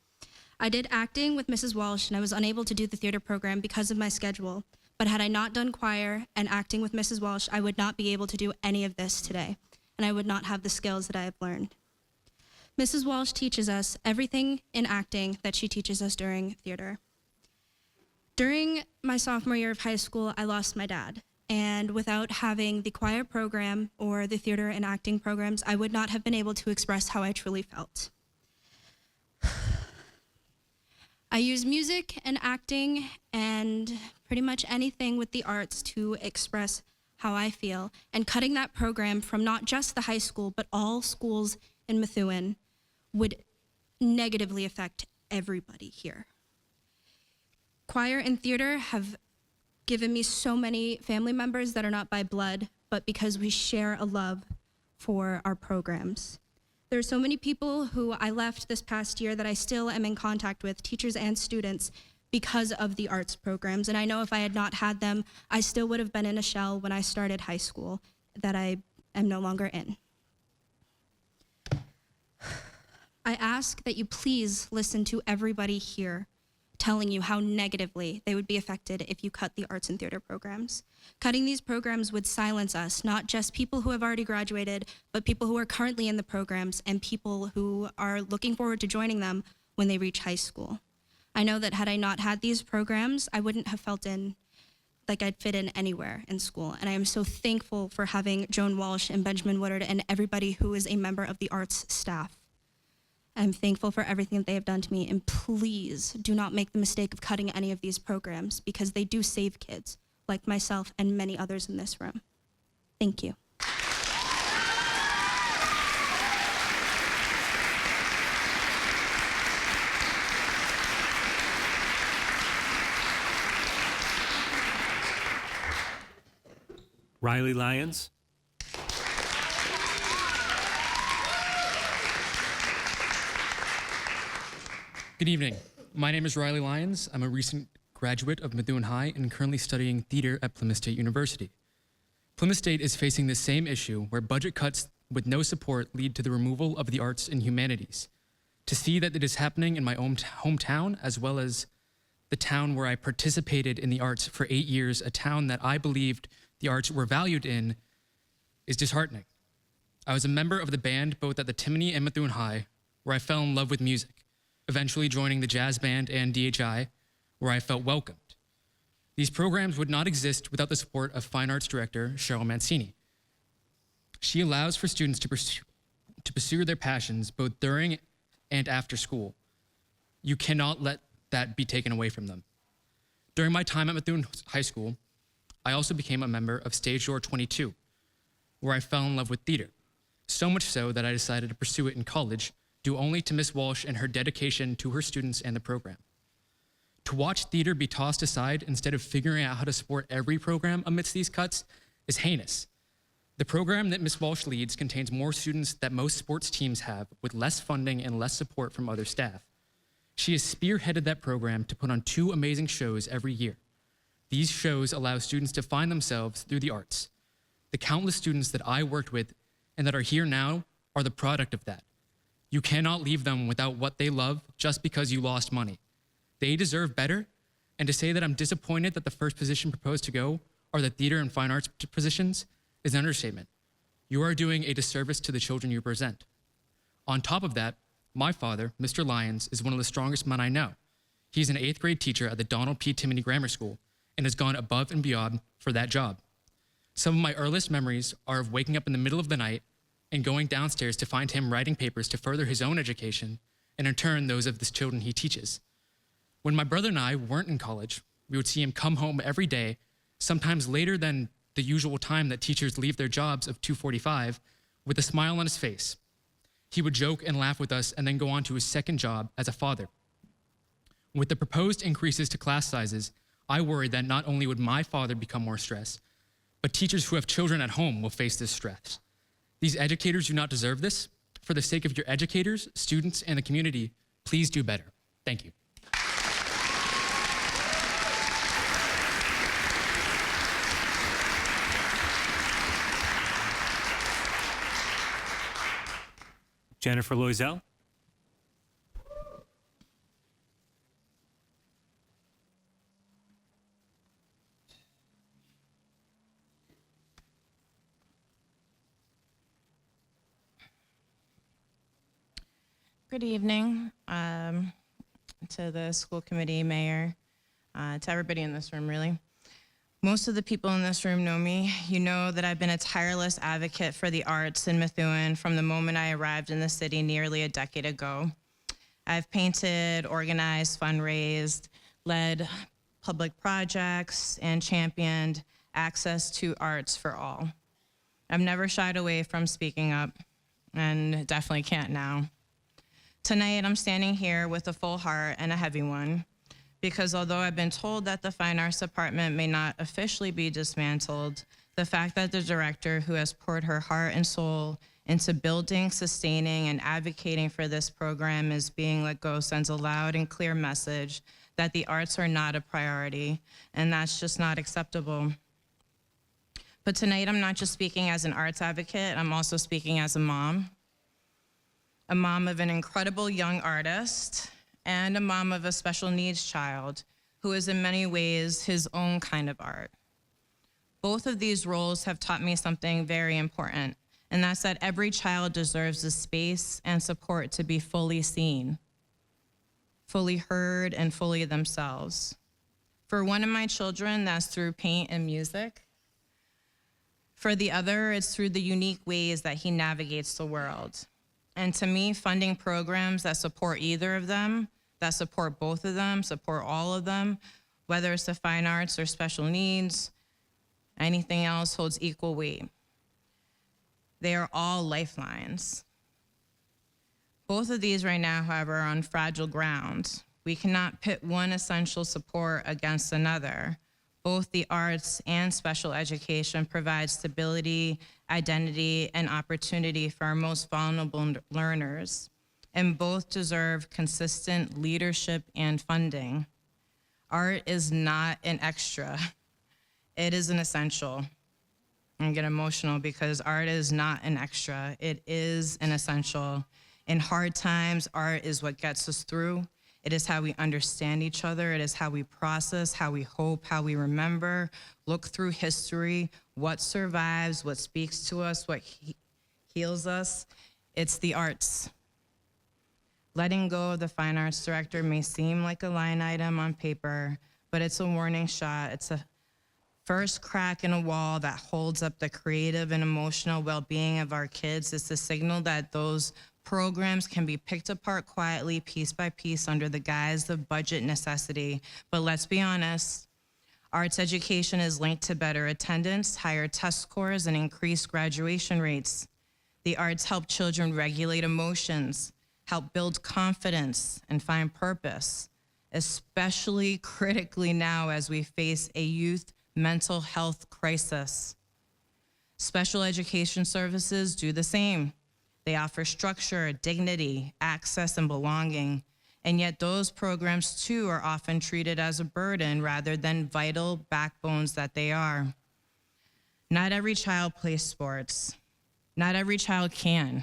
I did acting with Mrs. Walsh, and I was unable to do the theater program because of my schedule, but had I not done choir and acting with Mrs. Walsh, I would not be able to do any of this today, and I would not have the skills that I have learned. Mrs. Walsh teaches us everything in acting that she teaches us during theater. During my sophomore year of high school, I lost my dad, and without having the choir program or the theater and acting programs, I would not have been able to express how I truly felt. I use music and acting and pretty much anything with the arts to express how I feel, and cutting that program from not just the high school, but all schools in Methuen would negatively affect everybody here. Choir and theater have given me so many family members that are not by blood, but because we share a love for our programs. There are so many people who I left this past year that I still am in contact with, teachers and students, because of the arts programs. And I know if I had not had them, I still would have been in a shell when I started high school that I am no longer in. I ask that you please listen to everybody here telling you how negatively they would be affected if you cut the arts and theater programs. Cutting these programs would silence us, not just people who have already graduated, but people who are currently in the programs and people who are looking forward to joining them when they reach high school. I know that had I not had these programs, I wouldn't have felt like I'd fit in anywhere in school. And I am so thankful for having Joan Walsh and Benjamin Woodard and everybody who is a member of the arts staff. I'm thankful for everything that they have done to me, and please do not make the mistake of cutting any of these programs because they do save kids like myself and many others in this room. Thank you. Riley Lyons. Good evening. My name is Riley Lyons. I'm a recent graduate of Methuen High and currently studying theater at Plymouth State University. Plymouth State is facing the same issue where budget cuts with no support lead to the removal of the arts and humanities. To see that it is happening in my own hometown, as well as the town where I participated in the arts for 8 years, a town that I believed the arts were valued in, is disheartening. I was a member of the band both at the Timony and Methuen High, where I fell in love with music, eventually joining the jazz band and DHI, where I felt welcomed. These programs would not exist without the support of Fine Arts Director Cheryl Mancini. She allows for students to pursue their passions both during and after school. You cannot let that be taken away from them. During my time at Methuen High School, I also became a member of Stage Door 22, where I fell in love with theater, so much so that I decided to pursue it in college, due only to Miss Walsh and her dedication to her students and the program. To watch theater be tossed aside instead of figuring out how to support every program amidst these cuts is heinous. The program that Miss Walsh leads contains more students that most sports teams have, with less funding and less support from other staff. She has spearheaded that program to put on 2 amazing shows every year. These shows allow students to find themselves through the arts. The countless students that I worked with and that are here now are the product of that. You cannot leave them without what they love just because you lost money. They deserve better, and to say that I'm disappointed that the first position proposed to go are the theater and fine arts positions is an understatement. You are doing a disservice to the children you represent. On top of that, my father, Mr. Lyons, is one of the strongest men I know. He's an 8th grade teacher at the Donald P. Timony Grammar School and has gone above and beyond for that job. Some of my earliest memories are of waking up in the middle of the night and going downstairs to find him writing papers to further his own education and in turn those of the children he teaches. When my brother and I weren't in college, we would see him come home every day, sometimes later than the usual time that teachers leave their jobs of 2:45, with a smile on his face. He would joke and laugh with us and then go on to his second job as a father. With the proposed increases to class sizes, I worried that not only would my father become more stressed, but teachers who have children at home will face this stress. These educators do not deserve this. For the sake of your educators, students, and the community, please do better. Thank you. Jennifer Loisel. Good evening to the school committee, mayor, to everybody in this room, really. Most of the people in this room know me. You know that I've been a tireless advocate for the arts in Methuen from the moment I arrived in the city nearly a decade ago. I've painted, organized, fundraised, led public projects, and championed access to arts for all. I've never shied away from speaking up, and definitely can't now. Tonight, I'm standing here with a full heart and a heavy one, because although I've been told that the Fine Arts Department may not officially be dismantled, the fact that the director who has poured her heart and soul into building, sustaining, and advocating for this program is being let go sends a loud and clear message that the arts are not a priority, and that's just not acceptable. But tonight, I'm not just speaking as an arts advocate, I'm also speaking as a mom of an incredible young artist, and a mom of a special needs child who is in many ways his own kind of art. Both of these roles have taught me something very important, and that's that every child deserves the space and support to be fully seen, fully heard, and fully themselves. For one of my children, that's through paint and music. For the other, it's through the unique ways that he navigates the world. And to me, funding programs that support either of them, that support both of them, support all of them, whether it's the fine arts or special needs, anything else holds equal weight. They are all lifelines. Both of these right now, however, are on fragile ground. We cannot pit one essential support against another. Both the arts and special education provide stability, identity, and opportunity for our most vulnerable learners, and both deserve consistent leadership and funding. Art is not an extra, it is an essential. I get emotional because art is not an extra, it is an essential. In hard times, art is what gets us through. It is how we understand each other. It is how we process, how we hope, how we remember, look through history, what survives, what speaks to us, what heals us. It's the arts. Letting go of the fine arts director may seem like a line item on paper, but it's a warning shot. It's a first crack in a wall that holds up the creative and emotional well-being of our kids. It's a signal that those programs can be picked apart quietly, piece by piece, under the guise of budget necessity. But let's be honest, arts education is linked to better attendance, higher test scores, and increased graduation rates. The arts help children regulate emotions, help build confidence, and find purpose, especially critically now as we face a youth mental health crisis. Special education services do the same. They offer structure, dignity, access, and belonging. And yet those programs too are often treated as a burden rather than vital backbones that they are. Not every child plays sports. Not every child can.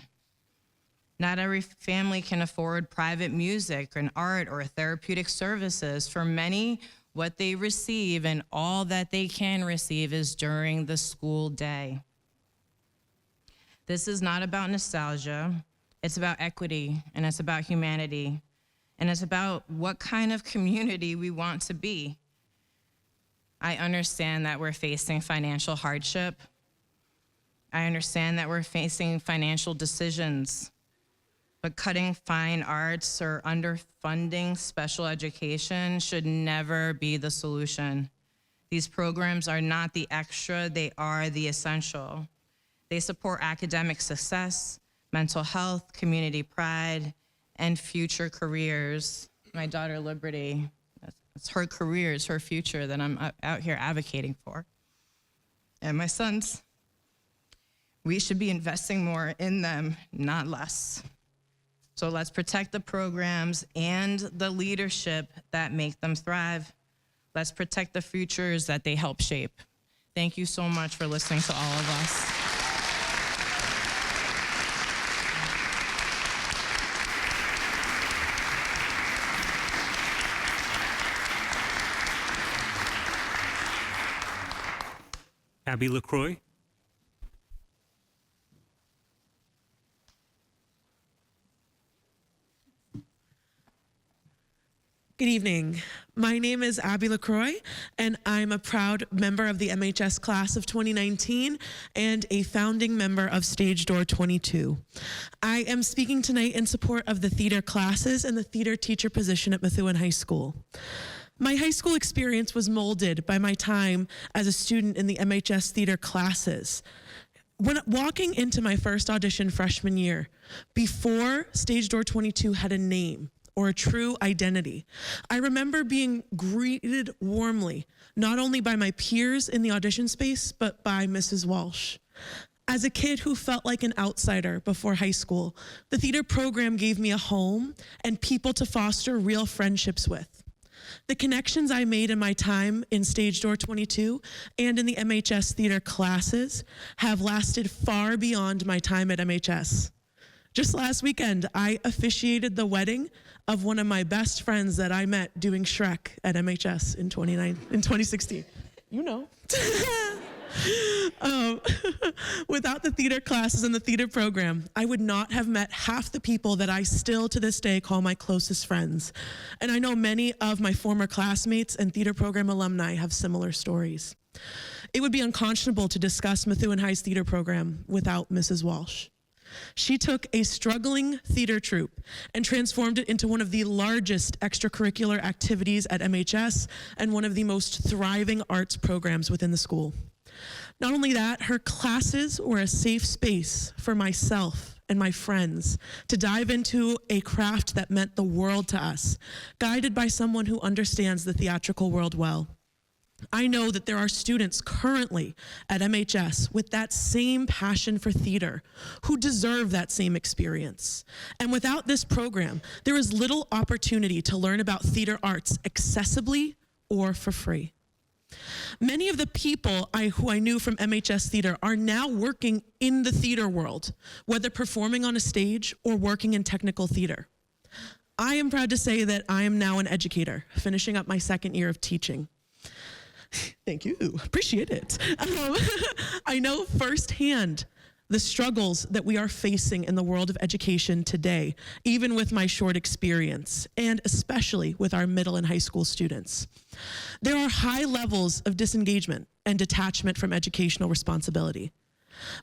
Not every family can afford private music and art or therapeutic services. For many, what they receive and all that they can receive is during the school day. This is not about nostalgia, it's about equity, and it's about humanity, and it's about what kind of community we want to be. I understand that we're facing financial hardship. I understand that we're facing financial decisions, but cutting fine arts or underfunding special education should never be the solution. These programs are not the extra, they are the essential. They support academic success, mental health, community pride, and future careers. My daughter, Liberty, it's her career, it's her future that I'm out here advocating for. And my sons, we should be investing more in them, not less. So let's protect the programs and the leadership that make them thrive. Let's protect the futures that they help shape. Thank you so much for listening to all of us. Abby LaCroix. Good evening. My name is Abby LaCroix, and I'm a proud member of the MHS class of 2019 and a founding member of Stage Door 22. I am speaking tonight in support of the theater classes and the theater teacher position at Methuen High School. My high school experience was molded by my time as a student in the MHS theater classes. When walking into my first audition freshman year, before Stage Door 22 had a name or a true identity, I remember being greeted warmly, not only by my peers in the audition space, but by Mrs. Walsh. As a kid who felt like an outsider before high school, the theater program gave me a home and people to foster real friendships with. The connections I made in my time in Stage Door 22 and in the MHS theater classes have lasted far beyond my time at MHS. Just last weekend, I officiated the wedding of one of my best friends that I met doing Shrek at MHS in 2016. You know. Without the theater classes and the theater program, I would not have met half the people that I still to this day call my closest friends. And I know many of my former classmates and theater program alumni have similar stories. It would be unconscionable to discuss Methuen High's theater program without Mrs. Walsh. She took a struggling theater troupe and transformed it into one of the largest extracurricular activities at MHS and one of the most thriving arts programs within the school. Not only that, her classes were a safe space for myself and my friends to dive into a craft that meant the world to us, guided by someone who understands the theatrical world well. I know that there are students currently at MHS with that same passion for theater who deserve that same experience. And without this program, there is little opportunity to learn about theater arts accessibly or for free. Many of the people who I knew from MHS Theater are now working in the theater world, whether performing on a stage or working in technical theater. I am proud to say that I am now an educator, finishing up my second year of teaching. Thank you, appreciate it. I know firsthand the struggles that we are facing in the world of education today, even with my short experience, and especially with our middle and high school students. There are high levels of disengagement and detachment from educational responsibility.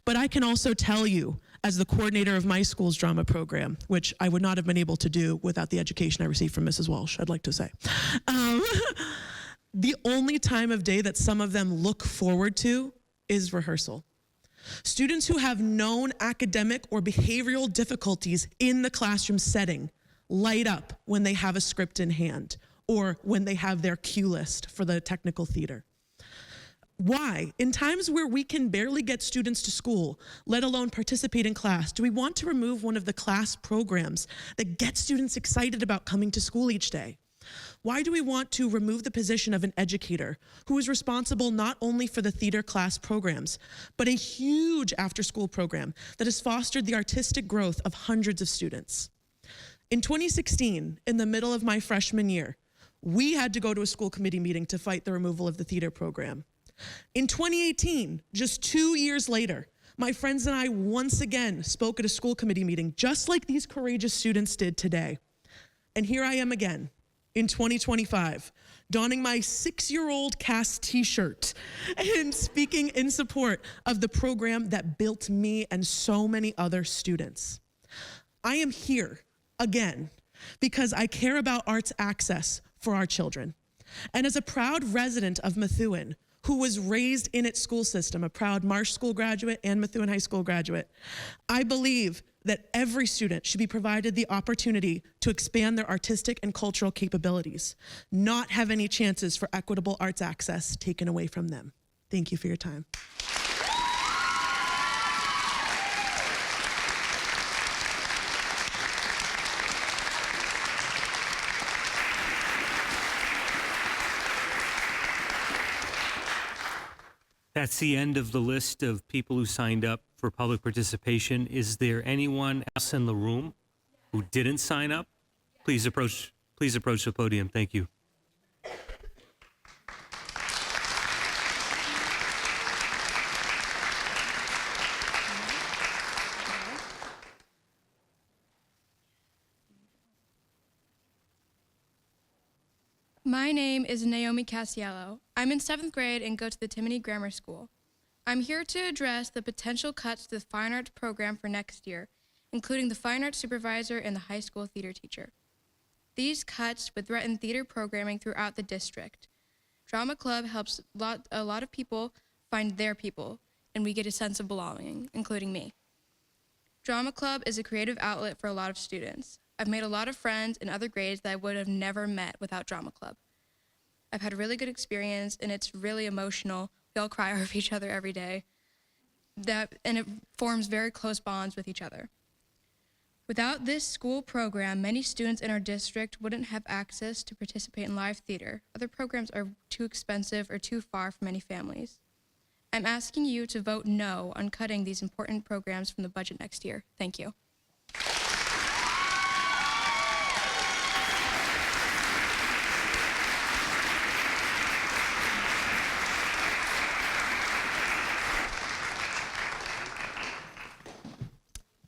But I can also tell you, as the coordinator of my school's drama program, which I would not have been able to do without the education I received from Mrs. Walsh, I'd like to say. The only time of day that some of them look forward to is rehearsal. Students who have known academic or behavioral difficulties in the classroom setting light up when they have a script in hand or when they have their cue list for the technical theater. Why? In times where we can barely get students to school, let alone participate in class, do we want to remove one of the class programs that get students excited about coming to school each day? Why do we want to remove the position of an educator who is responsible not only for the theater class programs, but a huge after-school program that has fostered the artistic growth of hundreds of students? In 2016, in the middle of my freshman year, we had to go to a school committee meeting to fight the removal of the theater program. In 2018, just 2 years later, my friends and I once again spoke at a school committee meeting, just like these courageous students did today. And here I am again, in 2025, donning my 6-year-old cast t-shirt and speaking in support of the program that built me and so many other students. I am here again because I care about arts access for our children. And as a proud resident of Methuen, who was raised in its school system, a proud Marsh School graduate and Methuen High School graduate, I believe that every student should be provided the opportunity to expand their artistic and cultural capabilities, not have any chances for equitable arts access taken away from them. Thank you for your time. That's the end of the list of people who signed up for public participation. Is there anyone else in the room who didn't sign up? Please approach the podium. Thank you. My name is Naomi Casiello. I'm in 7th grade and go to the Timony Grammar School. I'm here to address the potential cuts to the Fine Arts program for next year, including the Fine Arts supervisor and the high school theater teacher. These cuts would threaten theater programming throughout the district. Drama Club helps a lot of people find their people, and we get a sense of belonging, including me. Drama Club is a creative outlet for a lot of students. I've made a lot of friends in other grades that I would have never met without Drama Club. I've had a really good experience, and it's really emotional. We all cry over each other every day. And it forms very close bonds with each other. Without this school program, many students in our district wouldn't have access to participate in live theater. Other programs are too expensive or too far for many families. I'm asking you to vote no on cutting these important programs from the budget next year. Thank you.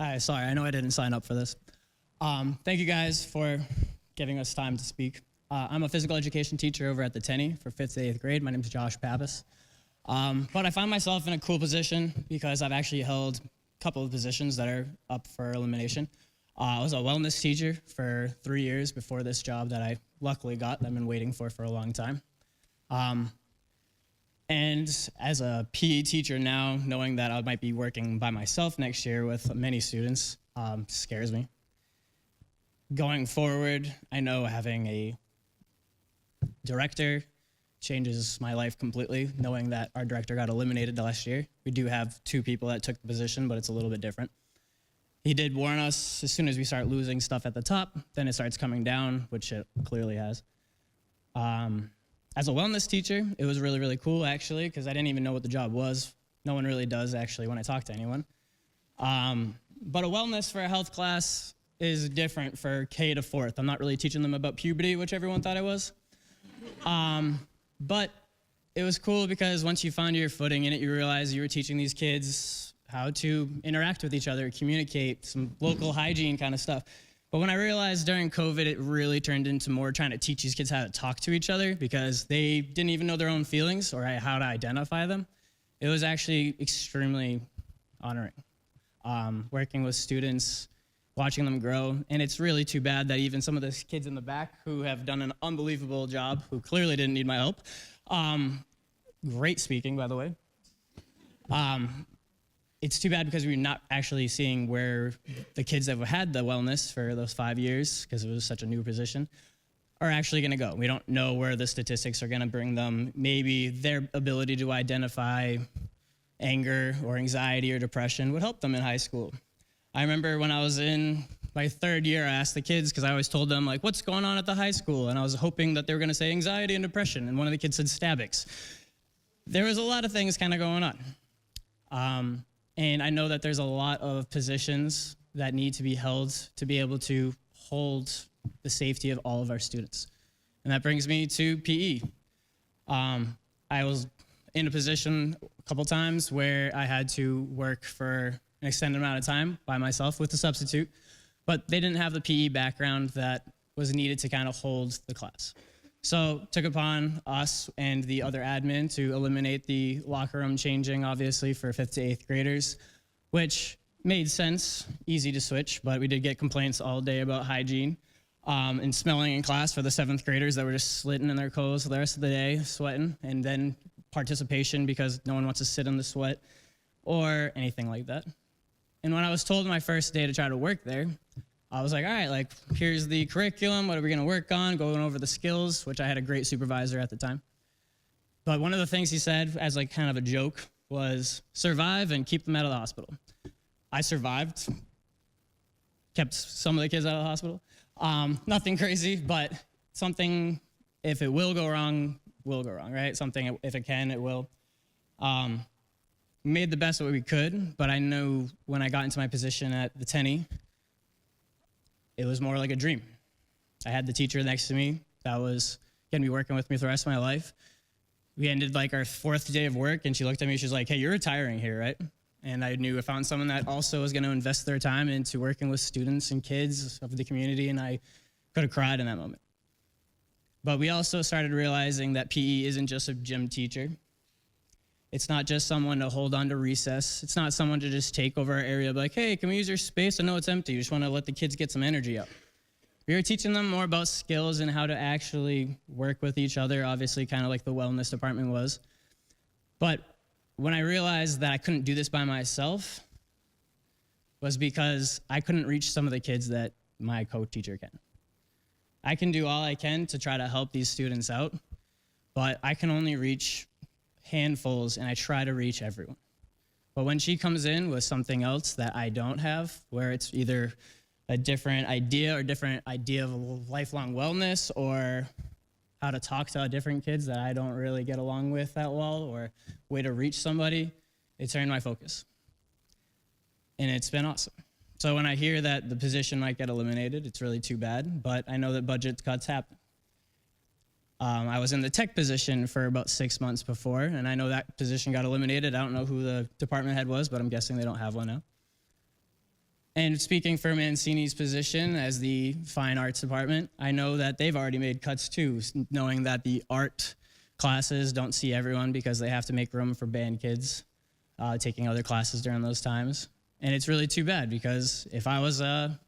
Hi, sorry, I know I didn't sign up for this. Thank you guys for giving us time to speak. I'm a physical education teacher over at the Tenny for 5th to 8th grade. My name is Josh Pappas. But I find myself in a cool position because I've actually held a couple of positions that are up for elimination. I was a wellness teacher for 3 years before this job that I luckily got, that I've been waiting for a long time. And as a PE teacher now, knowing that I might be working by myself next year with many students scares me. Going forward, I know having a director changes my life completely, knowing that our director got eliminated last year. We do have 2 people that took the position, but it's a little bit different. He did warn us as soon as we start losing stuff at the top, then it starts coming down, which it clearly has. As a wellness teacher, it was really, really cool, actually, because I didn't even know what the job was. No one really does, actually, when I talk to anyone. But a wellness for a health class is different for K to 4th. I'm not really teaching them about puberty, which everyone thought I was. But it was cool because once you found your footing in it, you realize you were teaching these kids how to interact with each other, communicate, some local hygiene kind of stuff. But when I realized during COVID, it really turned into more trying to teach these kids how to talk to each other because they didn't even know their own feelings or how to identify them. It was actually extremely honoring. Working with students, watching them grow, and it's really too bad that even some of the kids in the back who have done an unbelievable job, who clearly didn't need my help, great speaking, by the way, it's too bad because we're not actually seeing where the kids that have had the wellness for those 5 years, because it was such a new position, are actually going to go. We don't know where the statistics are going to bring them. Maybe their ability to identify anger or anxiety or depression would help them in high school. I remember when I was in my 3rd year, I asked the kids, because I always told them, like, what's going on at the high school? And I was hoping that they were going to say anxiety and depression, and one of the kids said stabics. There was a lot of things kind of going on. And I know that there's a lot of positions that need to be held to be able to hold the safety of all of our students. And that brings me to PE. I was in a position a couple times where I had to work for an extended amount of time by myself with a substitute, but they didn't have the PE background that was needed to kind of hold the class. So took upon us and the other admin to eliminate the locker room changing, obviously, for 5th to 8th graders, which made sense, easy to switch, but we did get complaints all day about hygiene and smelling in class for the 7th graders that were just slitting in their clothes the rest of the day, sweating, and then participation because no one wants to sit in the sweat or anything like that. And when I was told my first day to try to work there, I was like, all right, like, here's the curriculum, what are we gonna work on, going over the skills, which I had a great supervisor at the time. But one of the things he said as like kind of a joke was survive and keep them out of the hospital. I survived, kept some of the kids out of the hospital. Nothing crazy, but something, if it will go wrong, right? Something, if it can, it will. Made the best of what we could, but I knew when I got into my position at the Tenny, it was more like a dream. I had the teacher next to me that was going to be working with me for the rest of my life. We ended like our 4th day of work, and she looked at me, she's like, hey, you're retiring here, right? And I knew I found someone that also was going to invest their time into working with students and kids of the community, and I could have cried in that moment. But we also started realizing that PE isn't just a gym teacher. It's not just someone to hold on to recess. It's not someone to just take over our area, like, hey, can we use your space? I know it's empty. You just want to let the kids get some energy up. We were teaching them more about skills and how to actually work with each other, obviously kind of like the wellness department was. But when I realized that I couldn't do this by myself was because I couldn't reach some of the kids that my co-teacher can. I can do all I can to try to help these students out, but I can only reach handfuls, and I try to reach everyone. But when she comes in with something else that I don't have, where it's either a different idea of lifelong wellness or how to talk to different kids that I don't really get along with that well, or way to reach somebody, it turned my focus. And it's been awesome. So when I hear that the position might get eliminated, it's really too bad, but I know that budget cuts happen. I was in the tech position for about 6 months before, and I know that position got eliminated. I don't know who the department head was, but I'm guessing they don't have one now. And speaking for Mancini's position as the fine arts department, I know that they've already made cuts too, knowing that the art classes don't see everyone because they have to make room for band kids taking other classes during those times. And it's really too bad because if I was a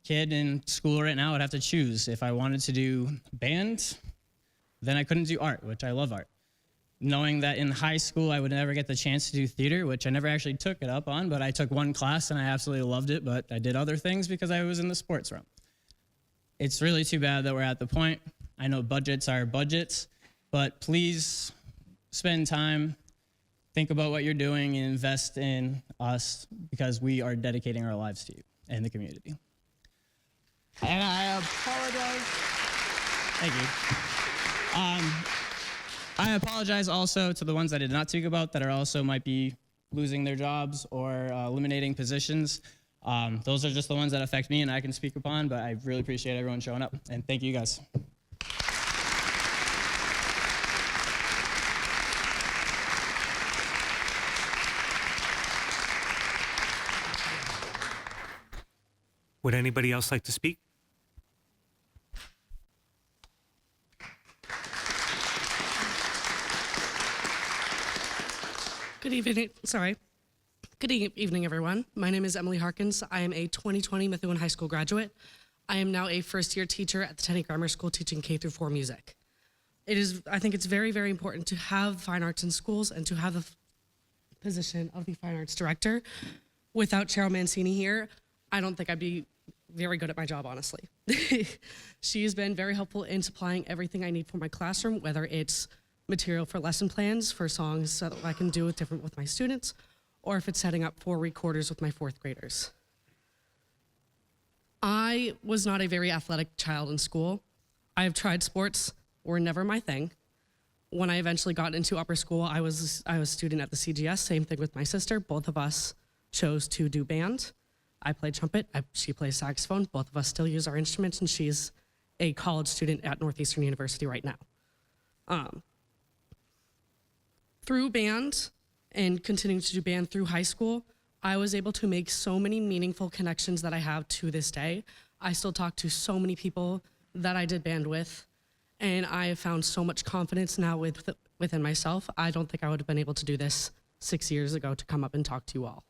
kid in school right now, I'd have to choose. If I wanted to do band, then I couldn't do art, which I love art. Knowing that in high school I would never get the chance to do theater, which I never actually took it up on, but I took one class and I absolutely loved it, but I did other things because I was in the sports realm. It's really too bad that we're at the point. I know budgets are budgets, but please spend time, think about what you're doing, and invest in us because we are dedicating our lives to you and the community. And I apologize. Thank you. I apologize also to the ones I did not speak about that are also might be losing their jobs or eliminating positions. Those are just the ones that affect me and I can speak upon, but I really appreciate everyone showing up. And thank you guys. Would anybody else like to speak? Good evening. Sorry. Good evening, everyone. My name is Emily Harkins. I am a 2020 Methuen High School graduate. I am now a first-year teacher at the Tenney Grammar School teaching K-4 music. I think it's very, very important to have fine arts in schools and to have the position of the fine arts director. Without Cheryl Mancini here, I don't think I'd be very good at my job, honestly. She has been very helpful in supplying everything I need for my classroom, whether it's material for lesson plans, for songs so that I can do it different with my students, or if it's setting up for recorders with my fourth graders. I was not a very athletic child in school. I have tried sports, were never my thing. When I eventually got into upper school, I was a student at the CGS, same thing with my sister. Both of us chose to do band. I played trumpet, she plays saxophone. Both of us still use our instruments, and she's a college student at Northeastern University right now. Through band and continuing to do band through high school, I was able to make so many meaningful connections that I have to this day. I still talk to so many people that I did band with, and I have found so much confidence now within myself. I don't think I would have been able to do this 6 years ago to come up and talk to you all.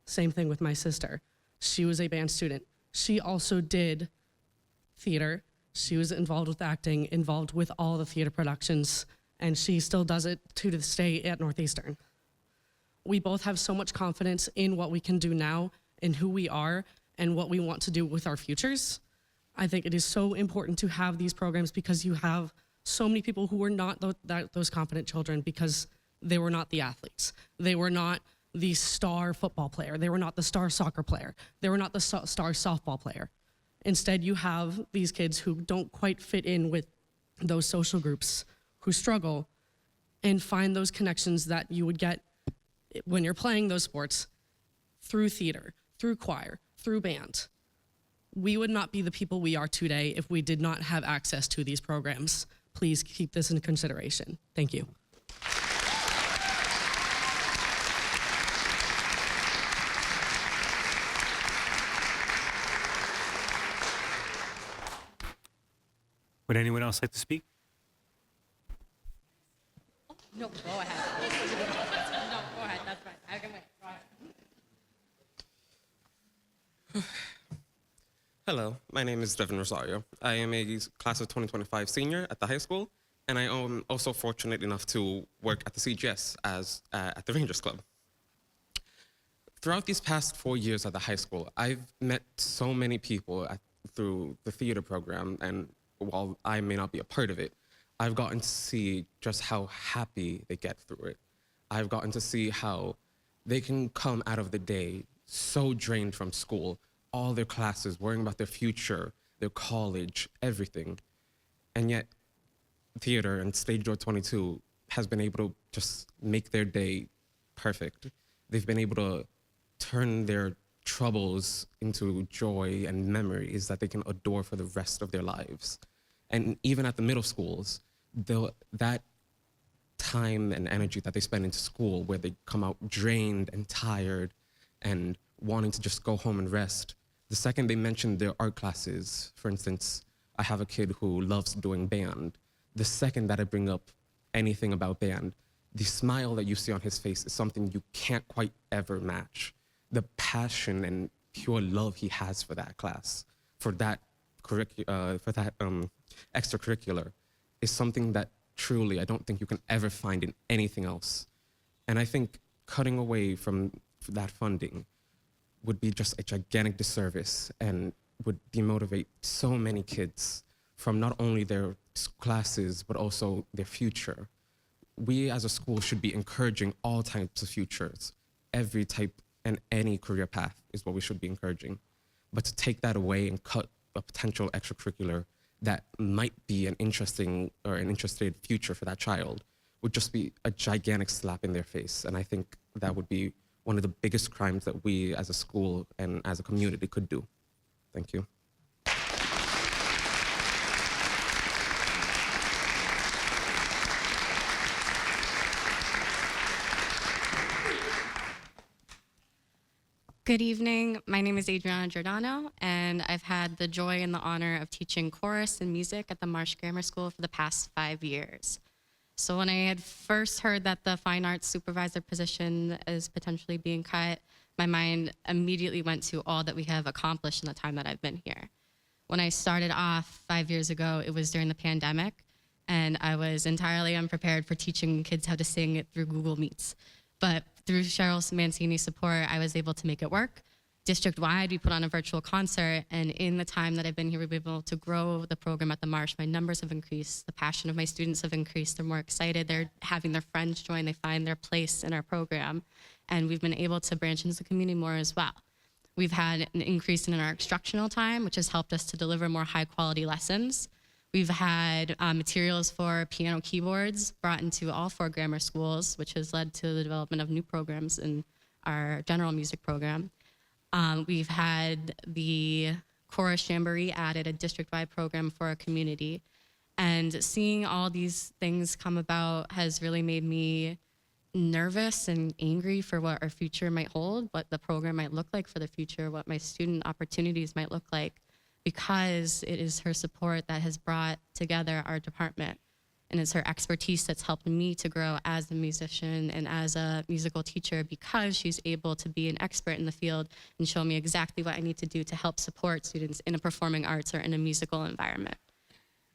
Same thing with my sister. She was a band student. She also did theater. She was involved with acting, involved with all the theater productions, and she still does it to this day at Northeastern. We both have so much confidence in what we can do now and who we are and what we want to do with our futures. I think it is so important to have these programs because you have so many people who were not those confident children because they were not the athletes. They were not the star football player. They were not the star soccer player. They were not the star softball player. Instead, you have these kids who don't quite fit in with those social groups, who struggle and find those connections that you would get when you're playing those sports through theater, through choir, through band. We would not be the people we are today if we did not have access to these programs. Please keep this in consideration. Thank you. Would anyone else like to speak? No, go ahead. No, go ahead. That's fine. I can wait. Go ahead. Hello, my name is Devin Rosario. I am a class of 2025 senior at the high school, And I am also fortunate enough to work at the CGS as at the Rangers Club. Throughout these past 4 years at the high school, I've met so many people through the theater program, and while I may not be a part of it, I've gotten to see just how happy they get through it. I've gotten to see how they can come out of the day so drained from school, all their classes, worrying about their future, their college, everything. And yet, theater and Stage Door 22 has been able to just make their day perfect. They've been able to turn their troubles into joy and memories that they can adore for the rest of their lives. And even at the middle schools, that time and energy that they spend into school, where they come out drained and tired and wanting to just go home and rest, the second they mention their art classes, for instance, I have a kid who loves doing band. The second that I bring up anything about band, the smile that you see on his face is something you can't quite ever match. The passion and pure love he has for that class, for that extracurricular, is something that truly I don't think you can ever find in anything else. And I think cutting away from that funding would be just a gigantic disservice and would demotivate so many kids from not only their classes, but also their future. We as a school should be encouraging all types of futures. Every type and any career path is what we should be encouraging. But to take that away and cut a potential extracurricular that might be an interesting or an interested future for that child would just be a gigantic slap in their face. And I think that would be one of the biggest crimes that we as a school and as a community could do. Thank you. Good evening. My name is Adriana Giordano, and I've had the joy and the honor of teaching chorus and music at the Marsh Grammar School for the past 5 years. So when I had first heard that the fine arts supervisor position is potentially being cut, my mind immediately went to all that we have accomplished in the time that I've been here. When I started off 5 years ago, it was during the pandemic, and I was entirely unprepared for teaching kids how to sing through Google Meets. But through Cheryl Mancini's support, I was able to make it work. District-wide, we put on a virtual concert, and in the time that I've been here, we've been able to grow the program at the Marsh. My numbers have increased. The passion of my students have increased. They're more excited. They're having their friends join. They find their place in our program, and we've been able to branch into the community more as well. We've had an increase in our instructional time, which has helped us to deliver more high-quality lessons. We've had materials for piano keyboards brought into all 4 grammar schools, which has led to the development of new programs in our general music program. We've had the Chorus Jamboree added, a district-wide program for our community. And seeing all these things come about has really made me nervous and angry for what our future might hold, what the program might look like for the future, what my student opportunities might look like, because it is her support that has brought together our department. And it's her expertise that's helped me to grow as a musician and as a musical teacher, because she's able to be an expert in the field and show me exactly what I need to do to help support students in a performing arts or in a musical environment.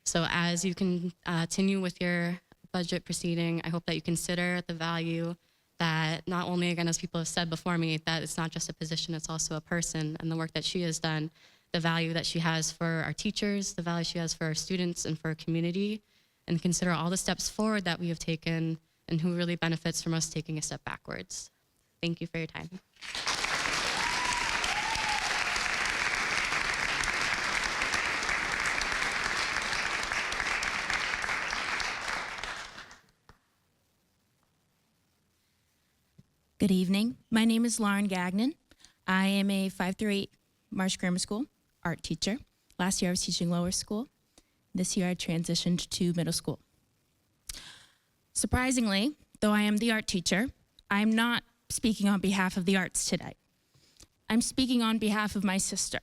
So as you continue with your budget proceeding, I hope that you consider the value that not only, again, as people have said before me, that it's not just a position, it's also a person, and the work that she has done, the value that she has for our teachers, the value she has for our students and for our community, and consider all the steps forward that we have taken and who really benefits from us taking a step backwards. Thank you for your time. Good evening. My name is Lauren Gagnon. I am a 5 through 8 Marsh Grammar School art teacher. Last year I was teaching lower school. This year I transitioned to middle school. Surprisingly, though I am the art teacher, I'm not speaking on behalf of the arts today. I'm speaking on behalf of my sister.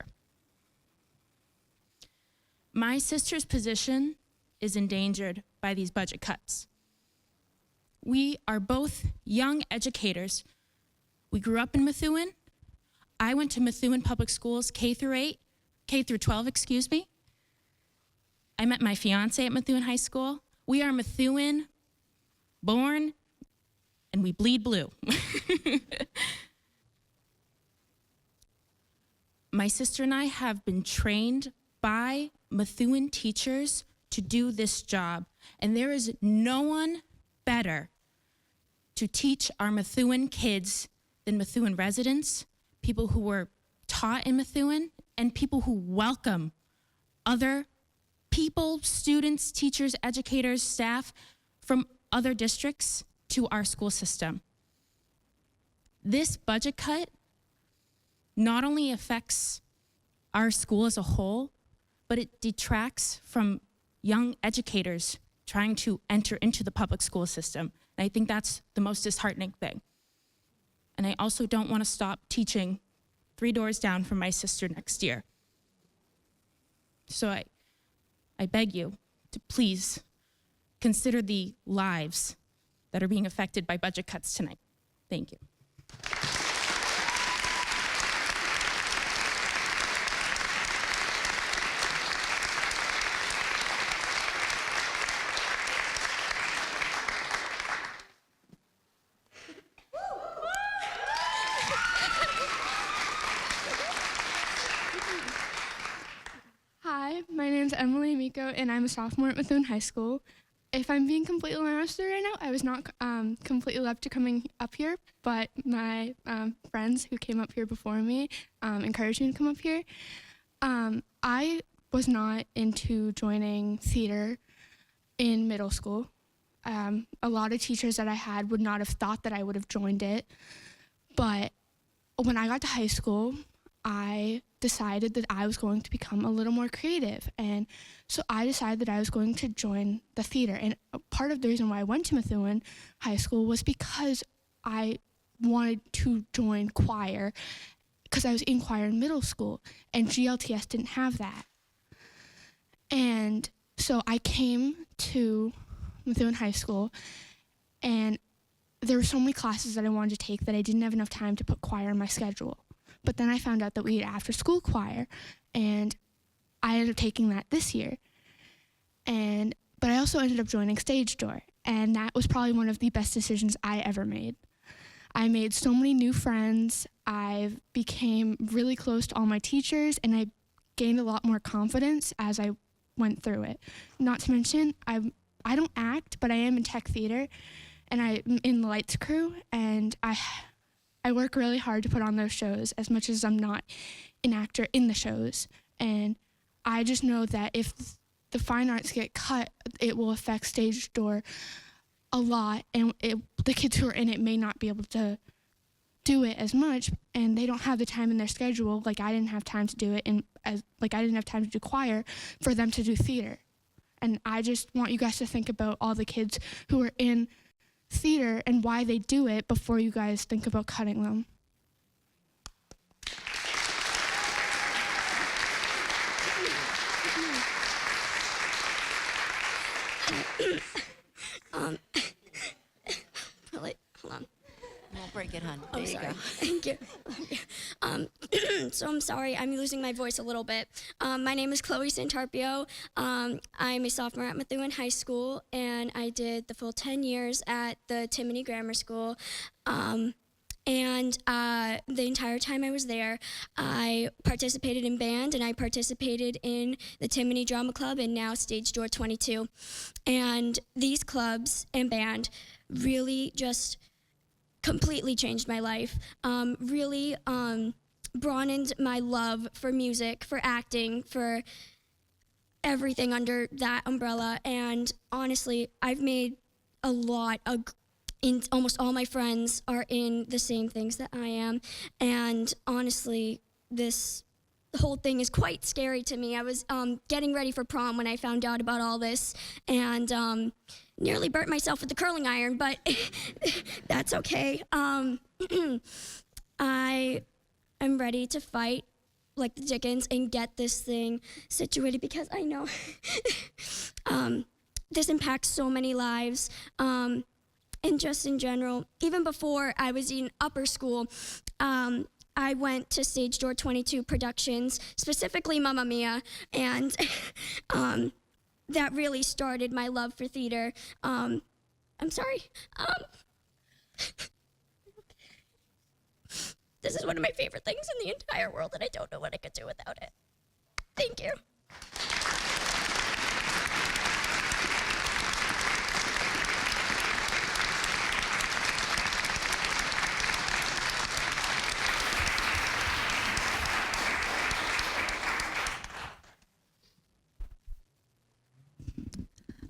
My sister's position is endangered by these budget cuts. We are both young educators. We grew up in Methuen. I went to Methuen Public Schools K through 12, excuse me. I met my fiance at Methuen High School. We are Methuen, born, and we bleed blue. My sister and I have been trained by Methuen teachers to do this job, and there is no one better to teach our Methuen kids than Methuen residents, people who were taught in Methuen, and people who welcome other people, students, teachers, educators, staff from other districts to our school system. This budget cut not only affects our school as a whole, but it detracts from young educators trying to enter into the public school system. And I think that's the most disheartening thing. And I also don't want to stop teaching 3 doors down from my sister next year. So I beg you to please consider the lives that are being affected by budget cuts tonight. Thank you. Hi, my name's Emily Miko, and I'm a sophomore at Methuen High School. If I'm being completely honest right now, I was not completely left to coming up here, but my friends who came up here before me encouraged me to come up here. I was not into joining theater in middle school. A lot of teachers that I had would not have thought that I would have joined it, but when I got to high school, I decided that I was going to become a little more creative. And so I decided that I was going to join the theater. And part of the reason why I went to Methuen High School was because I wanted to join choir, because I was in choir in middle school, and GLTS didn't have that. And so I came to Methuen High School, and there were so many classes that I wanted to take that I didn't have enough time to put choir on my schedule. But then I found out that we had after school choir, and I ended up taking that this year. But I also ended up joining Stage Door, and that was probably one of the best decisions I ever made. I made so many new friends. I became really close to all my teachers, and I gained a lot more confidence as I went through it. Not to mention, I don't act, but I am in tech theater, and I'm in the lights crew, and I work really hard to put on those shows as much as I'm not an actor in the shows. And I just know that if the fine arts get cut, it will affect Stage Door a lot. And the kids who are in it may not be able to do it as much, and they don't have the time in their schedule. Like I didn't have time to do it, I didn't have time to do choir for them to do theater. And I just want you guys to think about all the kids who are in theater and why they do it before you guys think about cutting them. Hold on. Won't break it, hon. Oh, There you sorry. go. Thank you. So I'm sorry, I'm losing my voice a little bit. My name is Chloe Santarpio. I'm a sophomore at Methuen High School, and I did the full 10 years at the Timony Grammar School. And the entire time I was there, I participated in band, and I participated in the Timony Drama Club, and now Stage Door 22. And these clubs and band really just completely changed my life, really broadened my love for music, for acting, for everything under that umbrella. And honestly, I've made a lot of, almost all my friends are in the same things that I am. And honestly, this whole thing is quite scary to me. I was getting ready for prom when I found out about all this, and nearly burnt myself with the curling iron, but that's okay. I am ready to fight like the Dickens and get this thing situated, because I know this impacts so many lives. And just in general, even before I was in upper school, I went to Stage Door 22 productions, specifically Mamma Mia, and that really started my love for theater. I'm sorry. This is one of my favorite things in the entire world, and I don't know what I could do without it. Thank you.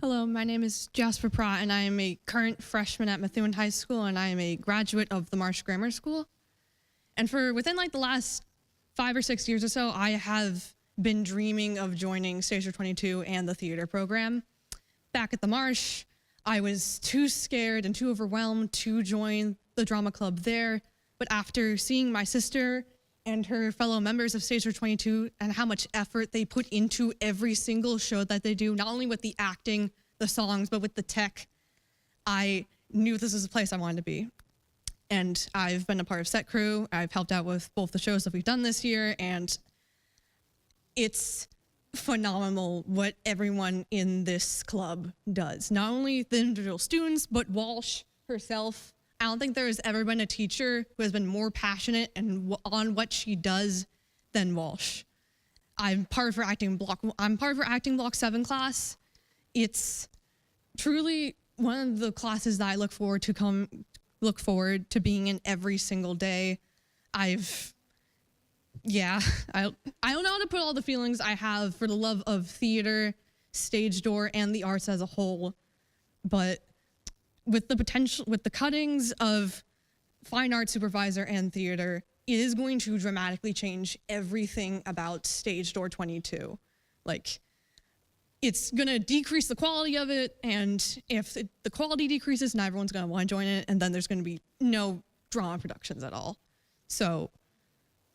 Hello, my name is Jasper Pratt, and I am a current freshman at Methuen High School, and I am a graduate of the Marsh Grammar School. And for within like the last 5 or 6 years or so, I have been dreaming of joining Stage Door 22 and the theater program. Back at the Marsh, I was too scared and too overwhelmed to join the drama club there. But after seeing my sister and her fellow members of Stage Door 22 and how much effort they put into every single show that they do, not only with the acting, the songs, but with the tech, I knew this was a place I wanted to be. And I've been a part of set crew. I've helped out with both the shows that we've done this year, and it's phenomenal what everyone in this club does. Not only the individual students, but Walsh herself. I don't think there has ever been a teacher who has been more passionate and on what she does than Walsh. I'm part of her acting block 7 class. It's truly one of the classes that I look forward to being in every single day. I don't know how to put all the feelings I have for the love of theater, stage door, and the arts as a whole, but with the cuttings of fine arts supervisor and theater, it is going to dramatically change everything about Stage Door 22. Like, it's gonna decrease the quality of it, and if the quality decreases, not everyone's gonna wanna join it, and then there's gonna be no drama productions at all. So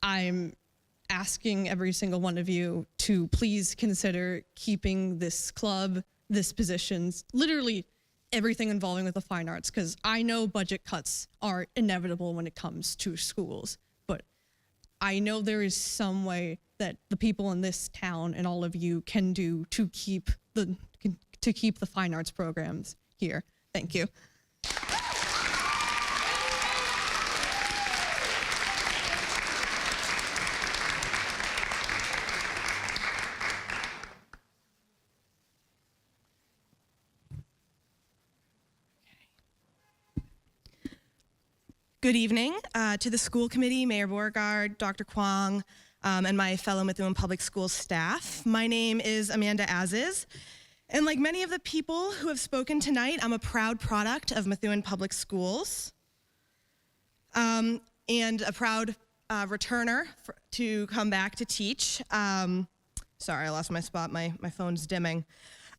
I'm asking every single one of you to please consider keeping this club, this positions, literally everything involving with the fine arts, because I know budget cuts are inevitable when it comes to schools, but I know there is some way that the people in this town and all of you can do to keep the fine arts programs here. Thank you. Good evening to the school committee, Mayor Beauregard, Dr. Kwong, and my fellow Methuen Public Schools staff. My name is Amanda Aziz, and like many of the people who have spoken tonight, I'm a proud product of Methuen Public Schools, and a proud returner to come back to teach. Sorry, I lost my spot, my phone's dimming.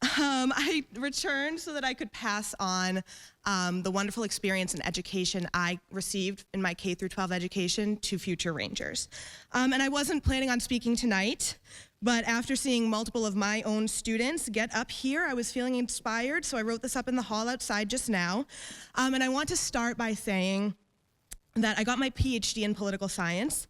I returned so that I could pass on the wonderful experience and education I received in my K through 12 education to future Rangers. And I wasn't planning on speaking tonight, but after seeing multiple of my own students get up here, I was feeling inspired, so I wrote this up in the hall outside just now. And I want to start by saying that I got my PhD in political science.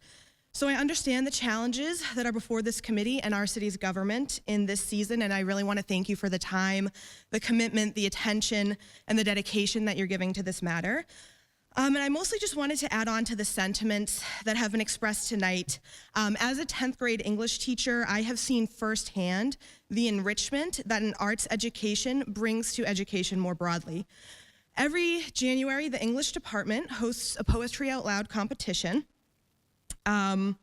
So I understand the challenges that are before this committee and our city's government in this season, and I really want to thank you for the time, the commitment, the attention, and the dedication that you're giving to this matter. And I mostly just wanted to add on to the sentiments that have been expressed tonight. As a 10th grade English teacher, I have seen firsthand the enrichment that an arts education brings to education more broadly. Every January, the English department hosts a Poetry Out Loud competition. I'm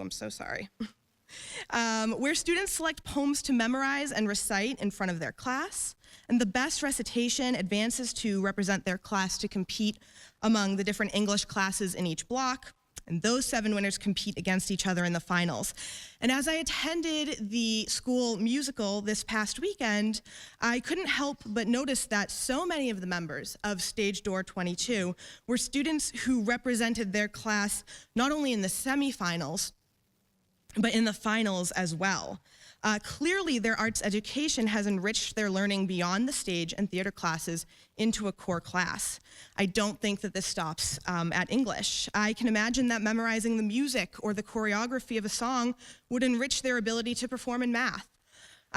so sorry. Where students select poems to memorize and recite in front of their class, and the best recitation advances to represent their class to compete among the different English classes in each block, and those 7 winners compete against each other in the finals. And as I attended the school musical this past weekend, I couldn't help but notice that so many of the members of Stage Door 22 were students who represented their class not only in the semifinals, but in the finals as well. Clearly, their arts education has enriched their learning beyond the stage and theater classes into a core class. I don't think that this stops at English. I can imagine that memorizing the music or the choreography of a song would enrich their ability to perform in math.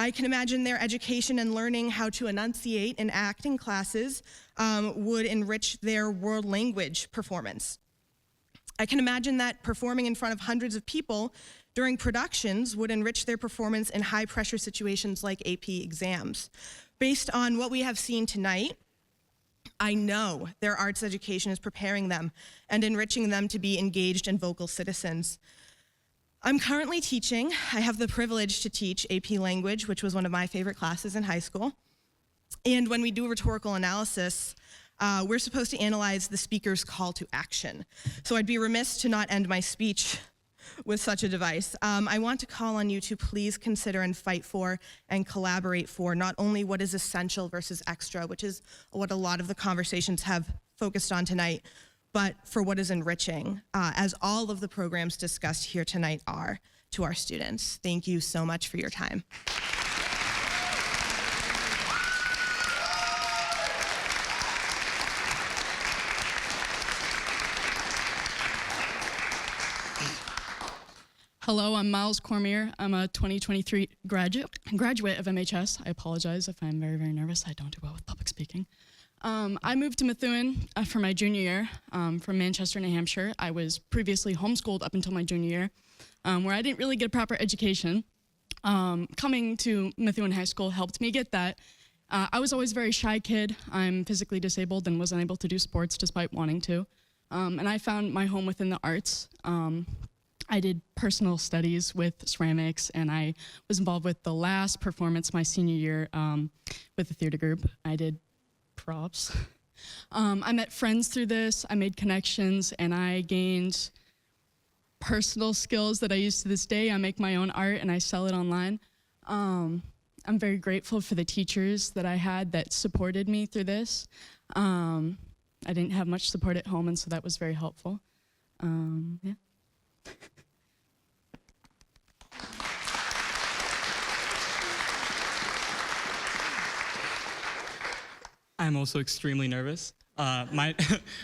I can imagine their education and learning how to enunciate in acting classes would enrich their world language performance. I can imagine that performing in front of hundreds of people during productions would enrich their performance in high-pressure situations like AP exams. Based on what we have seen tonight, I know their arts education is preparing them and enriching them to be engaged and vocal citizens. I'm currently teaching. I have the privilege to teach AP language, which was one of my favorite classes in high school. And when we do rhetorical analysis, we're supposed to analyze the speaker's call to action. So I'd be remiss to not end my speech with such a device. I want to call on you to please consider and fight for and collaborate for not only what is essential versus extra, which is what a lot of the conversations have focused on tonight, but for what is enriching, as all of the programs discussed here tonight are to our students. Thank you so much for your time. Hello, I'm Miles Cormier. I'm a 2023 graduate of MHS. I apologize if I'm very, very nervous. I don't do well with public speaking. I moved to Methuen for my junior year from Manchester, New Hampshire. I was previously homeschooled up until my junior year, where I didn't really get a proper education. Coming to Methuen High School helped me get that. I was always a very shy kid. I'm physically disabled and wasn't able to do sports despite wanting to. And I found my home within the arts. I did personal studies with ceramics, and I was involved with the last performance my senior year with the theater group. I did props. I met friends through this, I made connections, and I gained personal skills that I use to this day. I make my own art and I sell it online. I'm very grateful for the teachers that I had that supported me through this. I didn't have much support at home, and so that was very helpful. Yeah. I'm also extremely nervous. My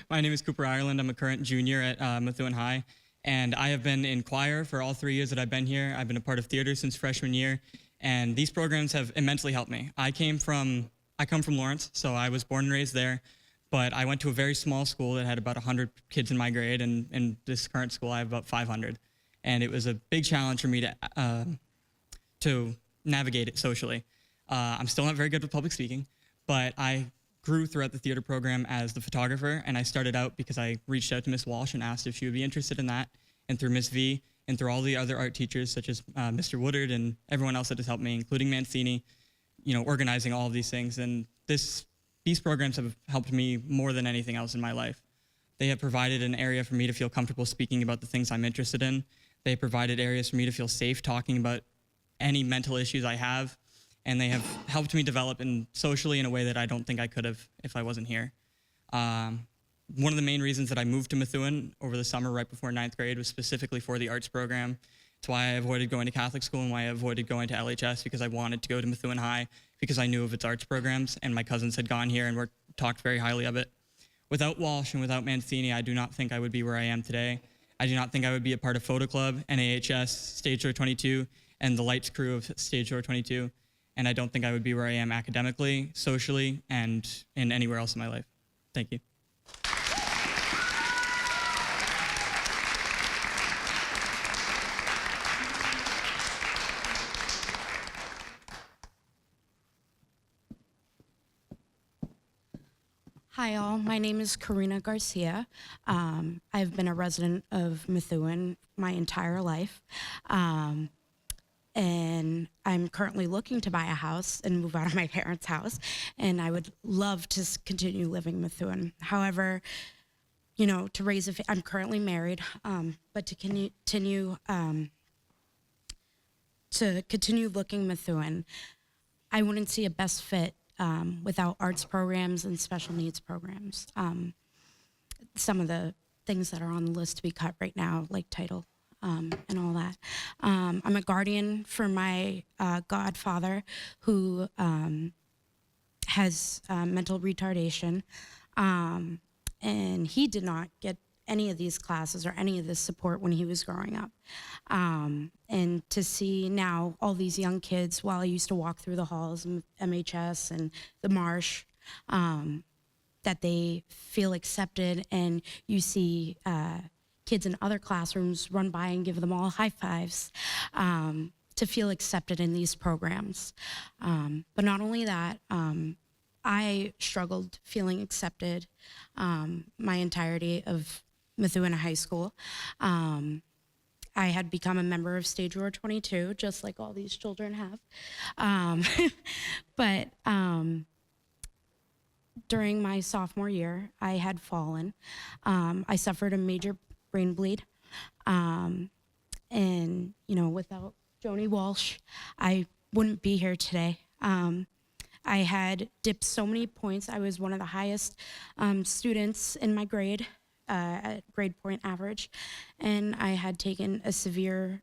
name is Cooper Ireland. I'm a current junior at Methuen High, and I have been in choir for all 3 years that I've been here. I've been a part of theater since freshman year, and these programs have immensely helped me. I come from Lawrence, so I was born and raised there, but I went to a very small school that had about 100 kids in my grade, and in this current school I have about 500. And it was a big challenge for me to navigate it socially. I'm still not very good with public speaking, but I grew throughout the theater program as the photographer, and I started out because I reached out to Miss Walsh and asked if she would be interested in that, and through Miss V, and through all the other art teachers such as Mr. Woodard and everyone else that has helped me, including Mancini, organizing all of these things. And these programs have helped me more than anything else in my life. They have provided an area for me to feel comfortable speaking about the things I'm interested in. They have provided areas for me to feel safe talking about any mental issues I have. And they have helped me develop socially in a way that I don't think I could have if I wasn't here. One of the main reasons that I moved to Methuen over the summer right before 9th grade was specifically for the arts program. It's why I avoided going to Catholic school and why I avoided going to LHS, because I wanted to go to Methuen High because I knew of its arts programs, and my cousins had gone here and talked very highly of it. Without Walsh and without Mancini, I do not think I would be where I am today. I do not think I would be a part of Photo Club, NAHS, Stage Door 22, and the lights crew of Stage Door 22. And I don't think I would be where I am academically, socially, and in anywhere else in my life. Thank you. Hi all, my name is Karina Garcia. I've been a resident of Methuen my entire life. And I'm currently looking to buy a house and move out of my parents' house, and I would love to continue living in Methuen. However, to raise I'm currently married, but to continue looking Methuen, I wouldn't see a best fit without arts programs and special needs programs. Some of the things that are on the list to be cut right now, like Title and all that. I'm a guardian for my godfather who has mental retardation, and he did not get any of these classes or any of this support when he was growing up. And to see now all these young kids, while I used to walk through the halls of MHS and the Marsh, that they feel accepted, and you see kids in other classrooms run by and give them all high fives, to feel accepted in these programs. But not only that, I struggled feeling accepted my entirety of Methuen High School. I had become a member of Stage Door 22, just like all these children have. But during my sophomore year, I had fallen. I suffered a major brain bleed. And, you know, without Joni Walsh, I wouldn't be here today. I had dipped so many points. I was one of the highest students in my grade, at grade point average, and I had taken a severe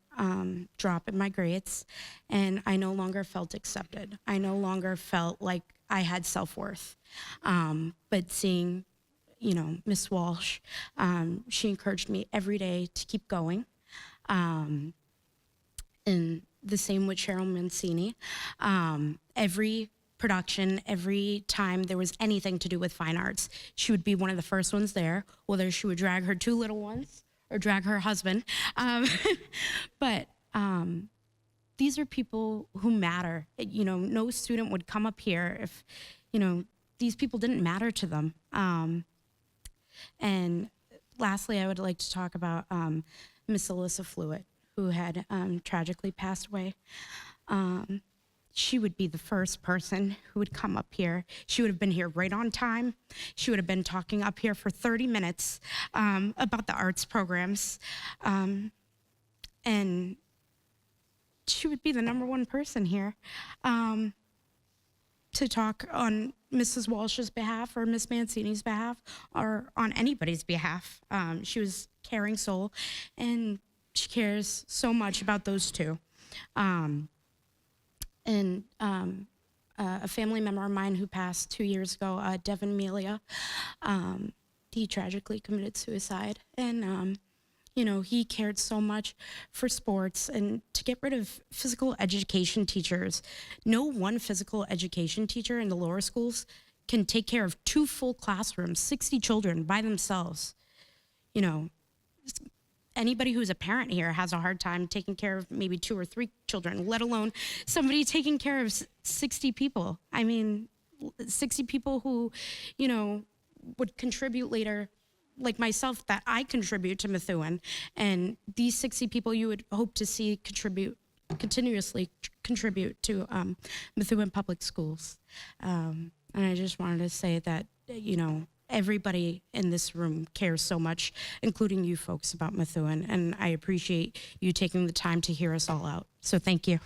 drop in my grades, and I no longer felt accepted. I no longer felt like I had self-worth. But seeing, you know, Miss Walsh, she encouraged me every day to keep going. And the same with Cheryl Mancini. Every production, every time there was anything to do with fine arts, she would be one of the first ones there, whether she would drag her 2 little ones or drag her husband. But these are people who matter. You know, no student would come up here if, you know, these people didn't matter to them. And lastly, I would like to talk about Miss Alyssa Flewitt, who had tragically passed away. She would be the first person who would come up here. She would have been here right on time. She would have been talking up here for 30 minutes about the arts programs. And she would be the #1 person here to talk on Mrs. Walsh's behalf or Miss Mancini's behalf or on anybody's behalf. She was a caring soul, and she cares so much about those two. And a family member of mine who passed 2 years ago, Devin Melia, he tragically committed suicide. And, you know, he cared so much for sports and to get rid of physical education teachers. No one physical education teacher in the lower schools can take care of 2 full classrooms, 60 children by themselves. You know, anybody who's a parent here has a hard time taking care of maybe 2 or 3 children, let alone somebody taking care of 60 people. I mean, 60 people who, you know, would contribute later, like myself, that I contribute to Methuen. And these 60 people you would hope to see continuously contribute to Methuen Public Schools. And I just wanted to say that, you know, everybody in this room cares so much, including you folks, about Methuen, and I appreciate you taking the time to hear us all out. So thank you.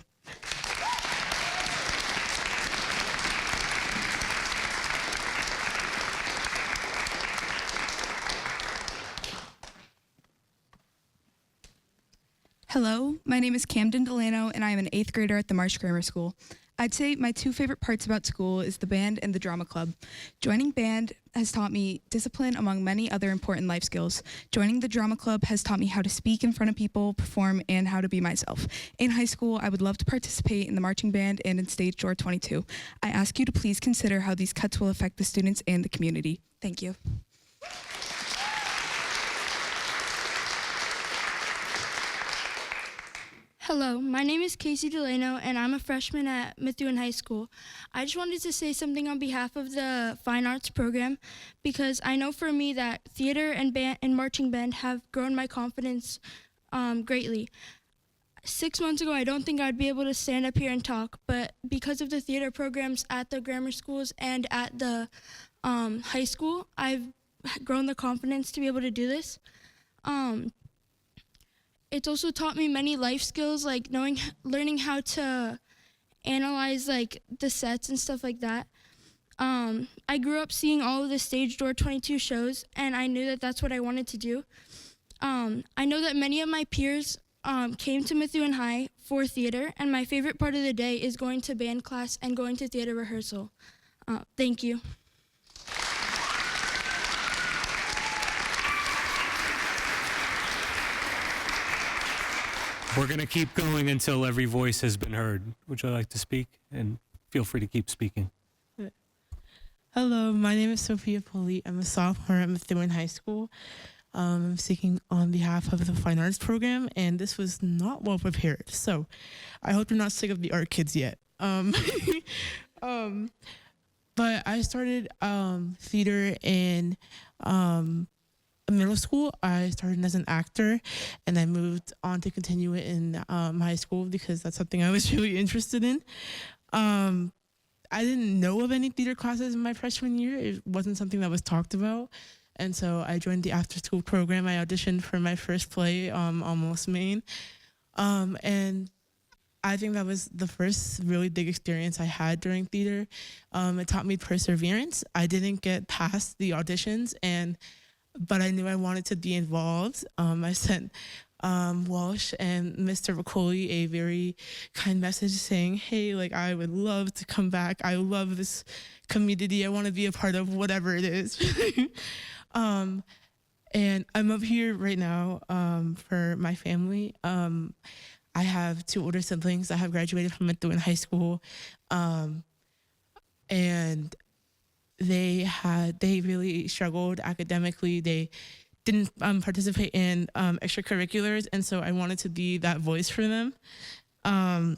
Hello, my name is Camden Delano, and I am an 8th grader at the Marsh Grammar School. I'd say my 2 favorite parts about school is the band and the drama club. Joining band has taught me discipline among many other important life skills. Joining the drama club has taught me how to speak in front of people, perform, and how to be myself. In high school, I would love to participate in the marching band and in Stage Door 22. I ask you to please consider how these cuts will affect the students and the community. Thank you. Hello, my name is Casey Delano, and I'm a freshman at Methuen High School. I just wanted to say something on behalf of the Fine Arts program, because I know for me that theater and band and marching band have grown my confidence greatly. 6 months ago, I don't think I'd be able to stand up here and talk, but because of the theater programs at the grammar schools and at the high school, I've grown the confidence to be able to do this. It's also taught me many life skills, like learning how to analyze like the sets and stuff like that. I grew up seeing all of the Stage Door 22 shows, and I knew that that's what I wanted to do. I know that many of my peers came to Methuen High for theater, and my favorite part of the day is going to band class and going to theater rehearsal. Thank you. We're going to keep going until every voice has been heard. Would you like to speak? And feel free to keep speaking. Hello, my name is Sophia Polite. I'm a sophomore at Methuen High School. I'm speaking on behalf of the Fine Arts program, and this was not well prepared. So I hope you're not sick of the art kids yet. But I started theater in middle school. I started as an actor, and I moved on to continue it in high school because that's something I was really interested in. I didn't know of any theater classes in my freshman year. It wasn't something that was talked about. And so I joined the after-school program. I auditioned for my first play, Almost Maine. And I think that was the first really big experience I had during theater. It taught me perseverance. I didn't get past the auditions, but I knew I wanted to be involved. I sent Walsh and Mr. Riccoli a very kind message saying, hey, like, I would love to come back. I love this community. I want to be a part of whatever it is. And I'm up here right now for my family. I have two older siblings that have graduated from Methuen High School, and they really struggled academically. They didn't participate in extracurriculars, and so I wanted to be that voice for them. I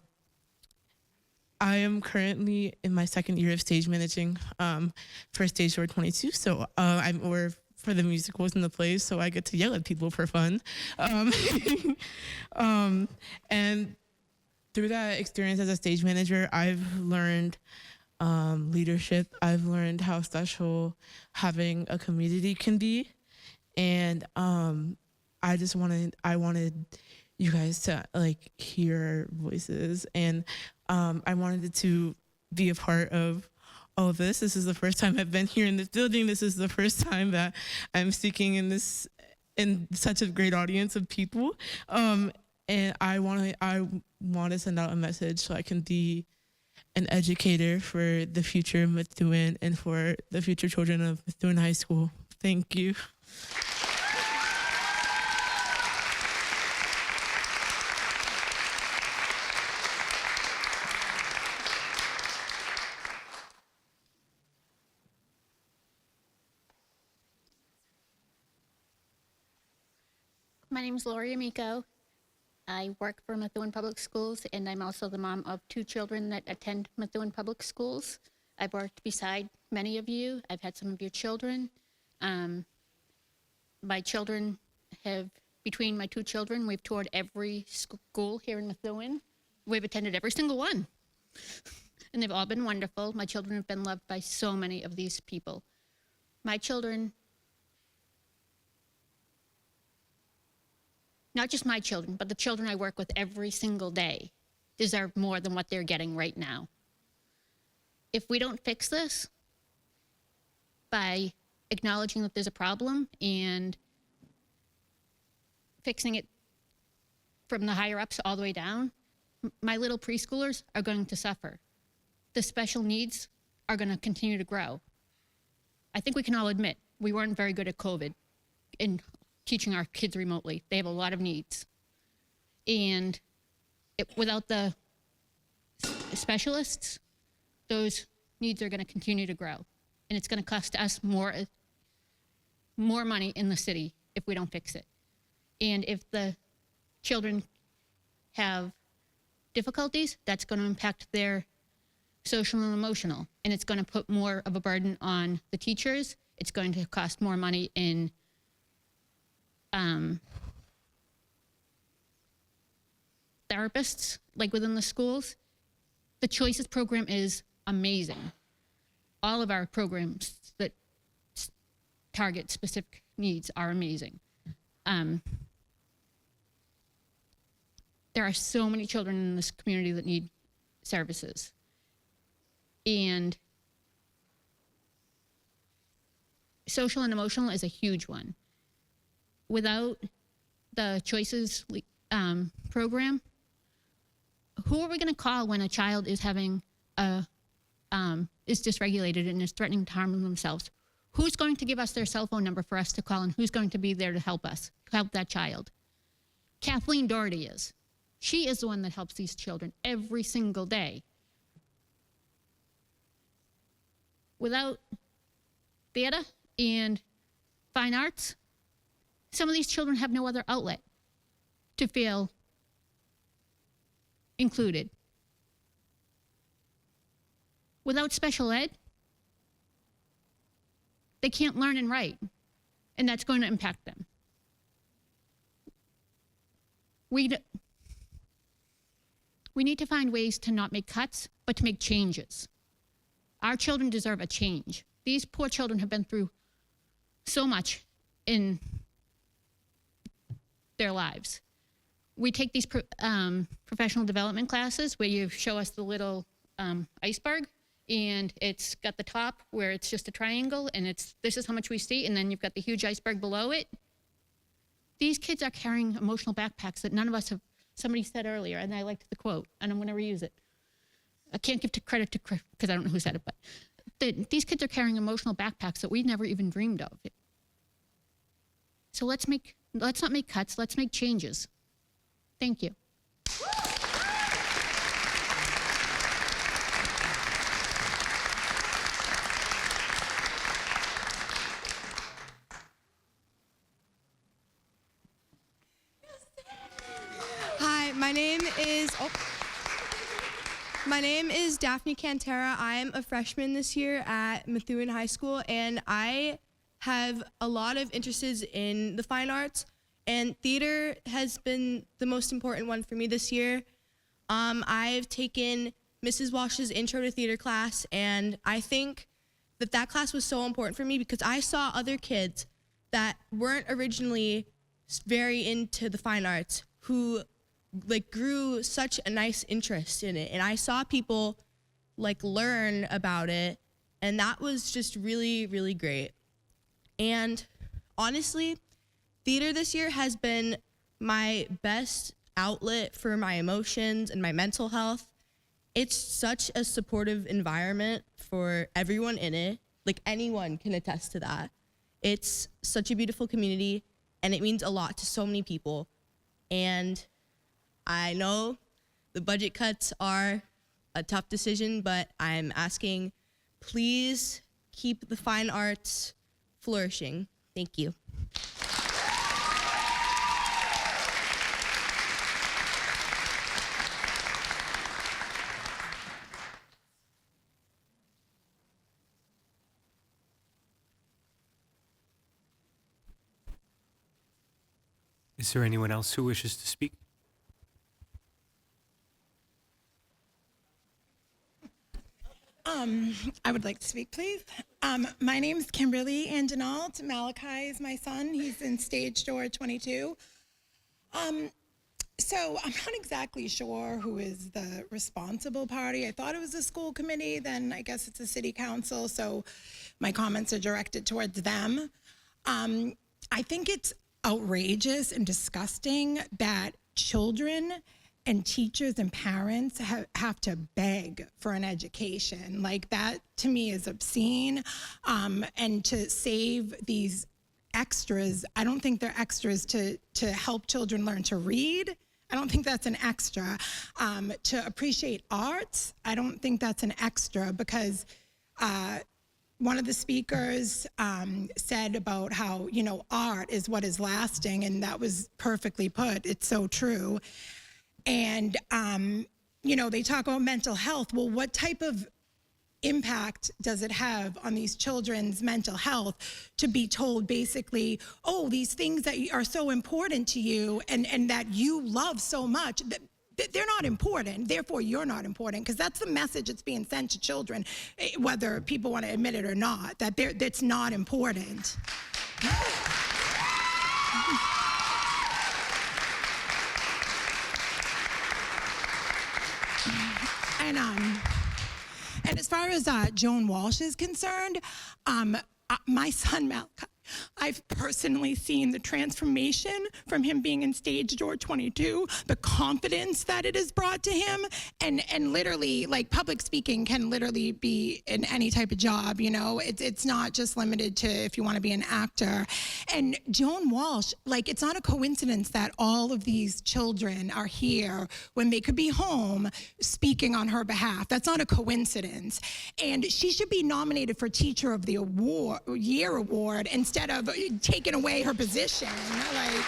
am currently in my second year of stage managing for Stage Door 22, so or for the musicals and the plays, so I get to yell at people for fun. And through that experience as a stage manager, I've learned leadership. I've learned how special having a community can be. And I wanted you guys to like hear voices, and I wanted to be a part of all of this. This is the first time I've been here in this building. This is the first time that I'm speaking in such a great audience of people. And I want to send out a message so I can be an educator for the future of Methuen and for the future children of Methuen High School. Thank you. My name is Lori Amico. I work for Methuen Public Schools, and I'm also the mom of two children that attend Methuen Public Schools. I've worked beside many of you. I've had some of your children. My children between my two children, we've toured every school here in Methuen. We've attended every single one. And they've all been wonderful. My children have been loved by so many of these people. My children, not just my children, but the children I work with every single day, deserve more than what they're getting right now. If we don't fix this by acknowledging that there's a problem and fixing it from the higher ups all the way down, my little preschoolers are going to suffer. The special needs are going to continue to grow. I think we can all admit we weren't very good at COVID and teaching our kids remotely. They have a lot of needs. And without the specialists, those needs are going to continue to grow. And it's going to cost us more money in the city if we don't fix it. And if the children have difficulties, that's going to impact their social and emotional. And it's going to put more of a burden on the teachers. It's going to cost more money in therapists, like within the schools. The Choices program is amazing. All of our programs that target specific needs are amazing. There are so many children in this community that need services. And social and emotional is a huge one. Without the Choices program, who are we going to call when a child is having is dysregulated and is threatening to harm themselves? Who's going to give us their cell phone number for us to call, and who's going to be there to help us, help that child? Kathleen Doherty is. She is the one that helps these children every single day. Without theater and fine arts, some of these children have no other outlet to feel included. Without special ed, they can't learn and write, and that's going to impact them. We need to find ways to not make cuts, but to make changes. Our children deserve a change. These poor children have been through so much in their lives. We take these professional development classes where you show us the little iceberg, and it's got the top where it's just a triangle, and this is how much we see, and then you've got the huge iceberg below it. These kids are carrying emotional backpacks that none of us have. Somebody said earlier, and I liked the quote, and I'm going to reuse it. I can't give credit to because I don't know who said it, but these kids are carrying emotional backpacks that we never even dreamed of. So let's not make cuts. Let's make changes. Thank you. Hi, my name is Daphne Cantera. I'm a freshman this year at Methuen High School, and I have a lot of interests in the fine arts, and theater has been the most important one for me this year. I've taken Mrs. Walsh's Intro to Theater class, and I think that class was so important for me because I saw other kids that weren't originally very into the fine arts who grew such a nice interest in it, and I saw people learn about it, and that was just really, really great. And honestly, theater this year has been my best outlet for my emotions and my mental health. It's such a supportive environment for everyone in it. Anyone can attest to that. It's such a beautiful community, and it means a lot to so many people. And I know the budget cuts are a tough decision, but I'm asking, please keep the fine arts flourishing. Thank you. Is there anyone else who wishes to speak? I would like to speak, please. My name is Kimberly Angenalt. Malachi is my son. He's in stage door 22. So I'm not exactly sure who is the responsible party. I thought it was the school committee, then I guess it's the city council, so my comments are directed towards them. I think it's outrageous and disgusting that children and teachers and parents have to beg for an education. That to me is obscene. And to save these extras, I don't think they're extras to help children learn to read. I don't think that's an extra. To appreciate arts, I don't think that's an extra because one of the speakers said about how, art is what is lasting, and that was perfectly put. It's so true. And, they talk about mental health. Well, what type of impact does it have on these children's mental health to be told basically, oh, these things that are so important to you and that you love so much, they're not important, therefore you're not important, because that's the message that's being sent to children, whether people want to admit it or not, that's not important. And as far as Joan Walsh is concerned, my son I've personally seen the transformation from him being in stage door 22, the confidence that it has brought to him, and literally, like, public speaking can literally be in any type of job, you know? It's not just limited to if you want to be an actor. And Joan Walsh, like, it's not a coincidence that all of these children are here when they could be home speaking on her behalf. That's not a coincidence. And she should be nominated for Teacher of the Year award instead of taking away her position. Like,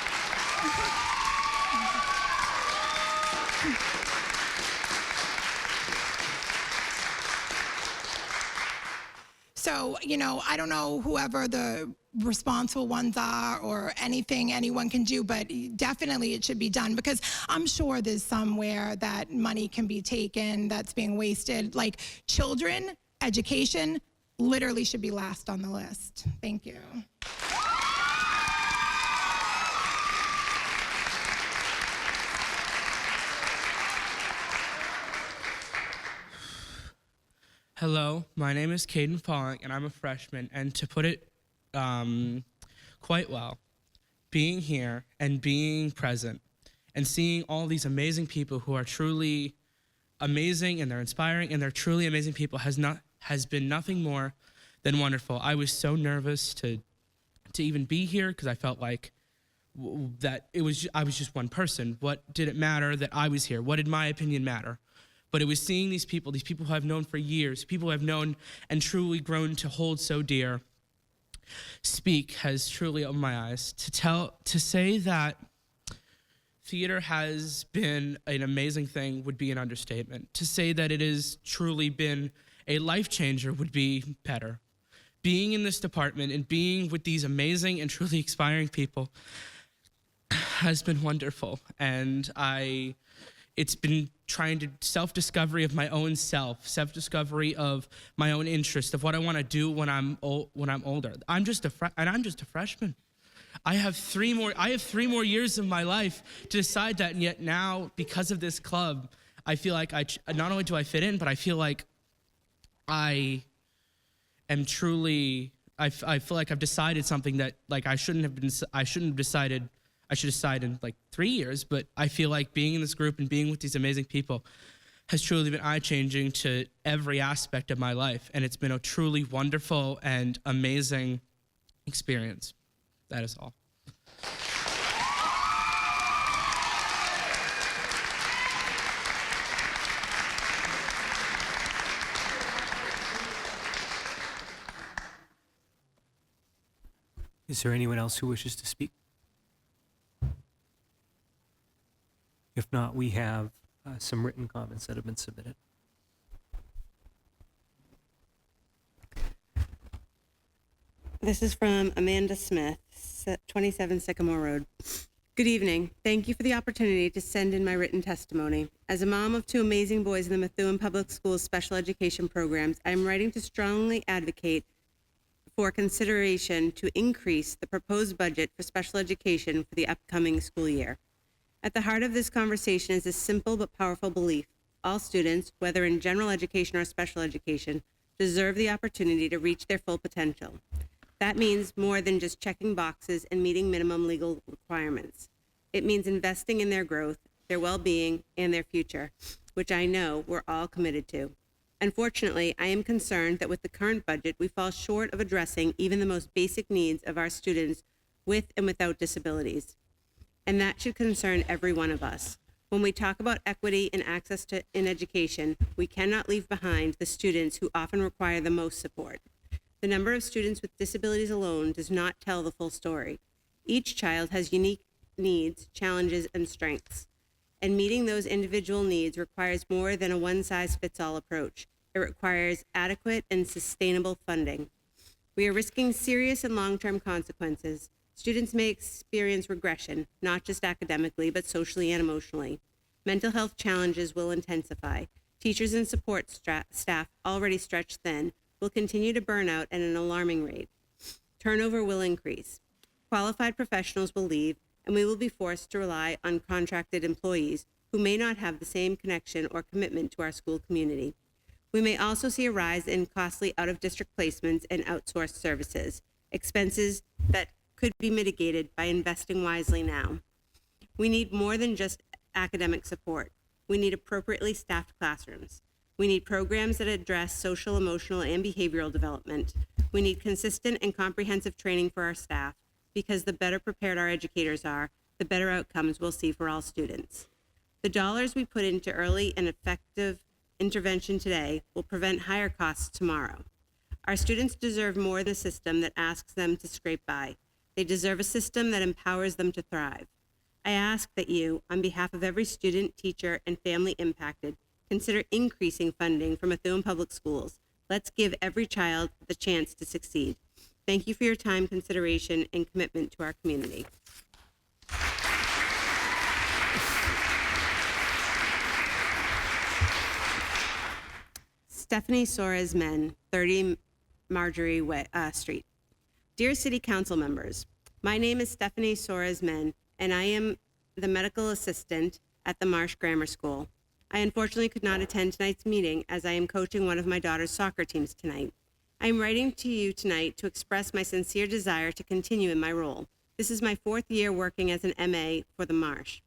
so, you know, I don't know whoever the responsible ones are or anything anyone can do, but definitely it should be done, because I'm sure there's somewhere that money can be taken that's being wasted. Like, children, education, literally should be last on the list. Thank you. Hello, my name is Caden Falling, and I'm a freshman. And to put it quite well, being here and being present and seeing all these amazing people who are truly amazing, and they're inspiring, and they're truly amazing people has been nothing more than wonderful. I was so nervous to even be here, because I felt like that I was just one person. What did it matter that I was here? What did my opinion matter? But it was seeing these people who I've known for years, people who I've known and truly grown to hold so dear, speak has truly opened my eyes. To say that theater has been an amazing thing would be an understatement. To say that it has truly been a life changer would be better. Being in this department and being with these amazing and truly inspiring people has been wonderful. And it's been trying to self-discovery of my own self-discovery of my own interest, of what I want to do when I'm older. I'm just a freshman. I have 3 more years of my life to decide that, and yet now, because of this club, I feel like not only do I fit in, but I feel like I am truly. I feel like I've decided something that, like, I shouldn't have decided. I should decide in like 3 years, but I feel like being in this group and being with these amazing people has truly been eye-changing to every aspect of my life, and it's been a truly wonderful and amazing experience. That is all. Is there anyone else who wishes to speak? If not, we have some written comments that have been submitted. This is from Amanda Smith, 27 Sycamore Road. Good evening. Thank you for the opportunity to send in my written testimony. As a mom of 2 amazing boys in the Methuen Public Schools special education programs, I am writing to strongly advocate for consideration to increase the proposed budget for special education for the upcoming school year. At the heart of this conversation is a simple but powerful belief. All students, whether in general education or special education, deserve the opportunity to reach their full potential. That means more than just checking boxes and meeting minimum legal requirements. It means investing in their growth, their well-being, and their future, which I know we're all committed to. Unfortunately, I am concerned that with the current budget, we fall short of addressing even the most basic needs of our students with and without disabilities. And that should concern every one of us. When we talk about equity and access in education, we cannot leave behind the students who often require the most support. The number of students with disabilities alone does not tell the full story. Each child has unique needs, challenges, and strengths. And meeting those individual needs requires more than a one-size-fits-all approach. It requires adequate and sustainable funding. We are risking serious and long-term consequences. Students may experience regression, not just academically, but socially and emotionally. Mental health challenges will intensify. Teachers and support staff, already stretched thin, will continue to burn out at an alarming rate. Turnover will increase. Qualified professionals will leave, and we will be forced to rely on contracted employees who may not have the same connection or commitment to our school community. We may also see a rise in costly out-of-district placements and outsourced services, expenses that could be mitigated by investing wisely now. We need more than just academic support. We need appropriately staffed classrooms. We need programs that address social, emotional, and behavioral development. We need consistent and comprehensive training for our staff, because the better prepared our educators are, the better outcomes we'll see for all students. The dollars we put into early and effective intervention today will prevent higher costs tomorrow. Our students deserve more than a system that asks them to scrape by. They deserve a system that empowers them to thrive. I ask that you, on behalf of every student, teacher, and family impacted, consider increasing funding for Methuen Public Schools. Let's give every child the chance to succeed. Thank you for your time, consideration, and commitment to our community. Stephanie Soares Men, 30 Marjorie Street. Dear City Council members, my name is Stephanie Soares Men, and I am the medical assistant at the Marsh Grammar School. I unfortunately could not attend tonight's meeting as I am coaching one of my daughter's soccer teams tonight. I am writing to you tonight to express my sincere desire to continue in my role. This is my 4th year working as an MA for the Marsh.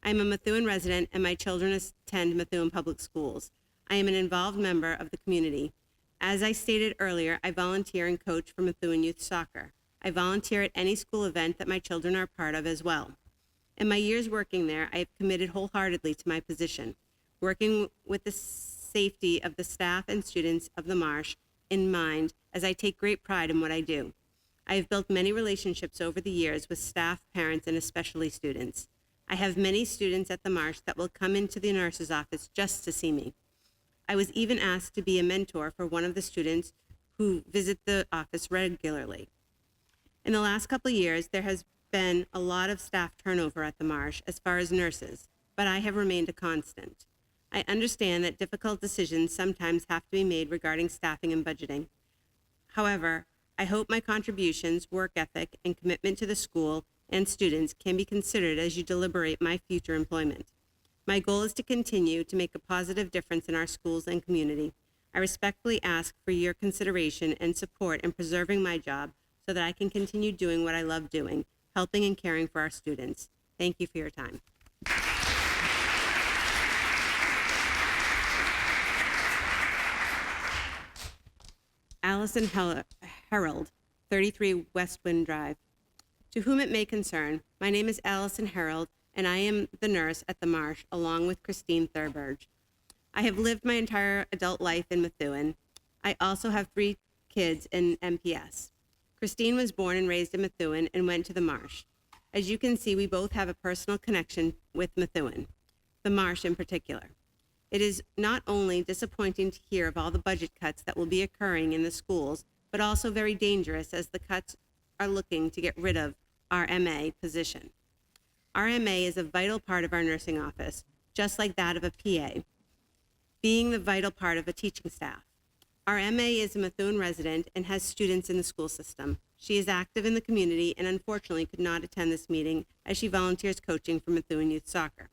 I am a Methuen resident and my children attend Methuen Public Schools. I am an involved member of the community. As I stated earlier, I volunteer and coach for Methuen Youth Soccer. I volunteer at any school event that my children are part of as well. In my years working there, I have committed wholeheartedly to my position, working with the safety of the staff and students of the Marsh in mind, as I take great pride in what I do. I have built many relationships over the years with staff, parents, and especially students. I have many students at the Marsh that will come into the nurse's office just to see me. I was even asked to be a mentor for one of the students who visit the office regularly. In the last couple of years, there has been a lot of staff turnover at the Marsh as far as nurses, but I have remained a constant. I understand that difficult decisions sometimes have to be made regarding staffing and budgeting. However, I hope my contributions, work ethic, and commitment to the school and students can be considered as you deliberate my future employment. My goal is to continue to make a positive difference in our schools and community. I respectfully ask for your consideration and support in preserving my job so that I can continue doing what I love doing, helping and caring for our students. Thank you for your time. Allison Herald, 33 Westwind Drive. To whom it may concern, my name is Allison Herald, and I am the nurse at the Marsh, along with Christine Thurberge. I have lived my entire adult life in Methuen. I also have 3 kids in MPS. Christine was born and raised in Methuen and went to the Marsh. As you can see, we both have a personal connection with Methuen, the Marsh in particular. It is not only disappointing to hear of all the budget cuts that will be occurring in the schools, but also very dangerous as the cuts are looking to get rid of our MA position. Our MA is a vital part of our nursing office, just like that of a PA, being the vital part of a teaching staff. Our MA is a Methuen resident and has students in the school system. She is active in the community and unfortunately could not attend this meeting as she volunteers coaching for Methuen Youth Soccer.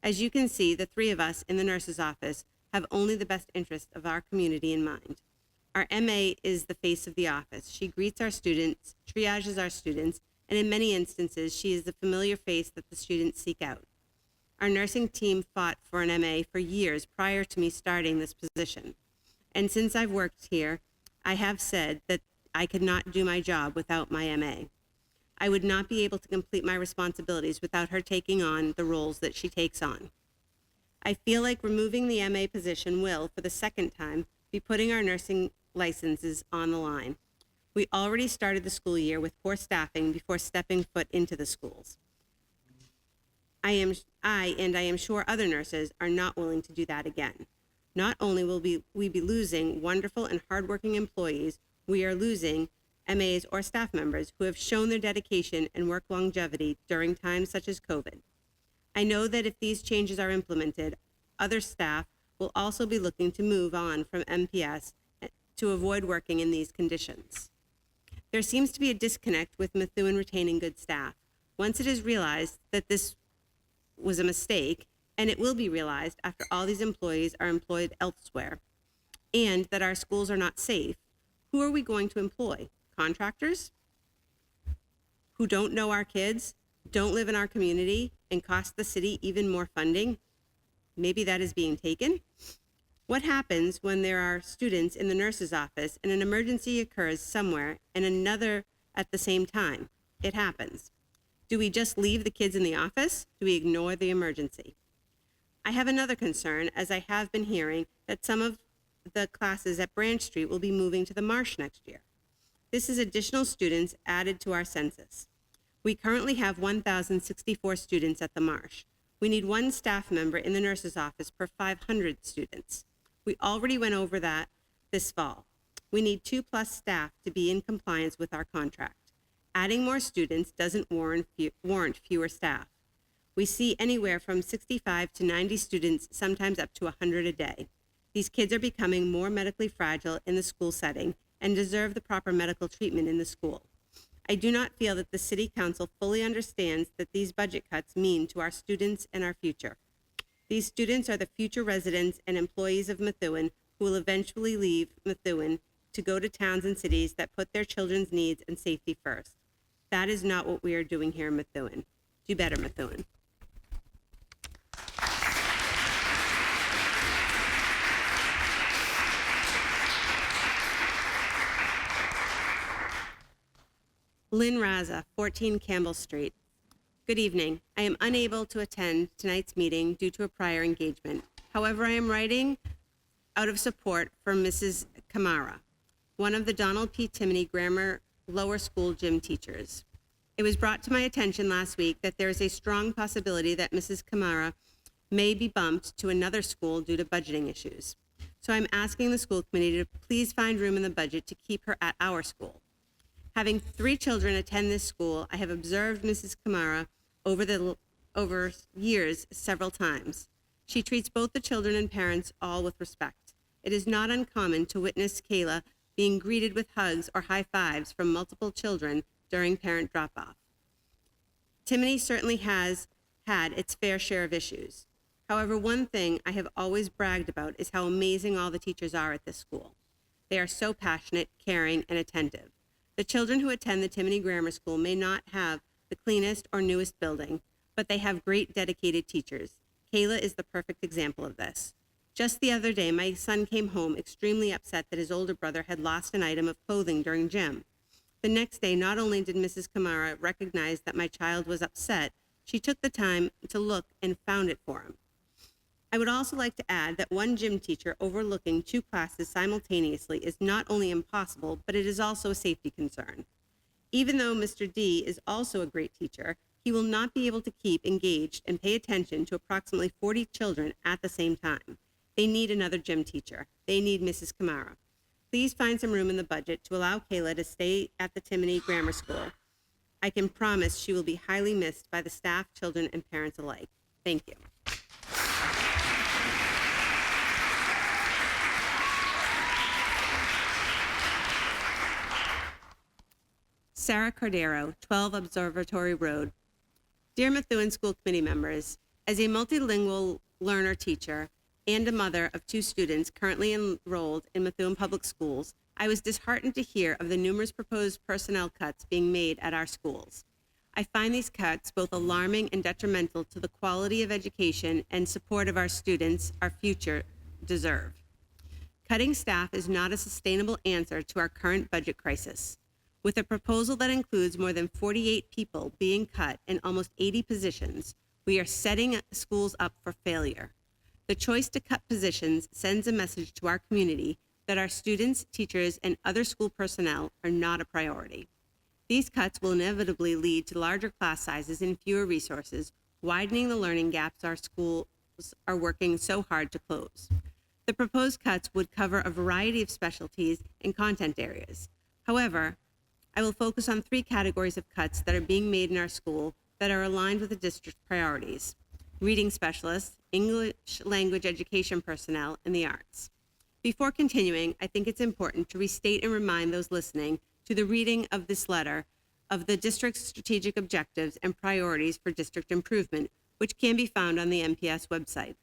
As you can see, the 3 of us in the nurse's office have only the best interest of our community in mind. Our MA is the face of the office. She greets our students, triages our students, and in many instances, she is the familiar face that the students seek out. Our nursing team fought for an MA for years prior to me starting this position. And since I've worked here, I have said that I could not do my job without my MA. I would not be able to complete my responsibilities without her taking on the roles that she takes on. I feel like removing the MA position will, for the second time, be putting our nursing licenses on the line. We already started the school year with poor staffing before stepping foot into the schools. I am sure other nurses are not willing to do that again. Not only will we be losing wonderful and hardworking employees, we are losing MAs or staff members who have shown their dedication and work longevity during times such as COVID. I know that if these changes are implemented, other staff will also be looking to move on from MPS to avoid working in these conditions. There seems to be a disconnect with Methuen retaining good staff. Once it is realized that this was a mistake, and it will be realized after all these employees are employed elsewhere, and that our schools are not safe, who are we going to employ? Contractors? who don't know our kids, don't live in our community, and cost the city even more funding? Maybe that is being taken. What happens when there are students in the nurse's office and an emergency occurs somewhere and another at the same time? It happens. Do we just leave the kids in the office? Do we ignore the emergency? I have another concern, as I have been hearing that some of the classes at Branch Street will be moving to the Marsh next year. This is additional students added to our census. We currently have 1,064 students at the Marsh. We need one staff member in the nurse's office per 500 students. We already went over that this fall. We need 2+ staff to be in compliance with our contract. Adding more students doesn't warrant fewer staff. We see anywhere from 65 to 90 students, sometimes up to 100 a day. These kids are becoming more medically fragile in the school setting and deserve the proper medical treatment in the school. I do not feel that the City Council fully understands that these budget cuts mean to our students and our future. These students are the future residents and employees of Methuen who will eventually leave Methuen to go to towns and cities that put their children's needs and safety first. That is not what we are doing here in Methuen. Do better, Methuen. Lynn Raza, 14 Campbell Street. Good evening. I am unable to attend tonight's meeting due to a prior engagement. However, I am writing out of support for Mrs. Kamara, one of the Donald P. Timoney Grammar Lower School gym teachers. It was brought to my attention last week that there is a strong possibility that Mrs. Kamara may be bumped to another school due to budgeting issues. So I'm asking the school committee to please find room in the budget to keep her at our school. Having 3 children attend this school, I have observed Mrs. Kamara over years several times. She treats both the children and parents all with respect. It is not uncommon to witness Kayla being greeted with hugs or high fives from multiple children during parent drop-off. Timoney certainly has had its fair share of issues. However, one thing I have always bragged about is how amazing all the teachers are at this school. They are so passionate, caring, and attentive. The children who attend the Timoney Grammar School may not have the cleanest or newest building, but they have great dedicated teachers. Kayla is the perfect example of this. Just the other day, my son came home extremely upset that his older brother had lost an item of clothing during gym. The next day, not only did Mrs. Kamara recognize that my child was upset, she took the time to look and found it for him. I would also like to add that one gym teacher overlooking 2 classes simultaneously is not only impossible, but it is also a safety concern. Even though Mr. D is also a great teacher, he will not be able to keep engaged and pay attention to approximately 40 children at the same time. They need another gym teacher. They need Mrs. Kamara. Please find some room in the budget to allow Kayla to stay at the Timoney Grammar School. I can promise she will be highly missed by the staff, children, and parents alike. Thank you. Sarah Cordero, 12 Observatory Road. Dear Methuen School Committee members, as a multilingual learner teacher and a mother of 2 students currently enrolled in Methuen Public Schools, I was disheartened to hear of the numerous proposed personnel cuts being made at our schools. I find these cuts both alarming and detrimental to the quality of education and support of our students, our future, deserve. Cutting staff is not a sustainable answer to our current budget crisis. With a proposal that includes more than 48 people being cut in almost 80 positions, we are setting schools up for failure. The choice to cut positions sends a message to our community that our students, teachers, and other school personnel are not a priority. These cuts will inevitably lead to larger class sizes and fewer resources, widening the learning gaps our schools are working so hard to close. The proposed cuts would cover a variety of specialties and content areas. However, I will focus on 3 categories of cuts that are being made in our school that are aligned with the district's priorities: reading specialists, English language education personnel, and the arts. Before continuing, I think it's important to restate and remind those listening to the reading of this letter of the district's strategic objectives and priorities for district improvement, which can be found on the MPS website.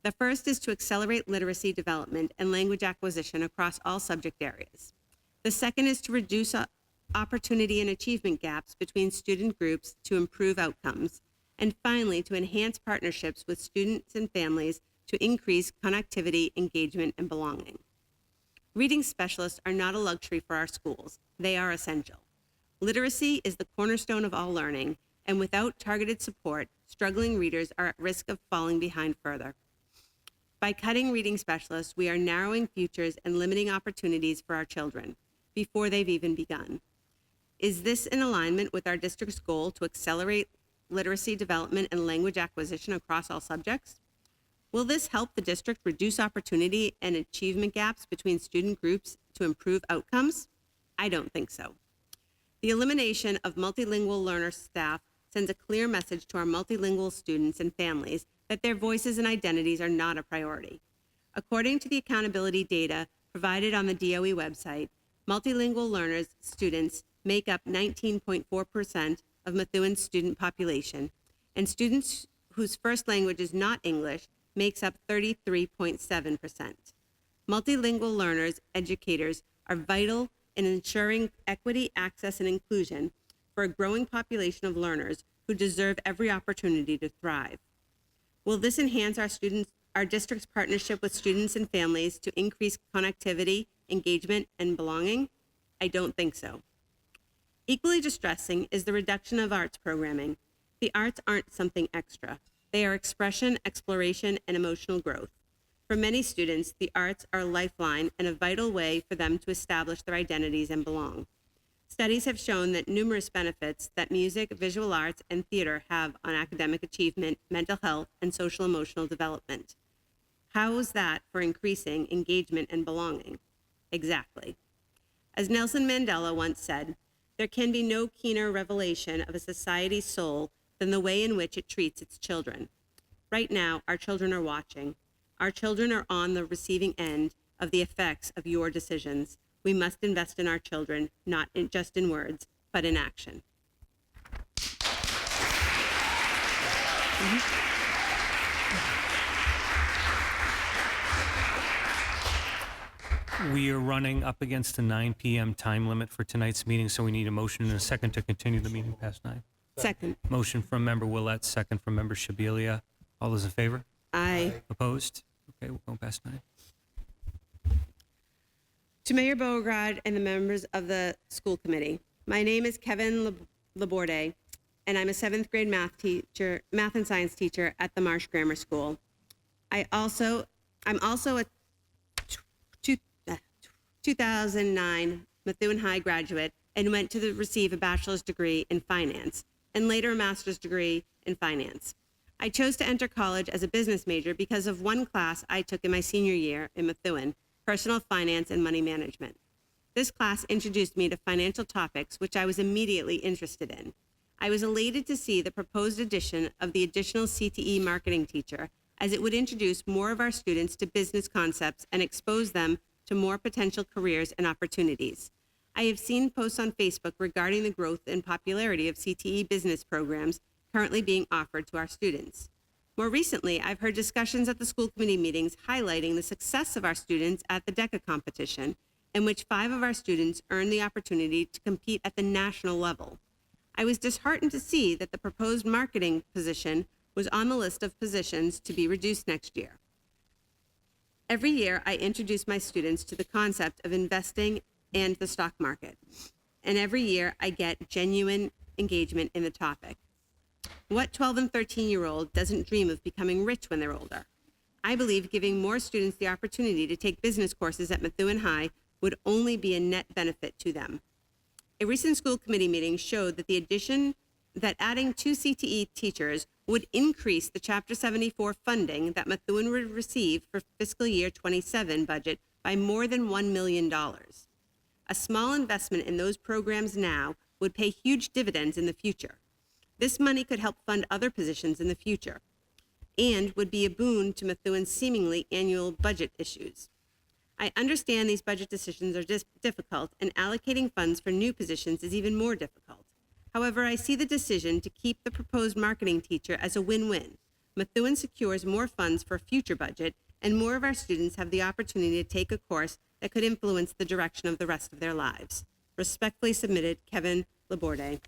The first is to accelerate literacy development and language acquisition across all subject areas. The second is to reduce opportunity and achievement gaps between student groups to improve outcomes, and finally, to enhance partnerships with students and families to increase connectivity, engagement, and belonging. Reading specialists are not a luxury for our schools. They are essential. Literacy is the cornerstone of all learning, and without targeted support, struggling readers are at risk of falling behind further. By cutting reading specialists, we are narrowing futures and limiting opportunities for our children before they've even begun. Is this in alignment with our district's goal to accelerate literacy development and language acquisition across all subjects? Will this help the district reduce opportunity and achievement gaps between student groups to improve outcomes? I don't think so. The elimination of multilingual learner staff sends a clear message to our multilingual students and families that their voices and identities are not a priority. According to the accountability data provided on the DOE website, multilingual learners students make up 19.4% of Methuen's student population, and students whose first language is not English makes up 33.7%. Multilingual learners, educators, are vital in ensuring equity, access, and inclusion for a growing population of learners who deserve every opportunity to thrive. Will this enhance our district's partnership with students and families to increase connectivity, engagement, and belonging? I don't think so. Equally distressing is the reduction of arts programming. The arts aren't something extra. They are expression, exploration, and emotional growth. For many students, the arts are a lifeline and a vital way for them to establish their identities and belong. Studies have shown that numerous benefits that music, visual arts, and theater have on academic achievement, mental health, and social emotional development. How is that for increasing engagement and belonging? Exactly. As Nelson Mandela once said, there can be no keener revelation of a society's soul than the way in which it treats its children. Right now, our children are watching. Our children are on the receiving end of the effects of your decisions. We must invest in our children, not just in words, but in action. We are running up against the 9 p.m. time limit for tonight's meeting, so we need a motion and a second to continue the meeting past 9. Second. Motion from Member Willett, second from Member Shabilia. All those in favor? Aye. Opposed? Okay, we'll go past 9. To Mayor Beauregard and the members of the school committee, my name is Kevin Laborde, and I'm a 7th grade math and science teacher at the Marsh Grammar School. I'm also a 2009 Methuen High graduate and went to receive a bachelor's degree in finance and later a master's degree in finance. I chose to enter college as a business major because of one class I took in my senior year in Methuen, personal finance and money management. This class introduced me to financial topics, which I was immediately interested in. I was elated to see the proposed addition of the additional CTE marketing teacher, as it would introduce more of our students to business concepts and expose them to more potential careers and opportunities. I have seen posts on Facebook regarding the growth and popularity of CTE business programs currently being offered to our students. More recently, I've heard discussions at the school committee meetings highlighting the success of our students at the DECA competition, in which 5 of our students earned the opportunity to compete at the national level. I was disheartened to see that the proposed marketing position was on the list of positions to be reduced next year. Every year, I introduce my students to the concept of investing and the stock market. And every year, I get genuine engagement in the topic. What 12 and 13-year-old doesn't dream of becoming rich when they're older? I believe giving more students the opportunity to take business courses at Methuen High would only be a net benefit to them. A recent school committee meeting showed that adding 2 CTE teachers would increase the Chapter 74 funding that Methuen would receive for fiscal year 27 budget by more than $1 million. A small investment in those programs now would pay huge dividends in the future. This money could help fund other positions in the future and would be a boon to Methuen's seemingly annual budget issues. I understand these budget decisions are difficult, and allocating funds for new positions is even more difficult. However, I see the decision to keep the proposed marketing teacher as a win-win. Methuen secures more funds for a future budget, and more of our students have the opportunity to take a course that could influence the direction of the rest of their lives. Respectfully submitted, Kevin Laborde.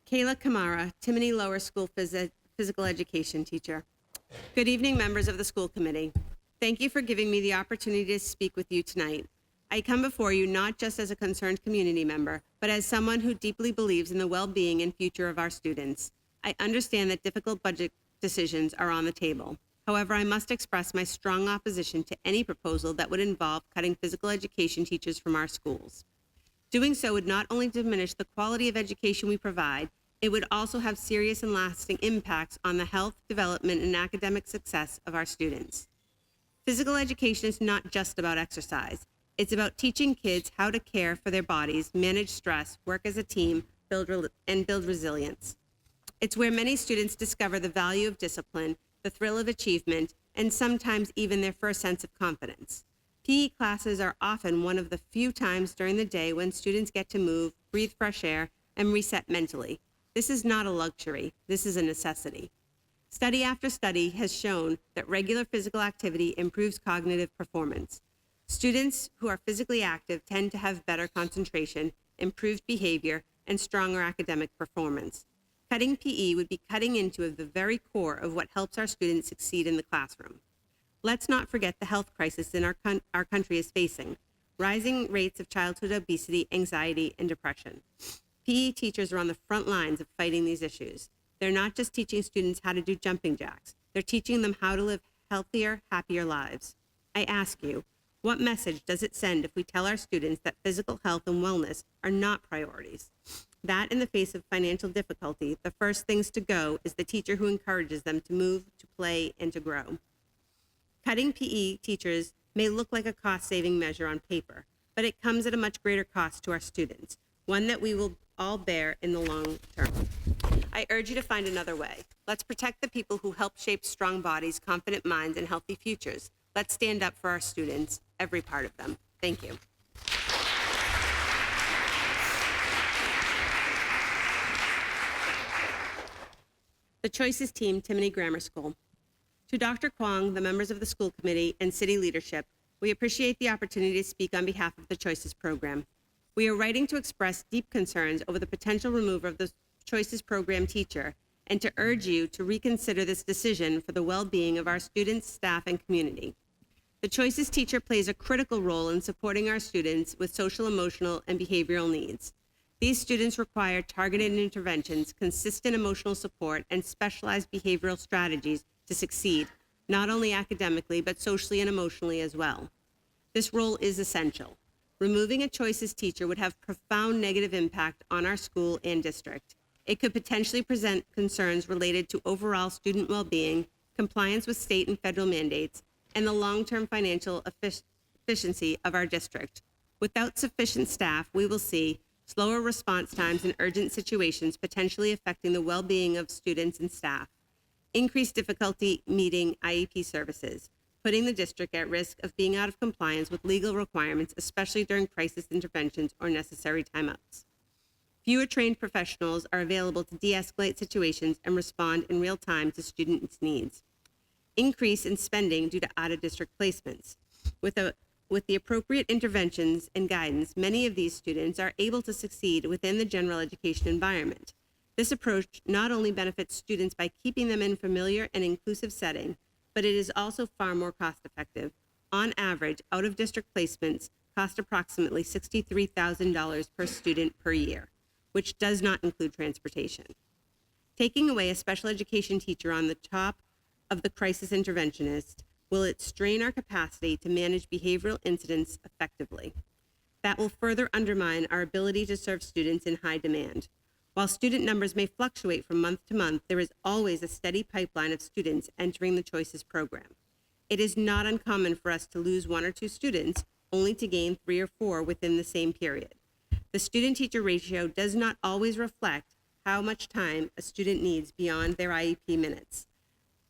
Kayla Kamara, Timony Lower School Physical Education teacher. Good evening, members of the school committee. Thank you for giving me the opportunity to speak with you tonight. I come before you not just as a concerned community member, but as someone who deeply believes in the well-being and future of our students. I understand that difficult budget decisions are on the table. However, I must express my strong opposition to any proposal that would involve cutting physical education teachers from our schools. Doing so would not only diminish the quality of education we provide, it would also have serious and lasting impacts on the health, development, and academic success of our students. Physical education is not just about exercise. It's about teaching kids how to care for their bodies, manage stress, work as a team, build resilience. It's where many students discover the value of discipline, the thrill of achievement, and sometimes even their first sense of confidence. PE classes are often one of the few times during the day when students get to move, breathe fresh air, and reset mentally. This is not a luxury. This is a necessity. Study after study has shown that regular physical activity improves cognitive performance. Students who are physically active tend to have better concentration, improved behavior, and stronger academic performance. Cutting PE would be cutting into the very core of what helps our students succeed in the classroom. Let's not forget the health crisis our country is facing, rising rates of childhood obesity, anxiety, and depression. PE teachers are on the front lines of fighting these issues. They're not just teaching students how to do jumping jacks. They're teaching them how to live healthier, happier lives. I ask you, what message does it send if we tell our students that physical health and wellness are not priorities? That in the face of financial difficulty, the first things to go is the teacher who encourages them to move, to play, and to grow. Cutting PE teachers may look like a cost-saving measure on paper, but it comes at a much greater cost to our students, one that we will all bear in the long term. I urge you to find another way. Let's protect the people who help shape strong bodies, confident minds, and healthy futures. Let's stand up for our students, every part of them. Thank you. The Choices Team, Timony Grammar School. To Dr. Kwong, the members of the school committee, and city leadership, we appreciate the opportunity to speak on behalf of the Choices program. We are writing to express deep concerns over the potential removal of the Choices program teacher and to urge you to reconsider this decision for the well-being of our students, staff, and community. The Choices teacher plays a critical role in supporting our students with social, emotional, and behavioral needs. These students require targeted interventions, consistent emotional support, and specialized behavioral strategies to succeed, not only academically, but socially and emotionally as well. This role is essential. Removing a Choices teacher would have profound negative impact on our school and district. It could potentially present concerns related to overall student well-being, compliance with state and federal mandates, and the long-term financial efficiency of our district. Without sufficient staff, we will see slower response times in urgent situations, potentially affecting the well-being of students and staff, increased difficulty meeting IEP services, putting the district at risk of being out of compliance with legal requirements, especially during crisis interventions or necessary timeouts. Fewer trained professionals are available to de-escalate situations and respond in real time to students' needs. Increase in spending due to out-of-district placements. With the appropriate interventions and guidance, many of these students are able to succeed within the general education environment. This approach not only benefits students by keeping them in a familiar and inclusive setting, but it is also far more cost-effective. On average, out-of-district placements cost approximately $63,000 per student per year, which does not include transportation. Taking away a special education teacher on the top of the crisis interventionist, will it strain our capacity to manage behavioral incidents effectively? That will further undermine our ability to serve students in high demand. While student numbers may fluctuate from month to month, there is always a steady pipeline of students entering the Choices program. It is not uncommon for us to lose 1 or 2 students, only to gain 3 or 4 within the same period. The student-teacher ratio does not always reflect how much time a student needs beyond their IEP minutes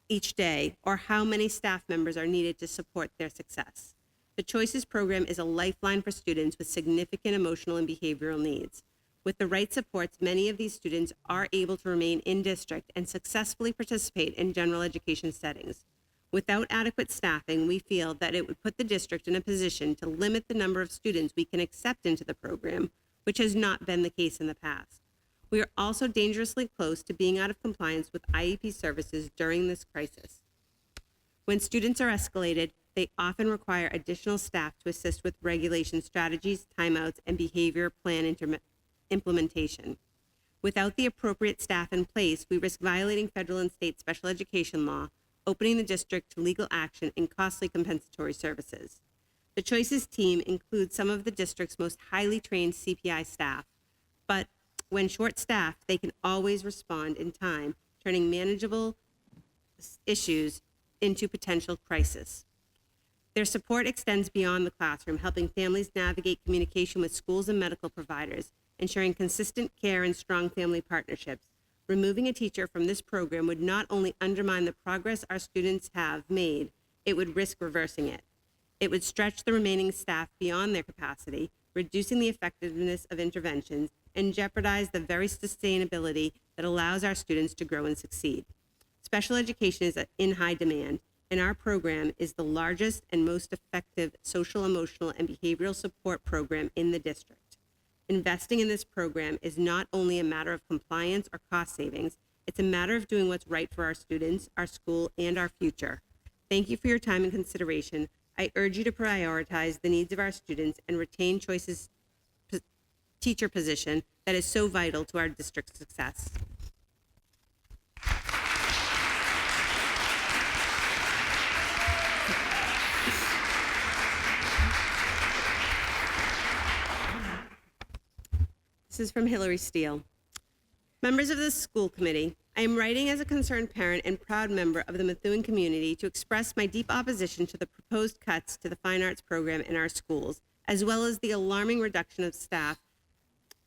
each day, or how many staff members are needed to support their success. The Choices program is a lifeline for students with significant emotional and behavioral needs. With the right supports, many of these students are able to remain in district and successfully participate in general education settings. Without adequate staffing, we feel that it would put the district in a position to limit the number of students we can accept into the program, which has not been the case in the past. We are also dangerously close to being out of compliance with IEP services during this crisis. When students are escalated, they often require additional staff to assist with regulation strategies, timeouts, and behavior plan implementation. Without the appropriate staff in place, we risk violating federal and state special education law, opening the district to legal action and costly compensatory services. The Choices team includes some of the district's most highly trained CPI staff, but when short-staffed, they can always respond in time, turning manageable issues into potential crisis. Their support extends beyond the classroom, helping families navigate communication with schools and medical providers, ensuring consistent care and strong family partnerships. Removing a teacher from this program would not only undermine the progress our students have made, it would risk reversing it. It would stretch the remaining staff beyond their capacity, reducing the effectiveness of interventions, and jeopardize the very sustainability that allows our students to grow and succeed. Special education is in high demand, and our program is the largest and most effective social, emotional, and behavioral support program in the district. Investing in this program is not only a matter of compliance or cost savings, it's a matter of doing what's right for our students, our school, and our future. Thank you for your time and consideration. I urge you to prioritize the needs of our students and retain Choice's teacher position that is so vital to our district's success. This is from Hillary Steele. Members of the school committee, I am writing as a concerned parent and proud member of the Methuen community to express my deep opposition to the proposed cuts to the fine arts program in our schools, as well as the alarming reduction of staff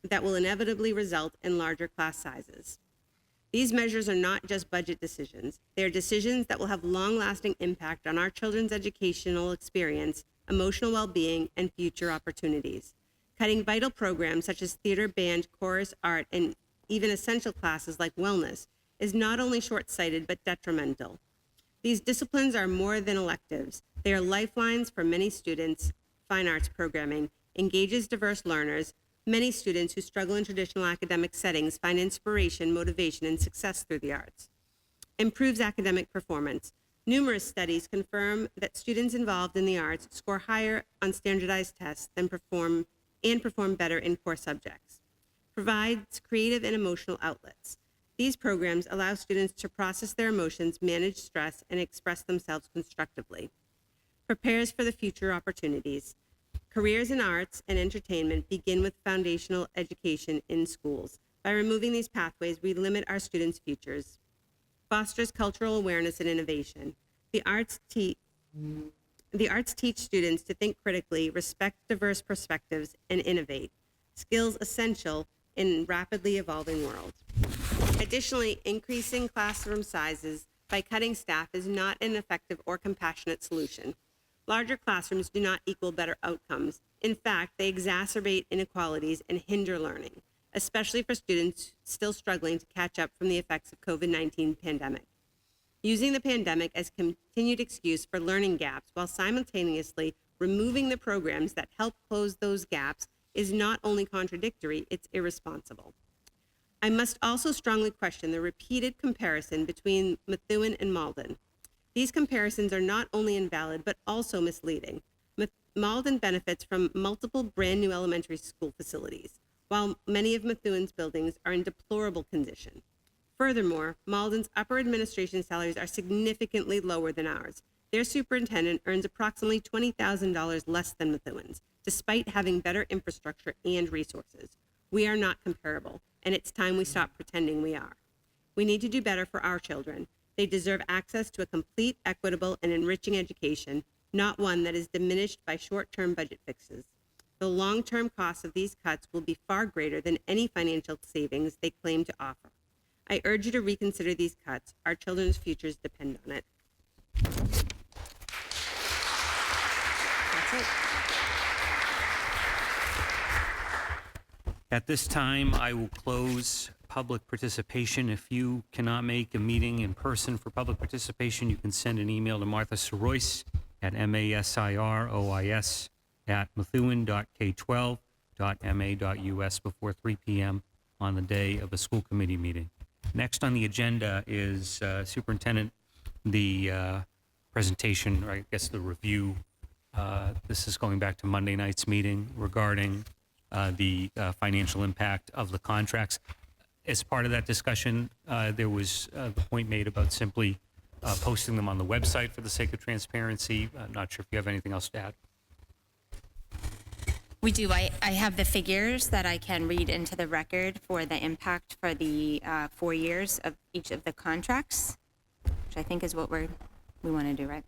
that will inevitably result in larger class sizes. These measures are not just budget decisions. They are decisions that will have long-lasting impact on our children's educational experience, emotional well-being, and future opportunities. Cutting vital programs such as theater, band, chorus, art, and even essential classes like wellness is not only short-sighted but detrimental. These disciplines are more than electives. They are lifelines for many students. Fine arts programming engages diverse learners. Many students who struggle in traditional academic settings find inspiration, motivation, and success through the arts. Improves academic performance. Numerous studies confirm that students involved in the arts score higher on standardized tests than perform better in core subjects. Provides creative and emotional outlets. These programs allow students to process their emotions, manage stress, and express themselves constructively. Prepares for the future opportunities. Careers in arts and entertainment begin with foundational education in schools. By removing these pathways, we limit our students' futures. Fosters cultural awareness and innovation. The arts teach students to think critically, respect diverse perspectives, and innovate, skills essential in a rapidly evolving world. Additionally, increasing classroom sizes by cutting staff is not an effective or compassionate solution. Larger classrooms do not equal better outcomes. In fact, they exacerbate inequalities and hinder learning, especially for students still struggling to catch up from the effects of COVID-19 pandemic. Using the pandemic as continued excuse for learning gaps while simultaneously removing the programs that help close those gaps is not only contradictory, it's irresponsible. I must also strongly question the repeated comparison between Methuen and Malden. These comparisons are not only invalid, but also misleading. Malden benefits from multiple brand new elementary school facilities, while many of Methuen's buildings are in deplorable condition. Furthermore, Malden's upper administration salaries are significantly lower than ours. Their superintendent earns approximately $20,000 less than Methuen's, despite having better infrastructure and resources. We are not comparable, and it's time we stop pretending we are. We need to do better for our children. They deserve access to a complete, equitable, and enriching education, not one that is diminished by short-term budget fixes. The long-term costs of these cuts will be far greater than any financial savings they claim to offer. I urge you to reconsider these cuts. Our children's futures depend on it. That's it. At this time, I will close public participation. If you cannot make a meeting in person for public participation, you can send an email to Martha Sorois at masirois@methuen.k12.ma.us before 3 p.m. on the day of the school committee meeting. Next on the agenda is Superintendent, the presentation, or I guess the review. This is going back to Monday night's meeting regarding the financial impact of the contracts. As part of that discussion, there was the point made about simply posting them on the website for the sake of transparency. I'm not sure if you have anything else to add. We do. I have the figures that I can read into the record for the impact for the 4 years of each of the contracts, which I think is what we want to do, right?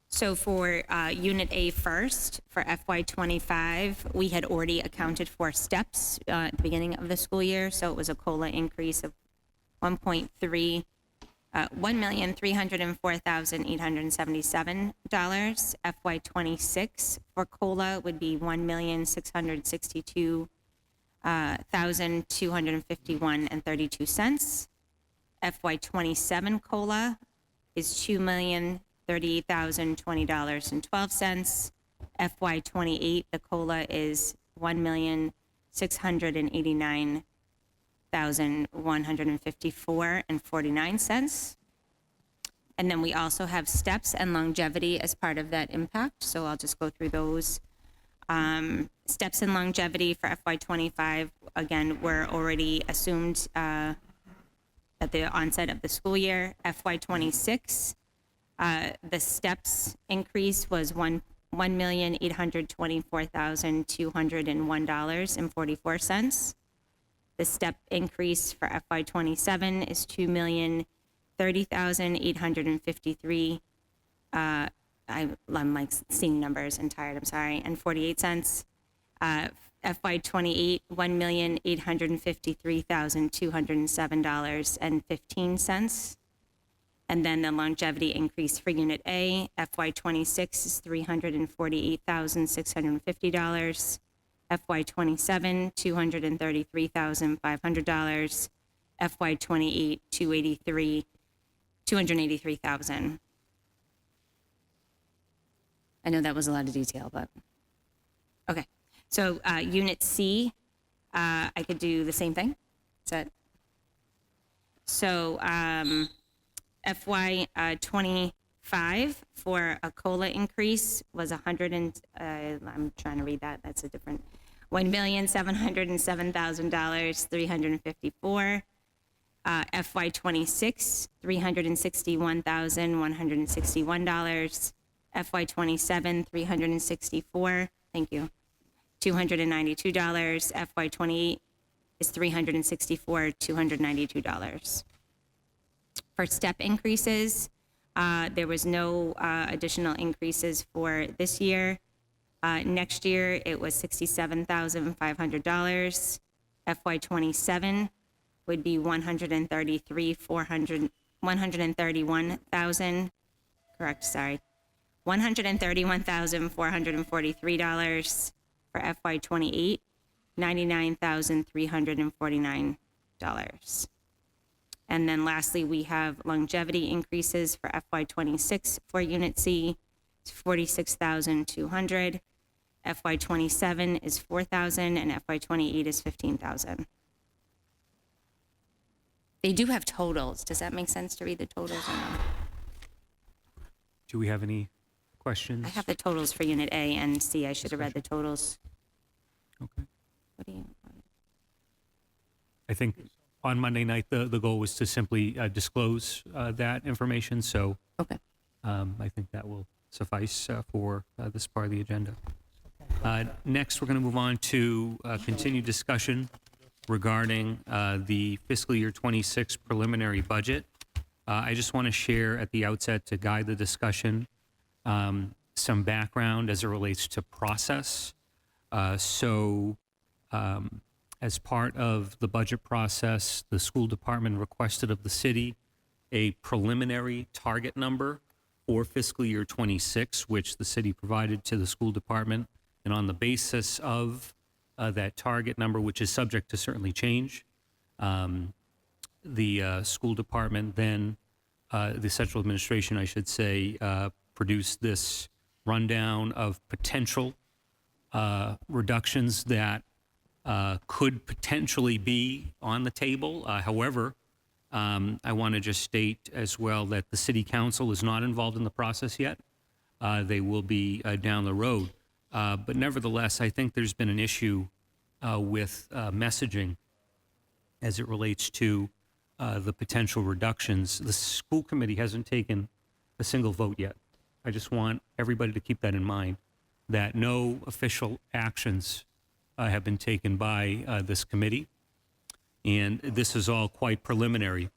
So for Unit A first, for FY25, we had already accounted for steps at the beginning of the school year. So it was a COLA increase of $1,304,877. FY26 for COLA would be $1,662,251.32. FY27 COLA is $2,038,020.12. FY28, the COLA is $1,689,154.49. And then we also have steps and longevity as part of that impact. So I'll just go through those. Steps and longevity for FY25, again, were already assumed at the onset of the school year. FY26, the steps increase was $1,824,201.44. The step increase for FY27 is $2,030,853. I'm like seeing numbers and tired. I'm sorry. And 48 cents. FY28, $1,853,207.15. And then the longevity increase for Unit A, FY26 is $348,650. FY27, $233,500. FY28, $283,000. I know that was a lot of detail, but okay. So Unit C, I could do the same thing. Is that? So FY25 for a COLA increase was I'm trying to read that. That's a different. $1,707,354. FY26, $361,161. FY27, $364. Thank you. $292. FY28 is $364,292. For step increases, there was no additional increases for this year. Next year, it was $67,500. FY27 would be $131,000. Correct, sorry. $131,443 for FY28, $99,349. And then lastly, we have longevity increases for FY26 for Unit C, it's $46,200. FY27 is $4,000 and FY28 is $15,000. They do have totals. Does that make sense to read the totals or no? Do we have any questions? I have the totals for Unit A and C. I should have read the totals. Okay. What do you? I think on Monday night, the goal was to simply disclose that information. So okay. I think that will suffice for this part of the agenda. Next, we're going to move on to continued discussion regarding the fiscal year 26 preliminary budget. I just want to share at the outset to guide the discussion some background as it relates to process. As part of the budget process, the school department requested of the city a preliminary target number for fiscal year 26, which the city provided to the school department. And on the basis of that target number, which is subject to certainly change, the school department then, the central administration, I should say, produced this rundown of potential reductions that could potentially be on the table. However, I want to just state as well that the city council is not involved in the process yet. They will be down the road. But nevertheless, I think there's been an issue with messaging as it relates to the potential reductions. The school committee hasn't taken a single vote yet. I just want everybody to keep that in mind, that no official actions have been taken by this committee. And this is all quite preliminary.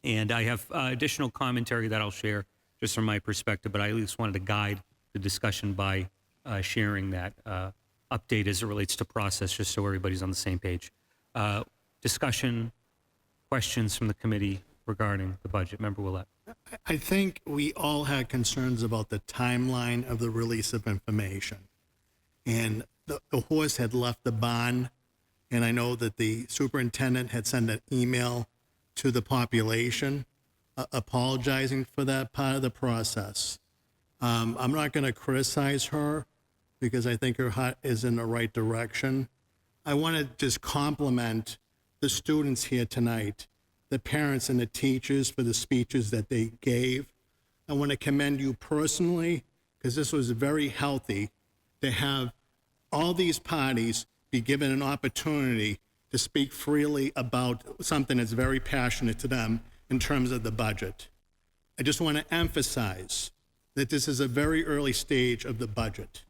And I have additional commentary that I'll share just from my perspective, but I at least wanted to guide the discussion by sharing that update as it relates to process, just so everybody's on the same page. Discussion, questions from the committee regarding the budget. Member Willett. I think we all had concerns about the timeline of the release of information. And the horse had left the barn, and I know that the superintendent had sent an email to the population apologizing for that part of the process. I'm not going to criticize her because I think her heart is in the right direction. I want to just compliment the students here tonight, the parents and the teachers for the speeches that they gave. I want to commend you personally because this was very healthy to have all these parties be given an opportunity to speak freely about something that's very passionate to them in terms of the budget. I just want to emphasize that this is a very early stage of the budget.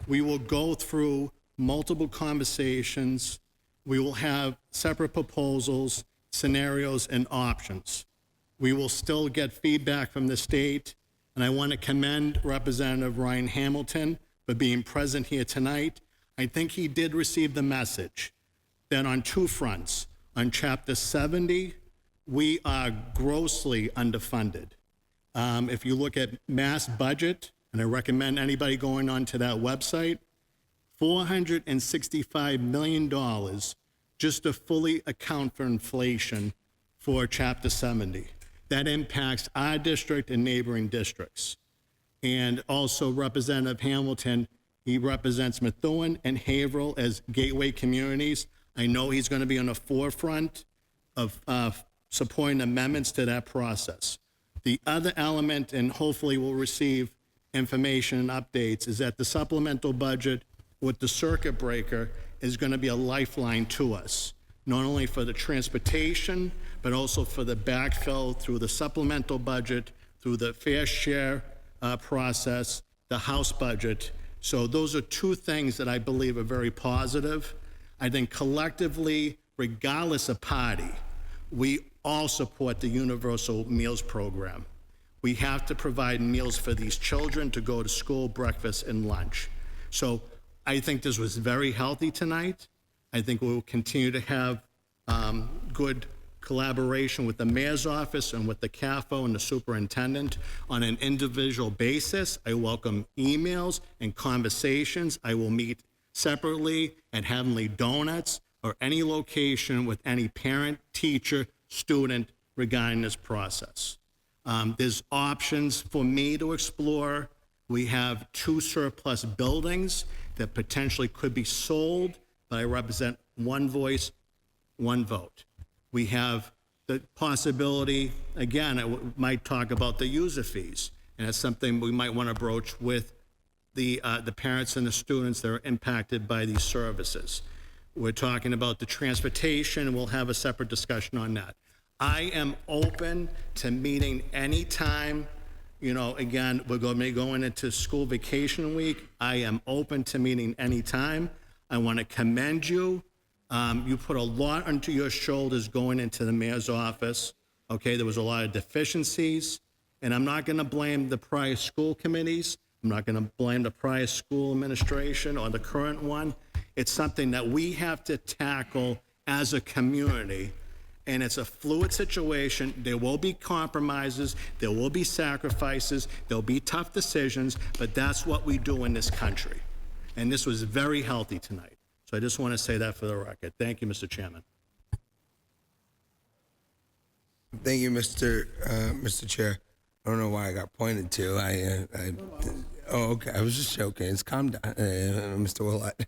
We will go through multiple conversations. We will have separate proposals, scenarios, and options. We will still get feedback from the state, and I want to commend Representative Ryan Hamilton for being present here tonight. I think he did receive the message that on two fronts, on Chapter 70, we are grossly underfunded. If you look at mass budget, and I recommend anybody going onto that website, $465 million just to fully account for inflation for Chapter 70. That impacts our district and neighboring districts. And also Representative Hamilton, he represents Methuen and Haverhill as gateway communities. I know he's going to be on the forefront of supporting amendments to that process. The other element, and hopefully we'll receive information and updates, is that the supplemental budget with the circuit breaker is going to be a lifeline to us, not only for the transportation, but also for the backfill through the supplemental budget, through the fair share process, the House budget. So those are two things that I believe are very positive. I think collectively, regardless of party, we all support the Universal Meals Program. We have to provide meals for these children to go to school, breakfast, and lunch. So I think this was very healthy tonight. I think we will continue to have good collaboration with the mayor's office and with the CAFO and the superintendent on an individual basis. I welcome emails and conversations. I will meet separately at Heavenly Donuts or any location with any parent, teacher, student regarding this process. There's options for me to explore. We have 2 surplus buildings that potentially could be sold, but I represent one voice, one vote. We have the possibility, again, I might talk about the user fees, and that's something we might want to broach with the parents and the students that are impacted by these services. We're talking about the transportation, and we'll have a separate discussion on that. I am open to meeting anytime. You know, again, we're going to be going into school vacation week. I am open to meeting anytime. I want to commend you. You put a lot onto your shoulders going into the mayor's office. Okay, there was a lot of deficiencies, and I'm not going to blame the prior school committees. I'm not going to blame the prior school administration or the current one. It's something that we have to tackle as a community. and it's a fluid situation. There will be compromises, there will be sacrifices, there'll be tough decisions, but that's what we do in this country. And this was very healthy tonight. So I just want to say that for the record. Thank you, Mr. Chairman. Thank you, Mr. Chair. I don't know why I got pointed to. Oh, okay. I was just joking. It's calm down, Mr. Willett.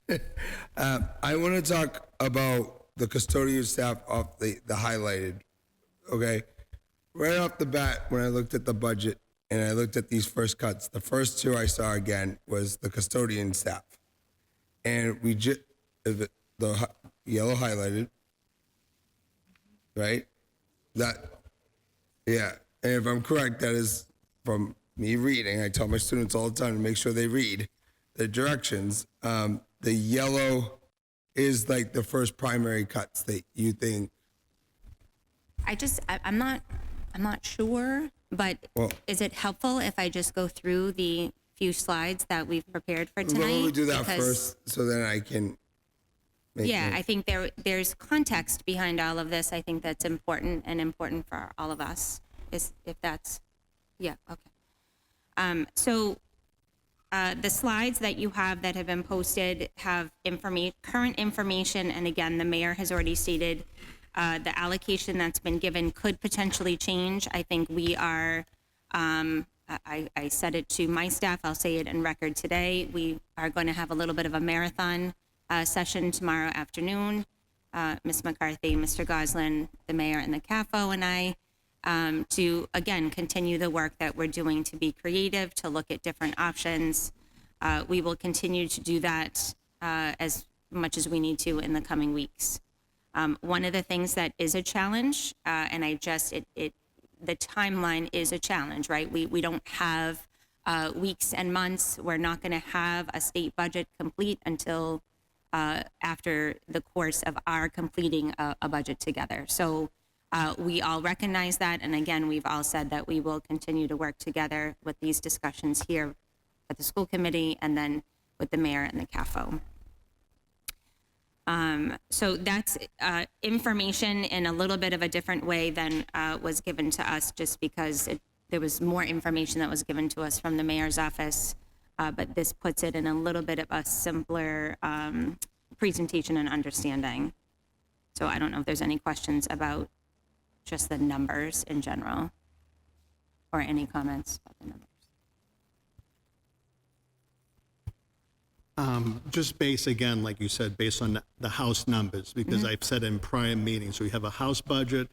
I want to talk about the custodial staff of the highlighted. Okay, right off the bat, when I looked at the budget and I looked at these first cuts, the first two I saw again was the custodian staff, and the yellow highlighted, right? Yeah. And if I'm correct, that is from me reading. I tell my students all the time to make sure they read the directions. The yellow is like the first primary cuts that you think. I'm not sure, but is it helpful if I just go through the few slides that we've prepared for tonight? Why don't we do that first, so then I can. I think there's context behind all of this. I think that's important for all of us. Okay. The slides that you have that have been posted have current information, and again, the mayor has already stated the allocation that's been given could potentially change. I think we are, I said it to my staff, I'll say it in record today, we are going to have a little bit of a marathon session tomorrow afternoon. Ms. McCarthy, Mr. Goslin, the mayor, and the CAFO and I, to, again, continue the work that we're doing to be creative, to look at different options. We will continue to do that as much as we need to in the coming weeks. One of the things that is a challenge, and the timeline is a challenge, right? We don't have weeks and months. We're not going to have a state budget complete until after the course of our completing a budget together. So we all recognize that, and again, we've all said that we will continue to work together with these discussions here at the school committee and then with the mayor and the CAFO. So that's information in a little bit of a different way than was given to us, just because there was more information that was given to us from the mayor's office, but this puts it in a little bit of a simpler presentation and understanding. So I don't know if there's any questions about just the numbers in general, or any comments about the numbers. Just again, like you said, based on the House numbers, because I've said in prior meetings, we have a House budget,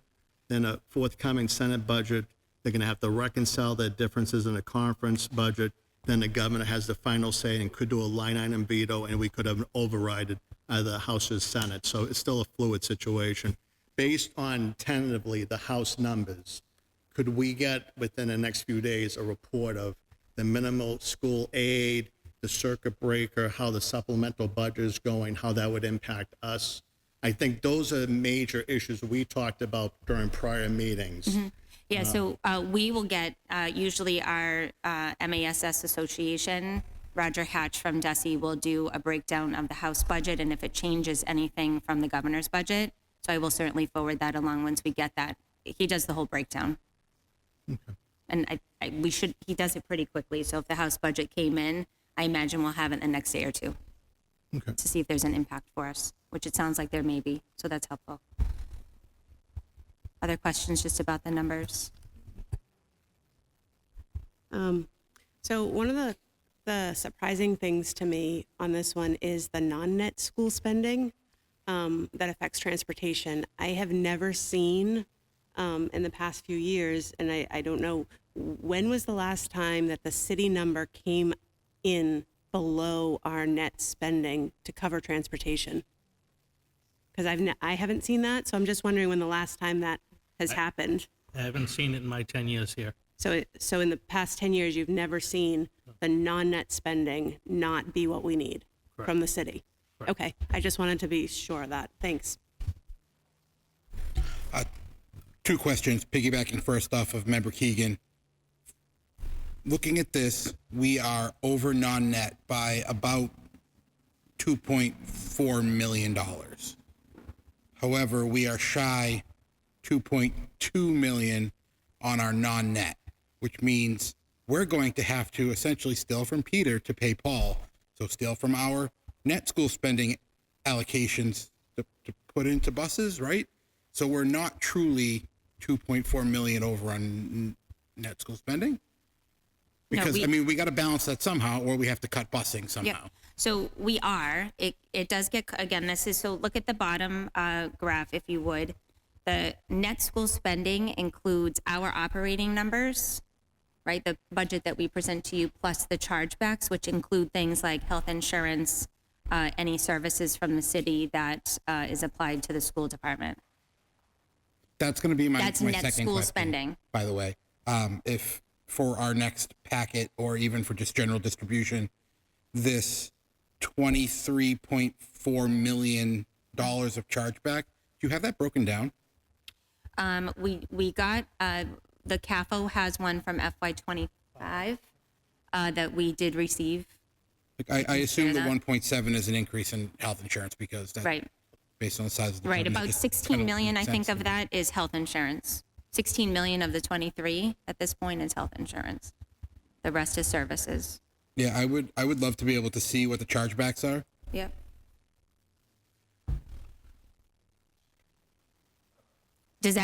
then a forthcoming Senate budget. They're going to have to reconcile their differences in a conference budget. Then the governor has the final say and could do a line item veto, and we could have overridden the House or Senate. So it's still a fluid situation. Based on tentatively the House numbers, could we get within the next few days a report of the minimal school aid, the circuit breaker, how the supplemental budget is going, how that would impact us? I think those are major issues we talked about during prior meetings. Yeah, so we will get, usually our MASS Association, Roger Hatch from DESE will do a breakdown of the House budget, and if it changes anything from the governor's budget, so I will certainly forward that along once we get that. He does the whole breakdown. Okay. And he does it pretty quickly, so if the House budget came in, I imagine we'll have it the next day or two to see if there's an impact for us, which it sounds like there may be, so that's helpful. Other questions just about the numbers? So one of the surprising things to me on this one is the non-net school spending that affects transportation. I have never seen in the past few years, and I don't know, when was the last time that the city number came in below our net spending to cover transportation? Because I haven't seen that, so I'm just wondering when the last time that has happened. I haven't seen it in my 10 years here. So in the past 10 years, you've never seen the non-net spending not be what we need from the city? Correct. Okay, I just wanted to be sure of that. Thanks. Two questions, piggybacking first off of Member Keegan. Looking at this, we are over non-net by about $2.4 million. However, we are shy 2.2 million on our non-net, which means we're going to have to essentially steal from Peter to pay Paul. So steal from our net school spending allocations to put into buses, right? So we're not truly 2.4 million over on net school spending. Because, we got to balance that somehow, or we have to cut busing somehow. Yep. So we are. It does get, again, this is, so look at the bottom graph, if you would. The net school spending includes our operating numbers, right? The budget that we present to you, plus the chargebacks, which include things like health insurance, any services from the city that is applied to the school department. That's going to be my That's my net second school question, spending. by the way. If for our next packet, or even for just general distribution, this $23.4 million of chargeback, do you have that broken down? We got, the CAFO has one from FY25 that we did receive. Like I assume the 1.7 is an increase in health insurance because that's Right. based on the size of the Right, company. about It just 16 kinda million, I makes think, sense of to me. that is health insurance. 16 million of the 23 at this point is health insurance. The rest is services. Yeah, I would love to be able to see what the chargebacks are. Yep. Did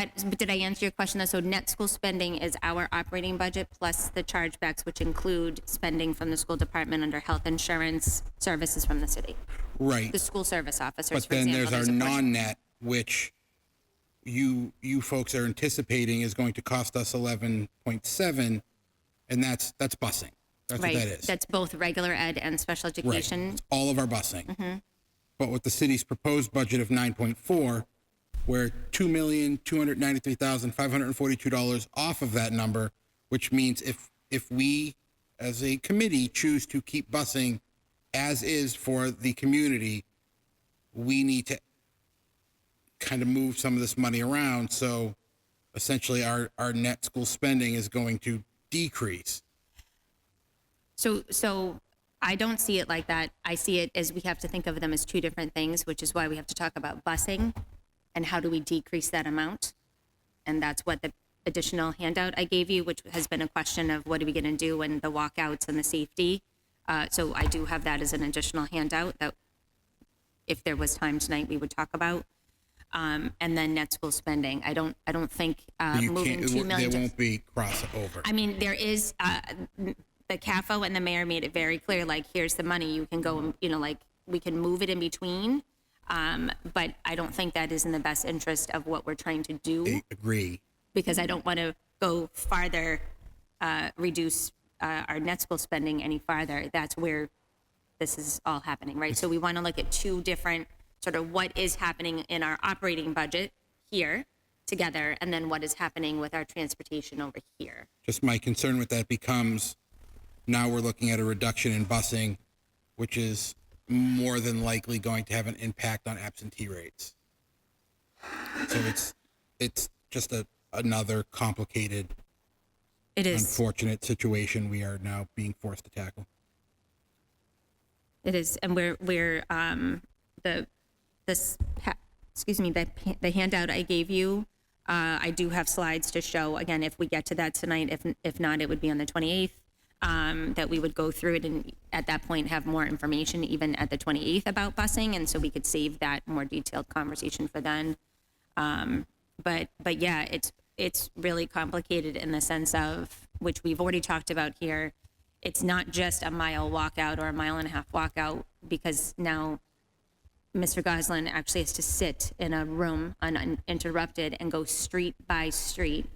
I answer your question though? So net school spending is our operating budget plus the chargebacks, which include spending from the school department under health insurance, services from the city. Right. The school service officers, But for then example. there's our a portion. non-net, which you folks are anticipating is going to cost us 11.7, and that's busing. That's Right. what that is. That's both regular ed and special education. Right. It's all of our busing. Mm-hmm. But with the city's proposed budget of 9.4, we're $2,293,542 off of that number, which means if we as a committee choose to keep busing as is for the community, we need to kind of move some of this money around. So essentially our net school spending is going to decrease. So I don't see it like that. I see it as we have to think of them as two different things, which is why we have to talk about busing and how do we decrease that amount. And that's what the additional handout I gave you, which has been a question of what are we going to do when the walkouts and the safety. So I do have that as an additional handout that if there was time tonight, we would talk about. And then net school spending. I don't think moving 2 million. There won't be crossover. I mean, there is, the CAFO and the mayor made it very clear, like, here's the money, you can go, like, we can move it in between. But I don't think that is in the best interest of what we're trying to do. I agree. Because I don't want to go farther, reduce our net school spending any farther. That's where this is all happening, right? So we want to look at two different sort of what is happening in our operating budget here together, and then what is happening with our transportation over here. Just my concern with that becomes now we're looking at a reduction in busing, which is more than likely going to have an impact on absentee rates. So it's just another complicated, it is unfortunate situation we are now being forced to tackle. It is, and we're the handout I gave you. I do have slides to show. Again, if we get to that tonight, if not, it would be on the 28th. That we would go through it and at that point have more information even at the 28th about busing, and so we could save that more detailed conversation for then. But yeah, it's really complicated in the sense of, which we've already talked about here, it's not just a mile walkout or a mile and a half walkout, because now Mr. Goslin actually has to sit in a room uninterrupted and go street by street,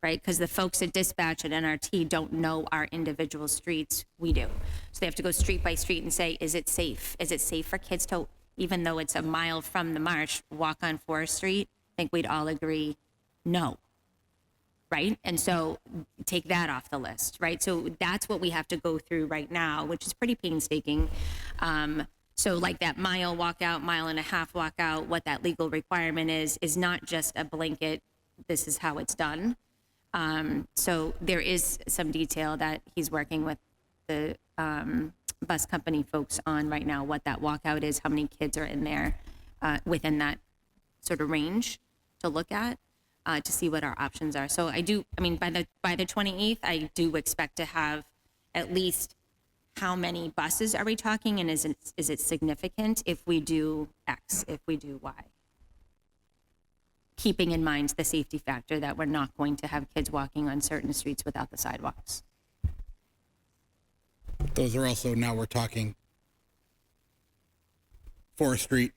right? Because the folks at dispatch at NRT don't know our individual streets. We do. So they have to go street by street and say, is it safe? Is it safe for kids to, even though it's a mile from the marsh, walk on Forest Street? I think we'd all agree, no, right? And so take that off the list, right? So that's what we have to go through right now, which is pretty painstaking. So like that mile walkout, mile and a half walkout, what that legal requirement is not just a blanket, this is how it's done. So there is some detail that he's working with the bus company folks on right now, what that walkout is, how many kids are in there within that sort of range. to look at to see what our options are. So I mean, by the 28th, I do expect to have at least how many buses are we talking, and is it significant if we do X, if we do Y? Keeping in mind the safety factor that we're not going to have kids walking on certain streets without the sidewalks. Those are also, now we're talking Forest Street,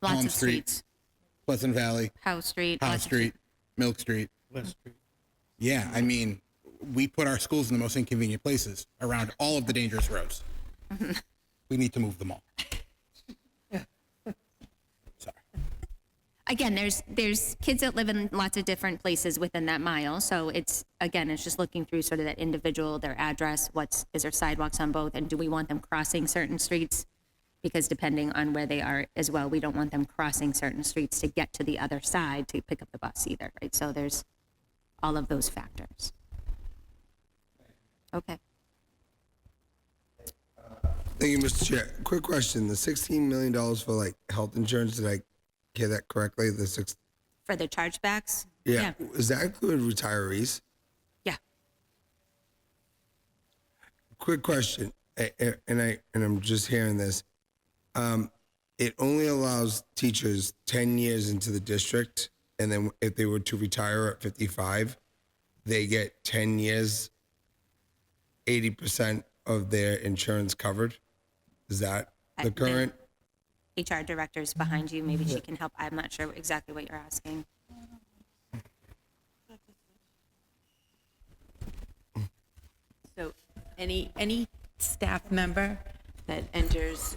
Lots Elm of Street, streets. Pleasant Valley, House Street. House lots of- Street, Milk Street. West Street. Yeah, I mean, we put our schools in the most inconvenient places around all of the dangerous roads. We need to move them all. Again, there's kids that live in lots of different places within that mile. So it's just looking through sort of that individual, their address, is there sidewalks on both, and do we want them crossing certain streets? Because depending on where they are as well, we don't want them crossing certain streets to get to the other side to pick up the bus either, right? So there's all of those factors. Okay. Thank you, Mr. Chair. Quick question: the $16 million for like health insurance, did I hear that correctly? For the chargebacks? Yeah. Does that include retirees? Yeah. Quick question, and I'm just hearing this. It only allows teachers 10 years into the district, and then if they were to retire at 55, they get 10 years, 80% of their insurance covered. Is that the current? HR director's behind you. Maybe she can help. I'm not sure exactly what you're asking. So any staff member that enters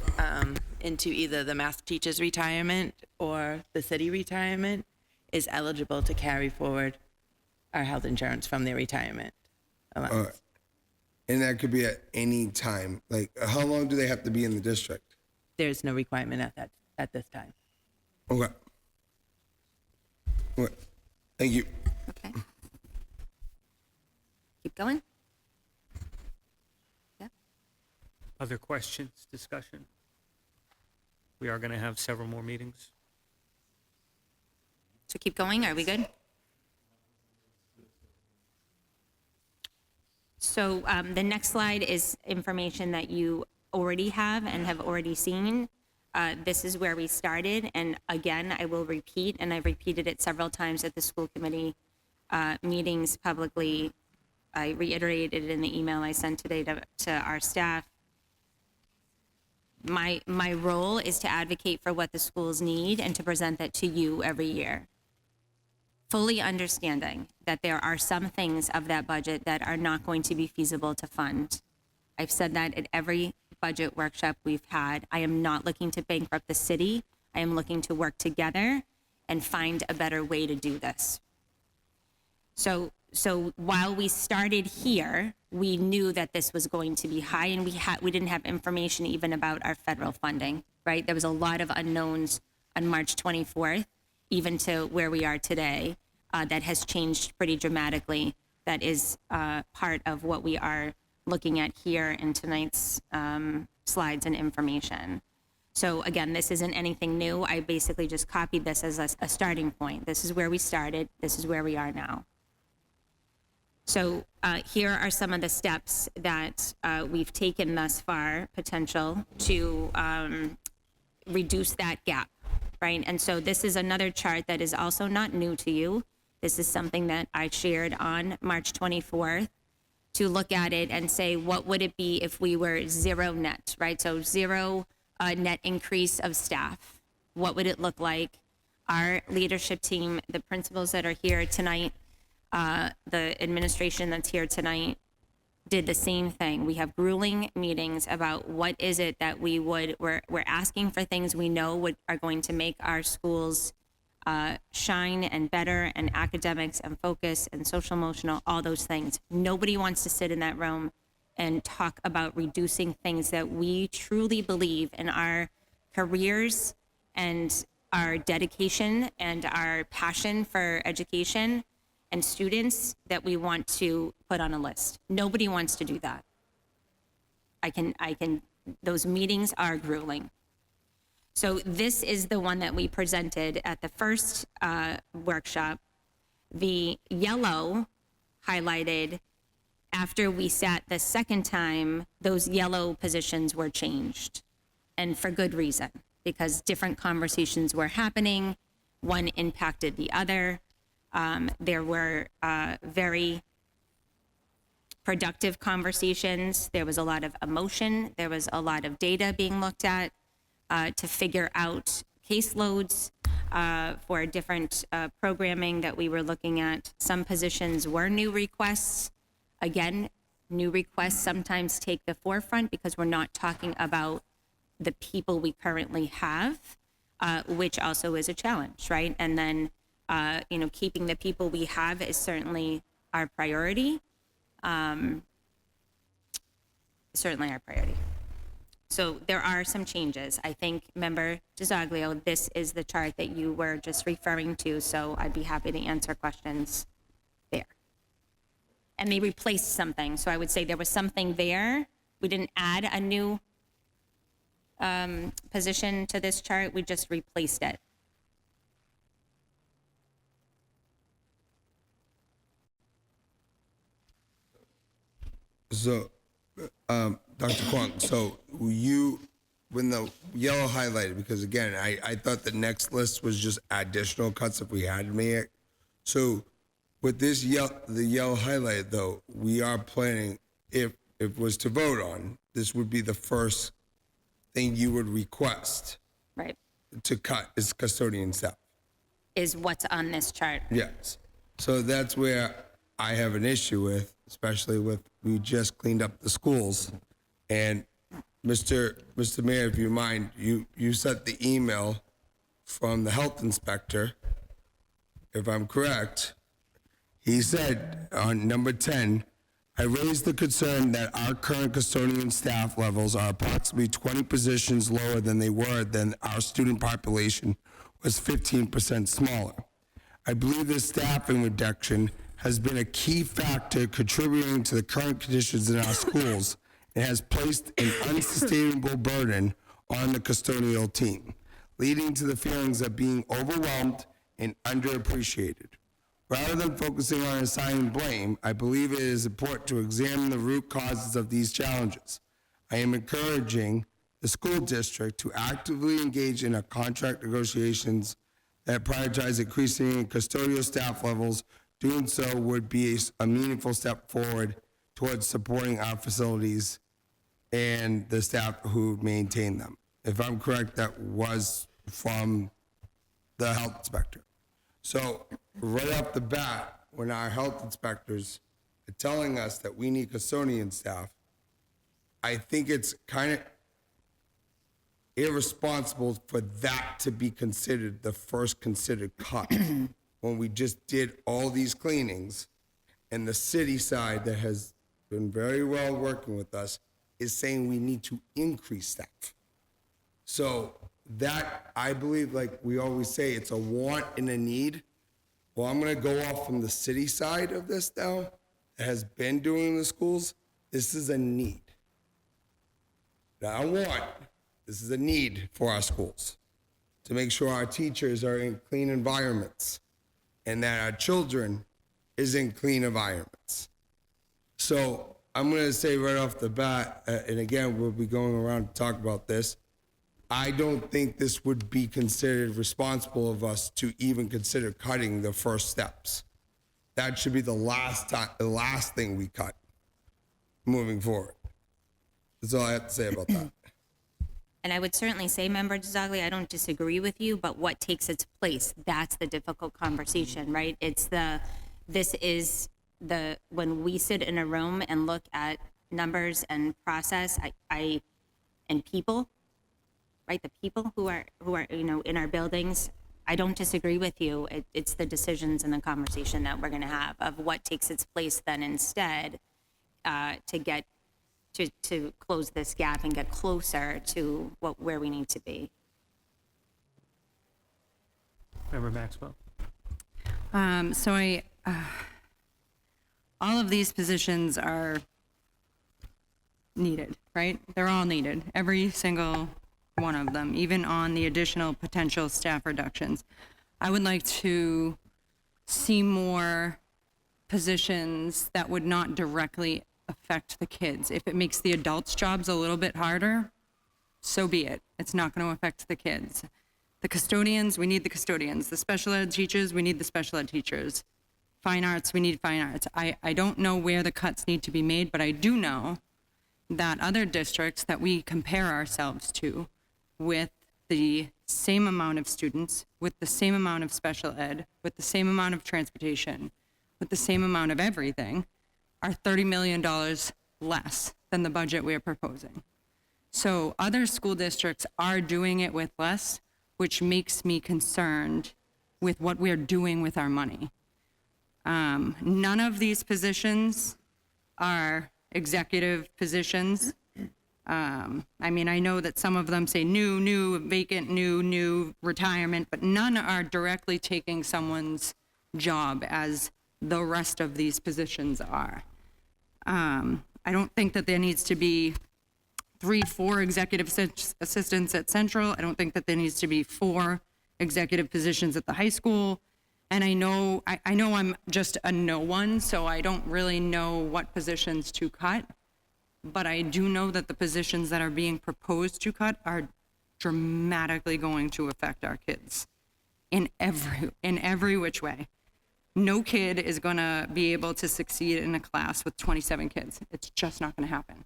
into either the math teacher's retirement or the city retirement is eligible to carry forward our health insurance from their retirement allowance. And that could be at any time. Like, how long do they have to be in the district? There's no requirement at this time. Okay. Okay. Thank you. Okay. Keep going. Yeah. Other questions, discussion? We are going to have several more meetings. So keep going. Are we good? So the next slide is information that you already have and have already seen. This is where we started. And again, I will repeat, and I've repeated it several times at the school committee meetings publicly. I reiterated it in the email I sent today to our staff. My role is to advocate for what the schools need and to present that to you every year. Fully understanding that there are some things of that budget that are not going to be feasible to fund. I've said that at every budget workshop we've had. I am not looking to bankrupt the city. I am looking to work together and find a better way to do this. So while we started here, we knew that this was going to be high, and we didn't have information even about our federal funding, right? There was a lot of unknowns on March 24th, even to where we are today, that has changed pretty dramatically. That is part of what we are looking at here in tonight's slides and information. So again, this isn't anything new. I basically just copied this as a starting point. This is where we started. This is where we are now. So here are some of the steps that we've taken thus far, potential, to reduce that gap, right? And so this is another chart that is also not new to you. This is something that I shared on March 24th to look at it and say, what would it be if we were zero net, right? So zero net increase of staff. What would it look like? Our leadership team, the principals that are here tonight, the administration that's here tonight, did the same thing. We have grueling meetings about what is it that we're asking for, things we know are going to make our schools shine and better, and academics and focus and social emotional, all those things. Nobody wants to sit in that room and talk about reducing things that we truly believe in our careers and our dedication and our passion for education and students that we want to put on a list. Nobody wants to do that. Those meetings are grueling. So this is the one that we presented at the first workshop. The yellow highlighted, after we sat the second time, those yellow positions were changed, and for good reason, because different conversations were happening. One impacted the other. There were very productive conversations. There was a lot of emotion. There was a lot of data being looked at to figure out caseloads for different programming that we were looking at. Some positions were new requests. Again, new requests sometimes take the forefront because we're not talking about the people we currently have, which also is a challenge, right? And then, keeping the people we have is certainly our priority. Certainly our priority. So there are some changes. I think, Member DiZoglio, this is the chart that you were just referring to, so I'd be happy to answer questions there. And they replaced something, so I would say there was something there. We didn't add a new position to this chart, we just replaced it. So, Dr. Kwong, so when the yellow highlighted, because again, I thought the next list was just additional cuts if we had to make it. So with this the yellow highlight though, we are planning, if it was to vote on, this would be the first thing you would request. Right. To cut is custodian staff. Is what's on this chart. Yes. So that's where I have an issue with, especially with, we just cleaned up the schools. And Mr. Mayor, if you mind, you sent the email from the health inspector. If I'm correct, he said on number 10, I raised the concern that our current custodian staff levels are approximately 20 positions lower than they were than our student population was 15% smaller. I believe this staffing reduction has been a key factor contributing to the current conditions in our schools and has placed an unsustainable burden on the custodial team, leading to the feelings of being overwhelmed and underappreciated. Rather than focusing on assigning blame, I believe it is important to examine the root causes of these challenges. I am encouraging the school district to actively engage in a contract negotiations that prioritize increasing custodial staff levels. Doing so would be a meaningful step forward towards supporting our facilities and the staff who maintain them. If I'm correct, that was from the health inspector. So right off the bat, when our health inspectors are telling us that we need custodian staff, I think it's kind of irresponsible for that to be considered the first considered cut when we just did all these cleanings, and the city side that has been very well working with us is saying we need to increase staff. So that, I believe, like we always say, it's a want and a need. Well, I'm gonna go off from the city side of this now, that has been doing the schools. This is a need. Not a want, this is a need for our schools, to make sure our teachers are in clean environments and that our children is in clean environments. So I'm gonna say right off the bat, and again, we'll be going around to talk about this, I don't think this would be considered responsible of us to even consider cutting the first steps. That should be the last thing we cut moving forward. That's all I have to say about that. And I would certainly say, Member DiZoglio, I don't disagree with you, but what takes its place, that's the difficult conversation, right? When we sit in a room and look at numbers and process, and people, right? The people who are in our buildings, I don't disagree with you. It's the decisions and the conversation that we're gonna have of what takes its place then instead to close this gap and get closer to where we need to be. Member Maxwell. All of these positions are needed, right? They're all needed. Every single one of them, even on the additional potential staff reductions. I would like to see more positions that would not directly affect the kids. If it makes the adults' jobs a little bit harder, so be it. It's not going to affect the kids. The custodians, we need the custodians. The special ed teachers, we need the special ed teachers. Fine arts, we need fine arts. I don't know where the cuts need to be made, but I do know that other districts that we compare ourselves to with the same amount of students, with the same amount of special ed, with the same amount of transportation, with the same amount of everything, are $30 million less than the budget we are proposing. So other school districts are doing it with less, which makes me concerned with what we're doing with our money. None of these positions are executive positions. I mean, I know that some of them say new, vacant, new, retirement, but none are directly taking someone's job as the rest of these positions are. I don't think that there needs to be 3-4 executive assistants at Central. I don't think that there needs to be 4 executive positions at the high school. And I know I'm just a no one, so I don't really know what positions to cut. But I do know that the positions that are being proposed to cut are dramatically going to affect our kids in every which way. No kid is gonna be able to succeed in a class with 27 kids. It's just not gonna happen.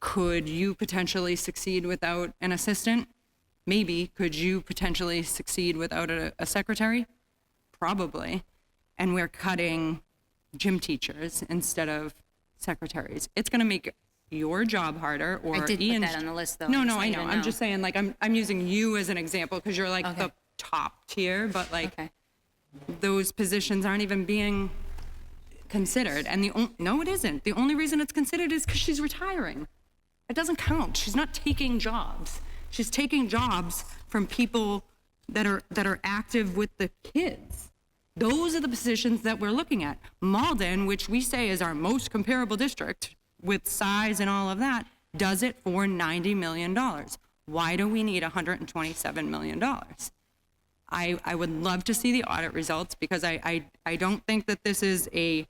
Could you potentially succeed without an assistant? Maybe. Could you potentially succeed without a secretary? Probably. And we're cutting gym teachers instead of secretaries. It's going to make your job harder. Or I did Ian's. put that on the list, though. No, just I letting know. you I'm just saying, like, I'm using you as an example because you're like the top tier, but like those positions aren't even being considered. And no, it isn't. The only reason it's considered is because she's retiring. It doesn't count. She's not taking jobs. She's taking jobs from people that are active with the kids. Those are the positions that we're looking at. Malden, which we say is our most comparable district with size and all of that, does it for $90 million. Why do we need $127 million? I would love to see the audit results because I don't think that this is a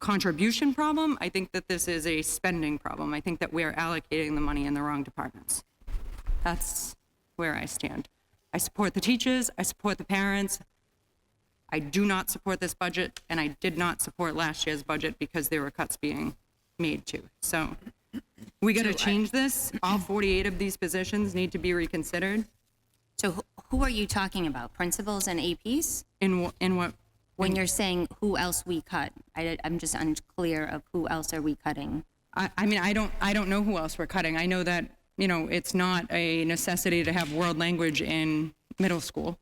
contribution problem. I think that this is a spending problem. I think that we're allocating the money in the wrong departments. That's where I stand. I support the teachers. I support the parents. I do not support this budget, and I did not support last year's budget because there were cuts being made too. So we got to change this. All 48 of these positions need to be reconsidered. So who are you talking about? Principals and APs? In what? When you're saying who else we cut, I'm just unclear of who else are we cutting. I mean, I don't know who else we're cutting. I know that, it's not a necessity to have world language in middle school.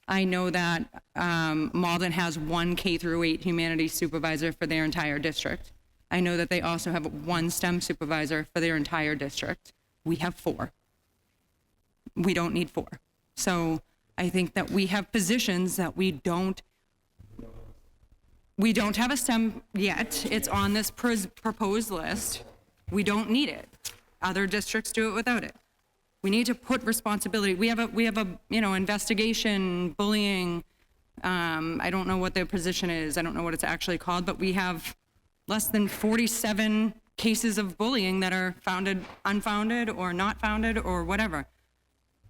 I know that Malden has 1 K-8 humanities supervisor for their entire district. I know that they also have 1 STEM supervisor for their entire district. We have 4. We don't need 4. So I think that we have positions that we don't have a STEM yet. It's on this proposed list. We don't need it. Other districts do it without it. We need to put responsibility. We have a investigation, bullying. I don't know what their position is. I don't know what it's actually called, but we have less than 47 cases of bullying that are founded, unfounded, or not founded, or whatever.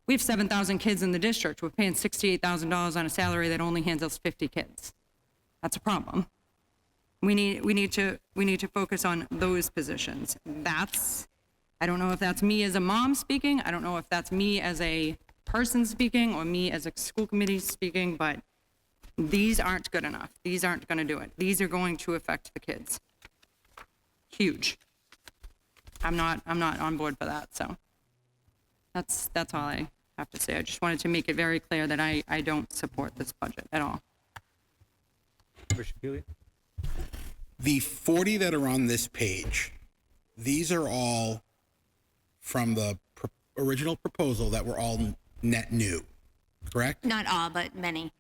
We have 7,000 kids in the district. We're paying $68,000 on a salary that only handles 50 kids. That's a problem. We need to focus on those positions. I don't know if that's me as a mom speaking. I don't know if that's me as a person speaking or me as a school committee speaking, but these aren't good enough. These aren't going to do it. These are going to affect the kids. Huge. I'm not on board for that. So that's all I have to say. I just wanted to make it very clear that I don't support this budget at all. The 40 that are on this page, these are all from the original proposal that were all net new, correct? Not all, but many.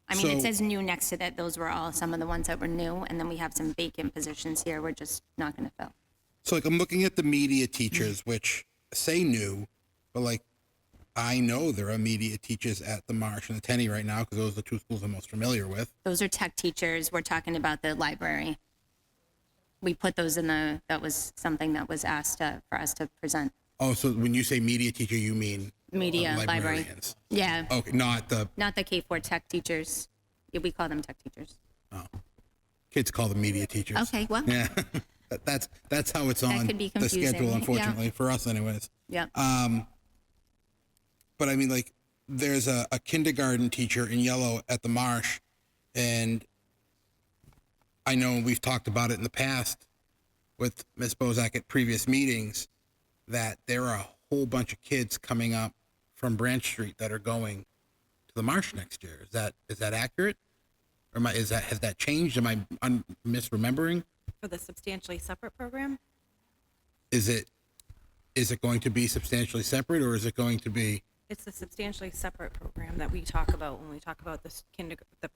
I mean, it says new next to that. Those were all some of the ones that were new, and then we have some vacant positions here we're just not going to fill. So like I'm looking at the media teachers, which say new, but like I know there are immediate teachers at the Marsh and the Tenney right now because those are the two schools I'm most familiar with. Those are tech teachers. We're talking about the library. We put those in that was something that was asked for us to present. Oh, so when you say media teacher, you mean Media, library. librarians? Yeah. Okay, not the K-4 tech teachers. Yeah, we call them tech teachers. kids call them media teachers. Okay, well. Yeah, that's how it's on could be the confusing, schedule, unfortunately, yeah. for us anyways. Yeah. But I mean, like, there's a kindergarten teacher in yellow at the Marsh, and I know we've talked about it in the past with Ms. Bozak at previous meetings, that there are a whole bunch of kids coming up from Branch Street that are going to the Marsh next year. Is that accurate? Or has that changed? Am I misremembering? For the substantially separate program? Is it going to be substantially separate, or is it going to be? It's the substantially separate program that we talk about when we talk about the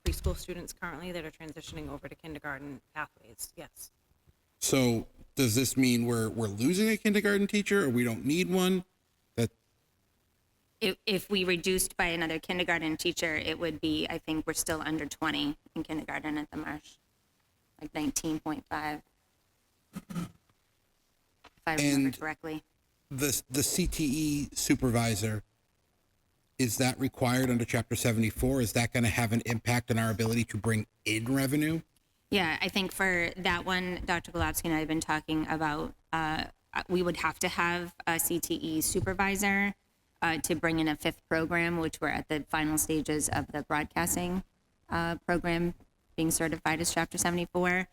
preschool students currently that are transitioning over to kindergarten pathways. Yes. So does this mean we're losing a kindergarten teacher, or we don't need one? If we reduced by another kindergarten teacher, it would be, I think we're still under 20 in kindergarten at the Marsh, like 19.5, if I remember correctly. The CTE supervisor, is that required under Chapter 74? Is that going to have an impact on our ability to bring in revenue? Yeah, I think for that one, Dr. Golubsky and I have been talking about, we would have to have a CTE supervisor to bring in a fifth program, which we're at the final stages of the broadcasting program being certified as Chapter 74.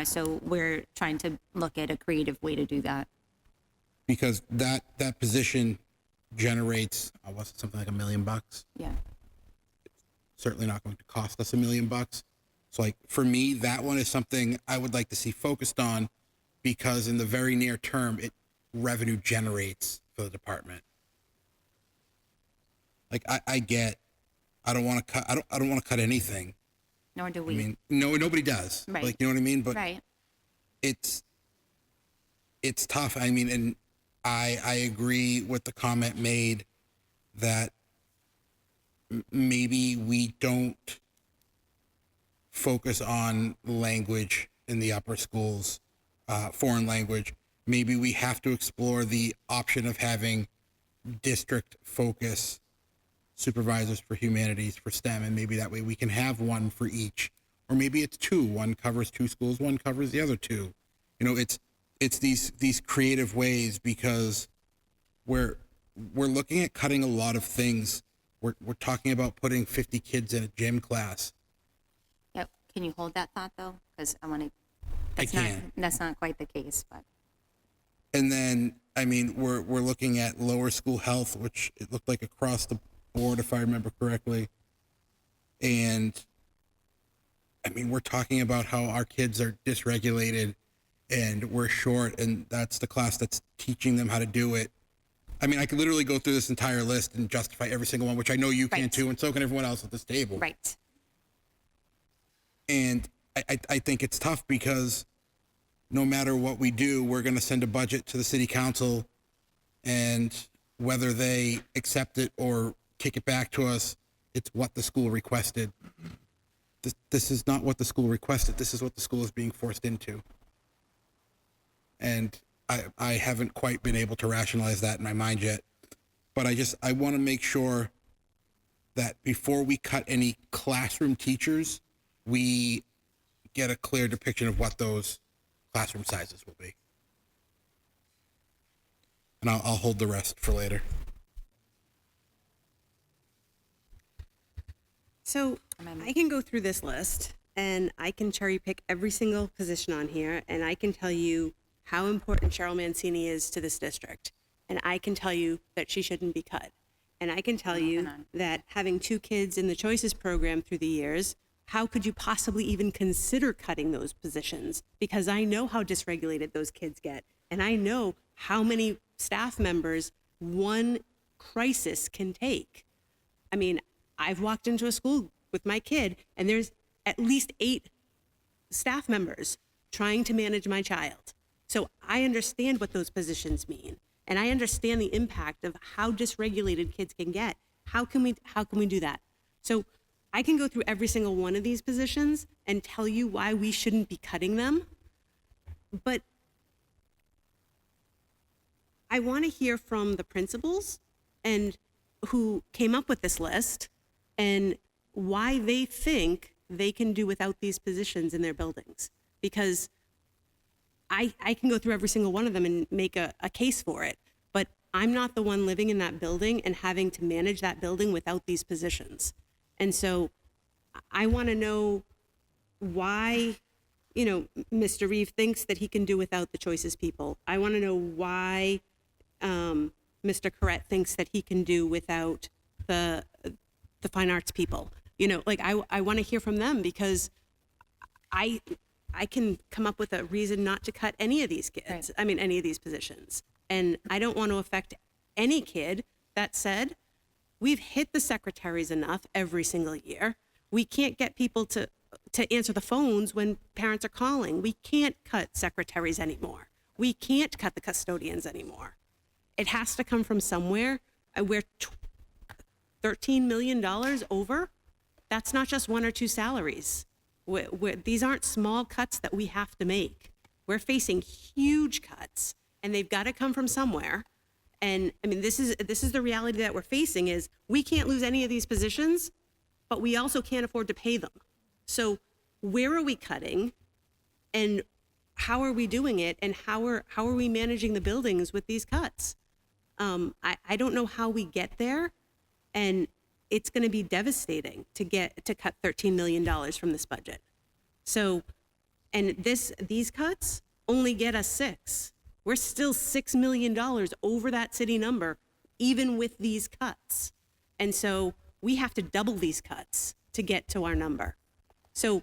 So we're trying to look at a creative way to do that. Because that position generates, what's it, something like $1 million? Yeah. Certainly not going to cost us $1 million. So, like, for me, that one is something I would like to see focused on, because in the very near term, it revenue generates for the department. Like, I don't want to cut. I don't want to cut anything. Nor do we. I mean, no, nobody does. Right. Like, you know what I mean? But right. It's tough. I mean, and I agree with the comment made that maybe we don't focus on language in the upper schools, foreign language. Maybe we have to explore the option of having district focus supervisors for humanities, for STEM, and maybe that way we can have one for each, or maybe it's two. One covers two schools, one covers the other two. You know, it's these creative ways, because we're looking at cutting a lot of things. We're talking about putting 50 kids in a gym class. Yep. Can you hold that thought though? Because I want to. I can. That's not quite the case, but. And then, I mean, we're looking at lower school health, which it looked like across the board, if I remember correctly. And I mean, we're talking about how our kids are dysregulated and we're short, and that's the class that's teaching them how to do it. I mean, I could literally go through this entire list and justify every single one, which I know you can too, and so can everyone else at this table. Right. And I think it's tough, because no matter what we do, we're going to send a budget to the city council, and whether they accept it or kick it back to us, it's what the school requested. This is not what the school requested. This is what the school is being forced into. And I haven't quite been able to rationalize that in my mind yet. But I want to make sure that before we cut any classroom teachers, we get a clear depiction of what those classroom sizes will be. And I'll hold the rest for later. So I can go through this list and I can cherry pick every single position on here, and I can tell you how important Cheryl Mancini is to this district. And I can tell you that she shouldn't be cut. And I can tell you that having 2 kids in the Choices program through the years, how could you possibly even consider cutting those positions? Because I know how dysregulated those kids get. And I know how many staff members one crisis can take. I mean, I've walked into a school with my kid, and there's at least 8 staff members trying to manage my child. So I understand what those positions mean. And I understand the impact of how dysregulated kids can get. How can we do that? So I can go through every single one of these positions and tell you why we shouldn't be cutting them. But I want to hear from the principals and who came up with this list and why they think they can do without these positions in their buildings. Because I can go through every single one of them and make a case for it, but I'm not the one living in that building and having to manage that building without these positions. And so I want to know why, Mr. Reeve thinks that he can do without the choices people. I want to know why Mr. Corrett thinks that he can do without the fine arts people. I want to hear from them, because I can come up with a reason not to cut any of these kids. Right. Any of these positions. And I don't want to affect any kid. That said, we've hit the secretaries enough every single year. We can't get people to answer the phones when parents are calling. We can't cut secretaries anymore. We can't cut the custodians anymore. It has to come from somewhere. We're $13 million over. That's not just one or two salaries. These aren't small cuts that we have to make. We're facing huge cuts, and they've got to come from somewhere. And this is the reality that we're facing, is we can't lose any of these positions, but we also can't afford to pay them. So where are we cutting, and how are we doing it, and how are we managing the buildings with these cuts? I don't know how we get there, and it's going to be devastating to cut $13 million from this budget. So, and these cuts only get us 6. We're still $6 million over that city number, even with these cuts. And so we have to double these cuts to get to our number. So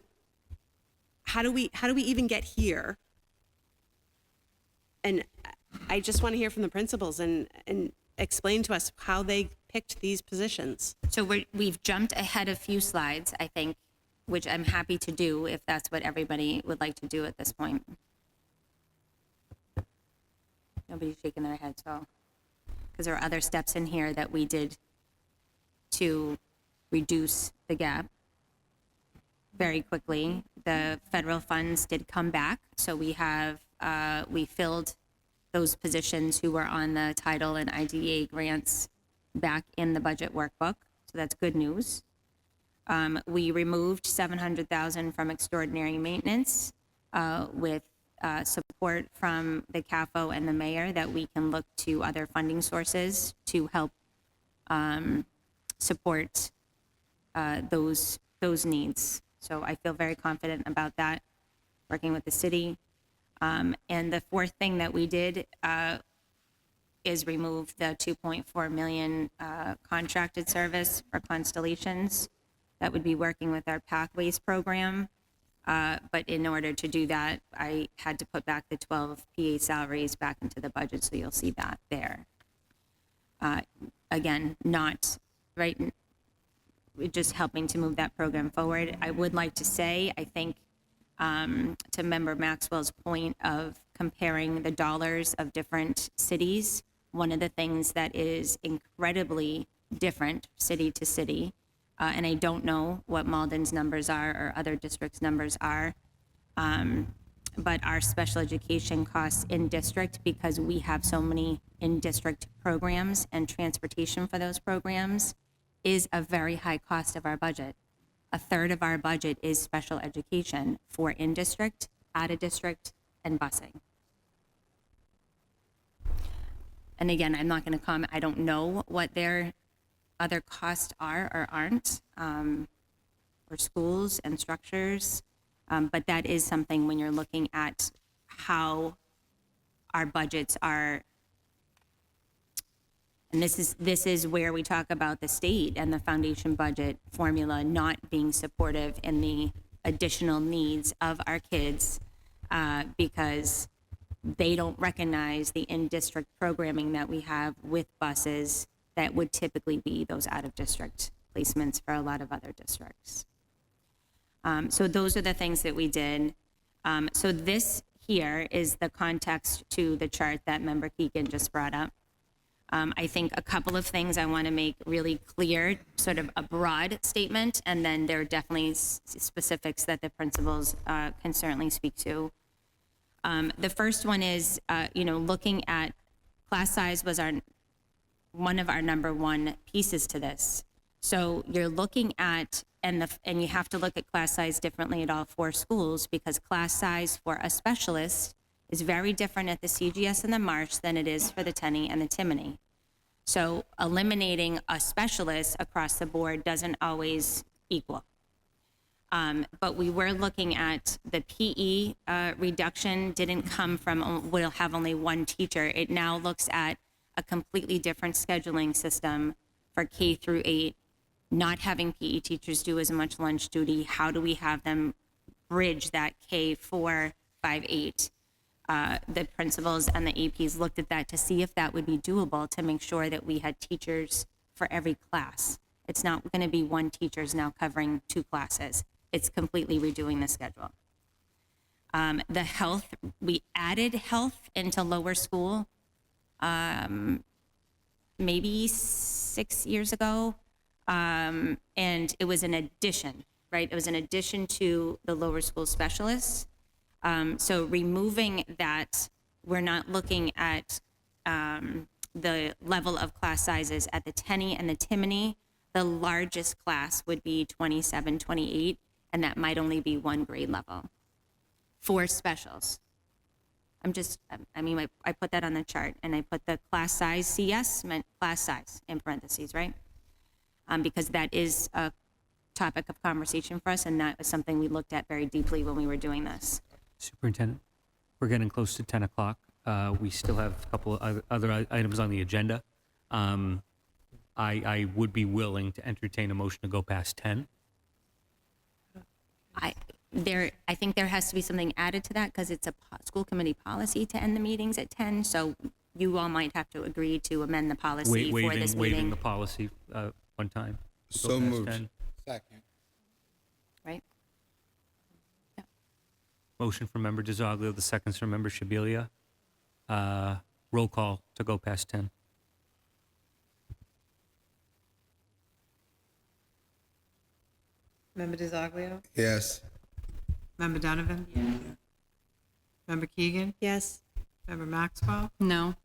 how do we even get here? And I just want to hear from the principals and explain to us how they picked these positions. So we've jumped ahead a few slides, I think, which I'm happy to do if that's what everybody would like to do at this point. Nobody's shaking their head, so, because there are other steps in here that we did to reduce the gap very quickly. The federal funds did come back, so we filled those positions who were on the title and IDEA grants back in the budget workbook, so that's good news. We removed $700,000 from extraordinary maintenance with support from the CAFO and the mayor that we can look to other funding sources to help support those needs. So I feel very confident about that, working with the city. And the fourth thing that we did is remove the $2.4 million contracted service for Constellations that would be working with our Pathways program. But in order to do that, I had to put back the 12 PA salaries back into the budget, so you'll see that there. Again, not right, just helping to move that program forward. I would like to say, I think, to Member Maxwell's point of comparing the dollars of different cities, one of the things that is incredibly different city to city, and I don't know what Malden's numbers are or other districts' numbers are, but our special education costs in district, because we have so many in-district programs and transportation for those programs, is a very high cost of our budget. A third of our budget is special education for in-district, out-of-district, and busing. And again, I'm not going to comment. I don't know what their other costs are or aren't for schools and structures, but that is something when you're looking at how our budgets are. And this is where we talk about the state and the foundation budget formula not being supportive in the additional needs of our kids because they don't recognize the in-district programming that we have with buses that would typically be those out-of-district placements for a lot of other districts. So those are the things that we did. So this here is the context to the chart that Member Keegan just brought up. I think a couple of things I want to make really clear, sort of a broad statement, and then there are definitely specifics that the principals can certainly speak to. The first one is, looking at class size was one of our number one pieces to this. So you're looking at, and you have to look at class size differently at all 4 schools, because class size for a specialist is very different at the CGS and the Marsh than it is for the Tenney and the Timony. So eliminating a specialist across the board doesn't always equal. But we were looking at the PE reduction didn't come from, we'll have only one teacher. It now looks at a completely different scheduling system for K through 8, not having PE teachers do as much lunch duty. How do we have them bridge that K4, 5, 8? The principals and the APs looked at that to see if that would be doable, to make sure that we had teachers for every class. It's not going to be one teacher's now covering 2 classes. It's completely redoing the schedule. The health, we added health into lower school maybe 6 years ago. And it was an addition, right? It was an addition to the lower school specialists. So removing that, we're not looking at the level of class sizes at the Tenney and the Timony. The largest class would be 27, 28, and that might only be 1 grade level for specials. I put that on the chart, and I put the class size, CS meant class size in parentheses, right? Because that is a topic of conversation for us, and that was something we looked at very deeply when we were doing this. Superintendent, we're getting close to 10 o'clock. We still have a couple of other items on the agenda. I would be willing to entertain a motion to go past 10. I think there has to be something added to that, because it's a school committee policy to end the meetings at 10. So you all might have to agree to amend the policy for this meeting. Waiving the policy one time. So moved. 10. Second. Right? Motion from Member DiZoglio, the seconds from Member Shabilia. Roll call to go past 10. Member DiZoglio? Yes. Member Donovan? Yes. Member Keegan? Yes. Member Maxwell? No.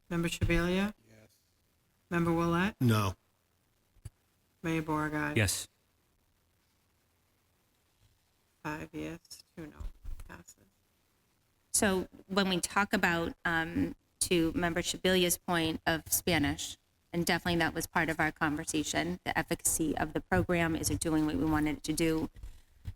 Member Shabilia? Yes. Member Willett? No. Mayor Beauregard? Yes. 5 yes, 2 no. Passes. So when we talk about, to Member Shabilia's point of Spanish, and definitely that was part of our conversation, the efficacy of the program, is it doing what we wanted it to do?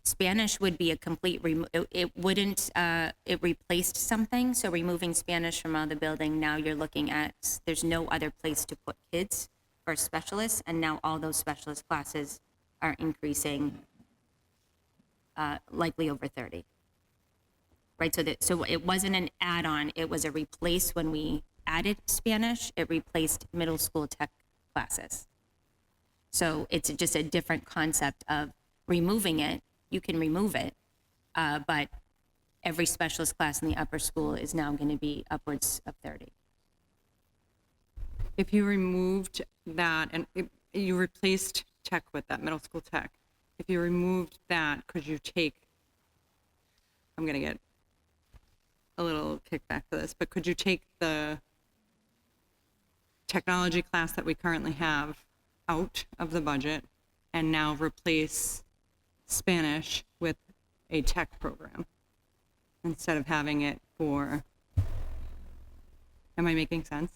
Spanish would be a complete, it replaced something. So removing Spanish from out of the building, now you're looking at, there's no other place to put kids for specialists, and now all those specialist classes are increasing likely over 30. Right, so it wasn't an add-on, it was a replace. When we added Spanish, it replaced middle school tech classes. So it's just a different concept of removing it. You can remove it, but every specialist class in the upper school is now going to be upwards of 30. If you removed that and you replaced tech with that, middle school tech, if you removed that, could you take, I'm going to get a little kickback for this, but could you take the technology class that we currently have out of the budget and now replace Spanish with a tech program instead of having it for, am I making sense?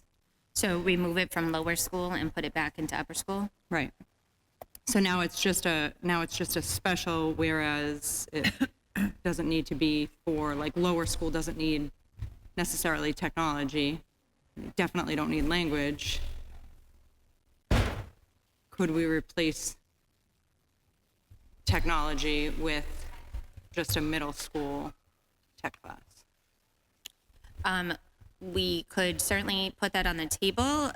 So remove it from lower school and put it back into upper school? Right. So now it's just a special, whereas it doesn't need to be for, like, lower school doesn't need necessarily technology. They definitely don't need language. Could we replace technology with just a middle school tech class? We could certainly put that on the table.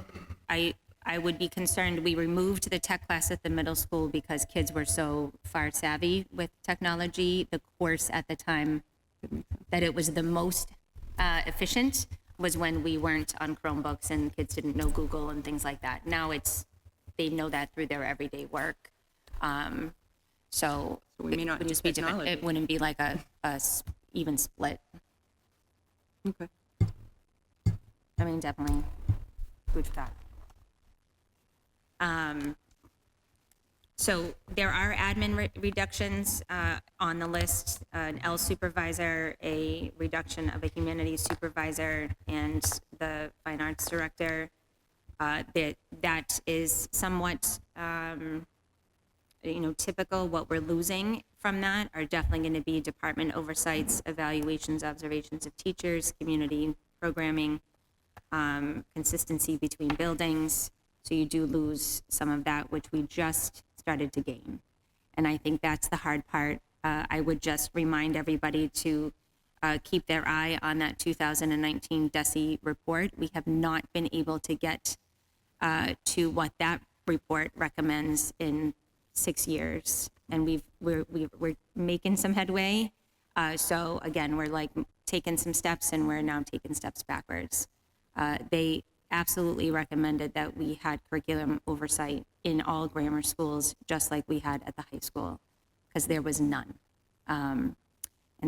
I would be concerned we removed the tech class at the middle school because kids were so far savvy with technology. The course at the time that it was the most efficient was when we weren't on Chromebooks and kids didn't know Google and things like that. Now they know that through their everyday work. So we may not would need just be different. technology. It wouldn't be like a even split. Okay. I mean, definitely food for thought. So there are admin reductions on the list, an L supervisor, a reduction of a humanities supervisor, and the fine arts director. That is somewhat, typical. What we're losing from that are definitely going to be department oversights, evaluations, observations of teachers, community programming, consistency between buildings. So you do lose some of that, which we just started to gain. And I think that's the hard part. I would just remind everybody to keep their eye on that 2019 DESE report. We have not been able to get to what that report recommends in 6 years. And we're making some headway. So again, we're like taking some steps and we're now taking steps backwards. They absolutely recommended that we had curriculum oversight in all grammar schools, just like we had at the high school, because there was none. And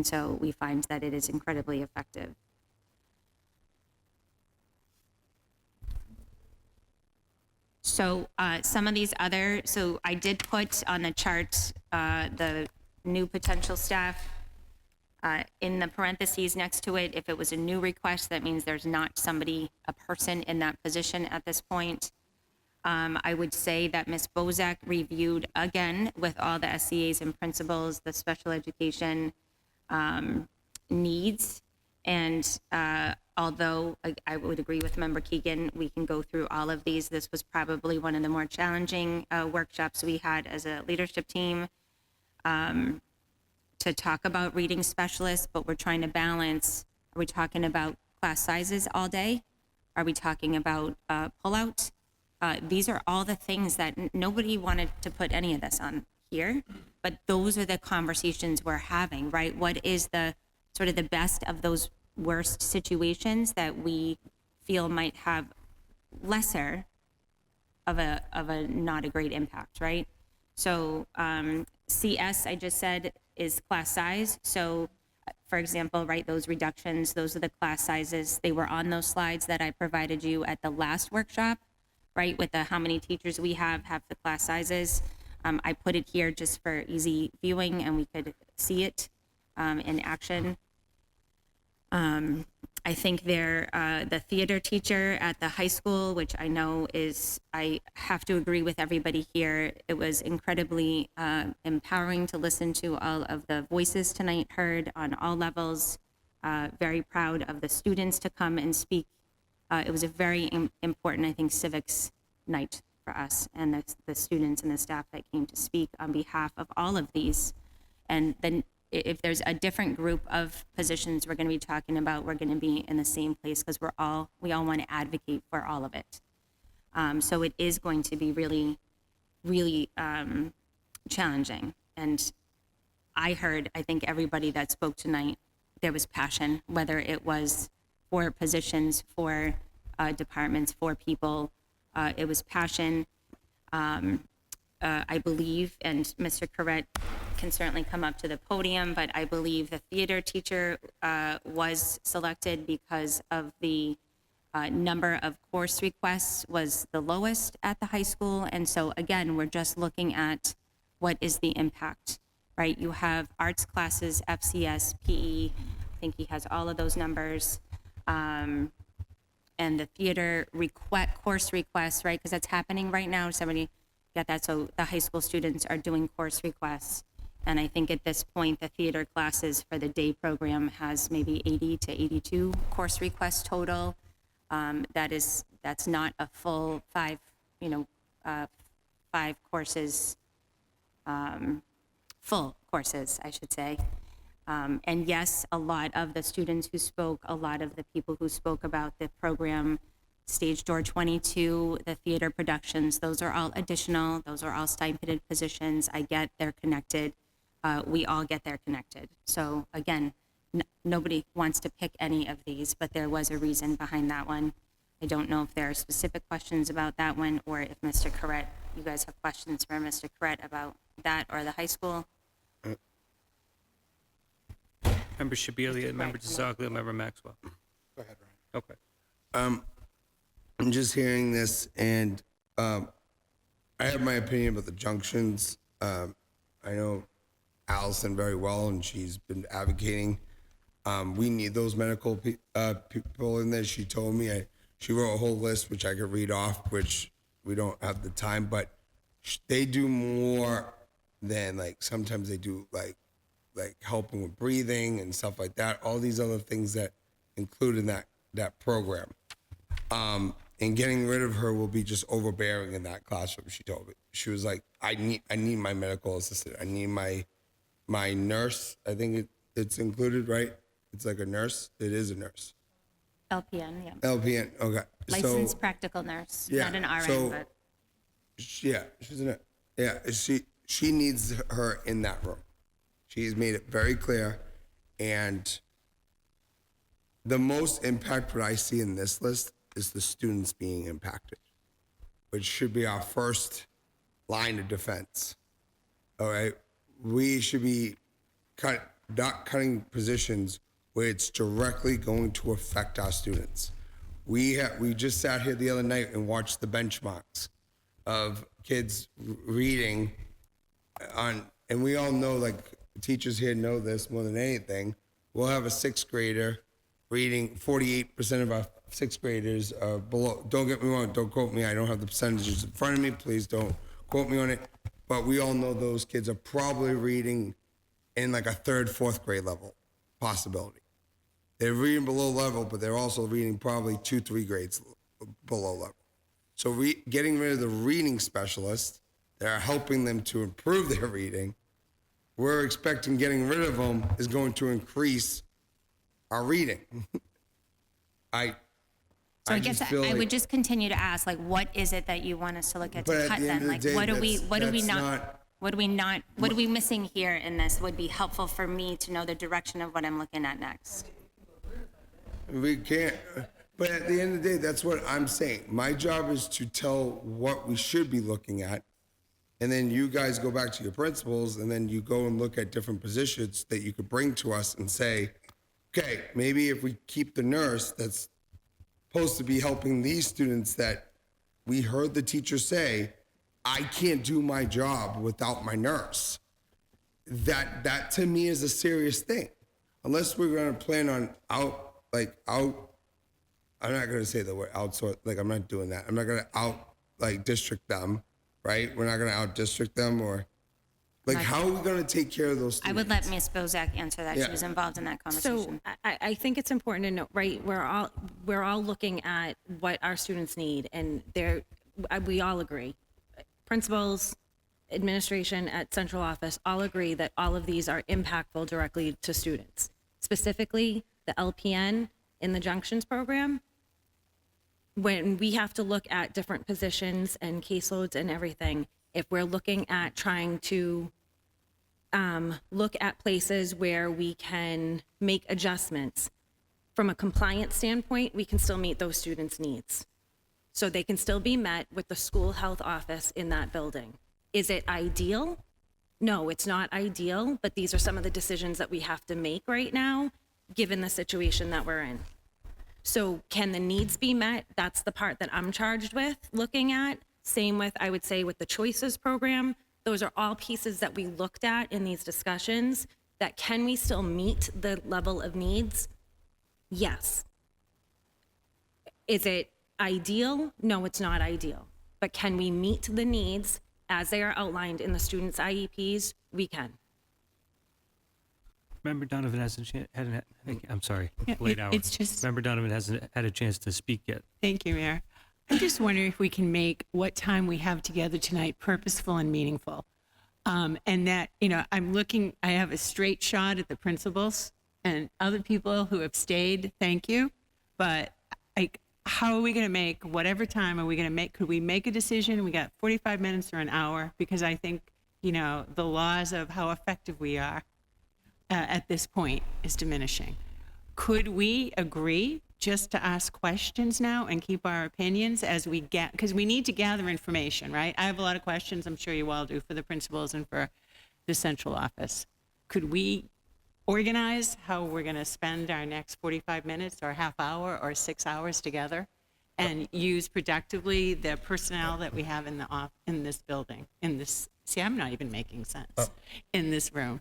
so we find that it is incredibly effective. So some of these so I did put on the chart the new potential staff. In the parentheses next to it, if it was a new request, that means there's not a person in that position at this point. I would say that Ms. Bozak reviewed again with all the SCAs and principals, the special education needs. And although I would agree with Member Keegan, we can go through all of these. This was probably one of the more challenging workshops we had as a leadership team. To talk about reading specialists, but we're trying to balance, are we talking about class sizes all day? Are we talking about pullout? These are all the things that nobody wanted to put any of this on here, but those are the conversations we're having, right? What is the sort of the best of those worst situations that we feel might have lesser of a not a great impact, right? So CS, I just said, is class size. So for example, right, those reductions, those are the class sizes. They were on those slides that I provided you at the last workshop, right, with the how many teachers we have the class sizes. I put it here just for easy viewing and we could see it in action. I think the theater teacher at the high school, which I know I have to agree with everybody here. It was incredibly empowering to listen to all of the voices tonight heard on all levels. Very proud of the students to come and speak. It was a very important, I think, civics night for us and the students and the staff that came to speak on behalf of all of these. And then if there's a different group of positions we're going to be talking about, we're going to be in the same place because we all want to advocate for all of it. So it is going to be really, really challenging. And I think everybody that spoke tonight, there was passion, whether it was for positions, for departments, for people. It was passion. I believe, and Mr. Corrett can certainly come up to the podium, but I believe the theater teacher was selected because of the number of course requests was the lowest at the high school. And so again, we're just looking at what is the impact, right? You have arts classes, FCS, PE, I think he has all of those numbers. And the theater course requests, right? Because that's happening right now. Somebody got that. So the high school students are doing course requests. And I think at this point, the theater classes for the day program has maybe 80 to 82 course requests total. That's not a full five courses, full courses, I should say. And yes, a lot of the students who spoke, a lot of the people who spoke about the program, Stage Door 22, the theater productions, those are all additional, those are all stipended positions. I get they're connected. We all get there connected. So again, nobody wants to pick any of these, but there was a reason behind that one. I don't know if there are specific questions about that one, or if Mr. Corrett, you guys have questions for Mr. Corrett about that or the high school. Member Shabilia, Member DeZoglio, Member Maxwell. Go ahead, Ryan. Okay. I'm just hearing this, and I have my opinion about the junctions. I know Allison very well, and she's been advocating. We need those medical people in there. She told me. She wrote a whole list, which I could read off, which we don't have the time, but they do more than, like, sometimes they do like helping with breathing and stuff like that. All these other things that include in that program. And getting rid of her will be just overbearing in that classroom. She told me. She was like, I need my medical assistant. I need my nurse. I think it's included, right? It's like a nurse. It is a nurse. LPN, yeah. LPN, okay. Licensed practical nurse, Yeah, not an RN, so- but Yeah, she's in it. Yeah, she needs her in that room. She's made it very clear, and the most impact what I see in this list is the students being impacted, which should be our first line of defense. All right, we should be not cutting positions where it's directly going to affect our students. We just sat here the other night and watched the benchmarks of kids reading on, and we all know, like, teachers here know this more than anything. We'll have a sixth grader reading, 48% of our sixth graders are below. Don't get me wrong, don't quote me. I don't have the percentages in front of me. Please don't quote me on it. But we all know those kids are probably reading in like a third, fourth grade level possibility. They're reading below level, but they're also reading probably 2-3 grades below level. So getting rid of the reading specialists that are helping them to improve their reading, we're expecting getting rid of them is going to increase our reading. I guess I would just continue to ask, like, what is it that you want us to look at But to at cut the end then? of the Like, day, what are we missing here in this would be helpful for me to know the direction of what I'm looking at next. We can't, but at the end of the day, that's what I'm saying. My job is to tell what we should be looking at, and then you guys go back to your principals, and then you go and look at different positions that you could bring to us and say, okay, maybe if we keep the nurse that's supposed to be helping these students that we heard the teacher say, I can't do my job without my nurse. That to me is a serious thing. Unless we're gonna plan on I'm not gonna say the word outsource, like I'm not doing that. I'm not gonna district them, right? We're not gonna out district them, or like how are we gonna take care of those students? I would let Ms. Bozak answer that. Yeah. She was involved in that conversation. So I think it's important to note, right? We're all looking at what our students need, and we all agree. Principals, administration at central office all agree that all of these are impactful directly to students. Specifically, the LPN in the Junctions program, when we have to look at different positions and caseloads and everything, if we're looking at trying to look at places where we can make adjustments from a compliance standpoint, we can still meet those students' needs. So they can still be met with the school health office in that building. Is it ideal? No, it's not ideal, but these are some of the decisions that we have to make right now, given the situation that we're in. So can the needs be met? That's the part that I'm charged with looking at. Same with, I would say, with the Choices program. Those are all pieces that we looked at in these discussions, that can we still meet the level of needs? Yes. Is it ideal? No, it's not ideal. But can we meet the needs as they are outlined in the students' IEPs? We can. Member Donovan hasn't I'm sorry, Yeah, late hour. it's just- Member Donovan hasn't had a chance to speak yet. Thank you, Mayor. I'm just wondering if we can make what time we have together tonight purposeful and meaningful. And that, I have a straight shot at the principals and other people who have stayed, thank you. But how are we going to make, whatever time are we going to make, could we make a decision? We got 45 minutes or an hour, because I think, the laws of how effective we are. at this point is diminishing. Could we agree just to ask questions now and keep our opinions as we get, because we need to gather information, right? I have a lot of questions, I'm sure you all do, for the principals and for the central office. Could we organize how we're going to spend our next 45 minutes or half hour or 6 hours together and use productively the personnel that we have in this building, in this, see, I'm not even making sense, in this room.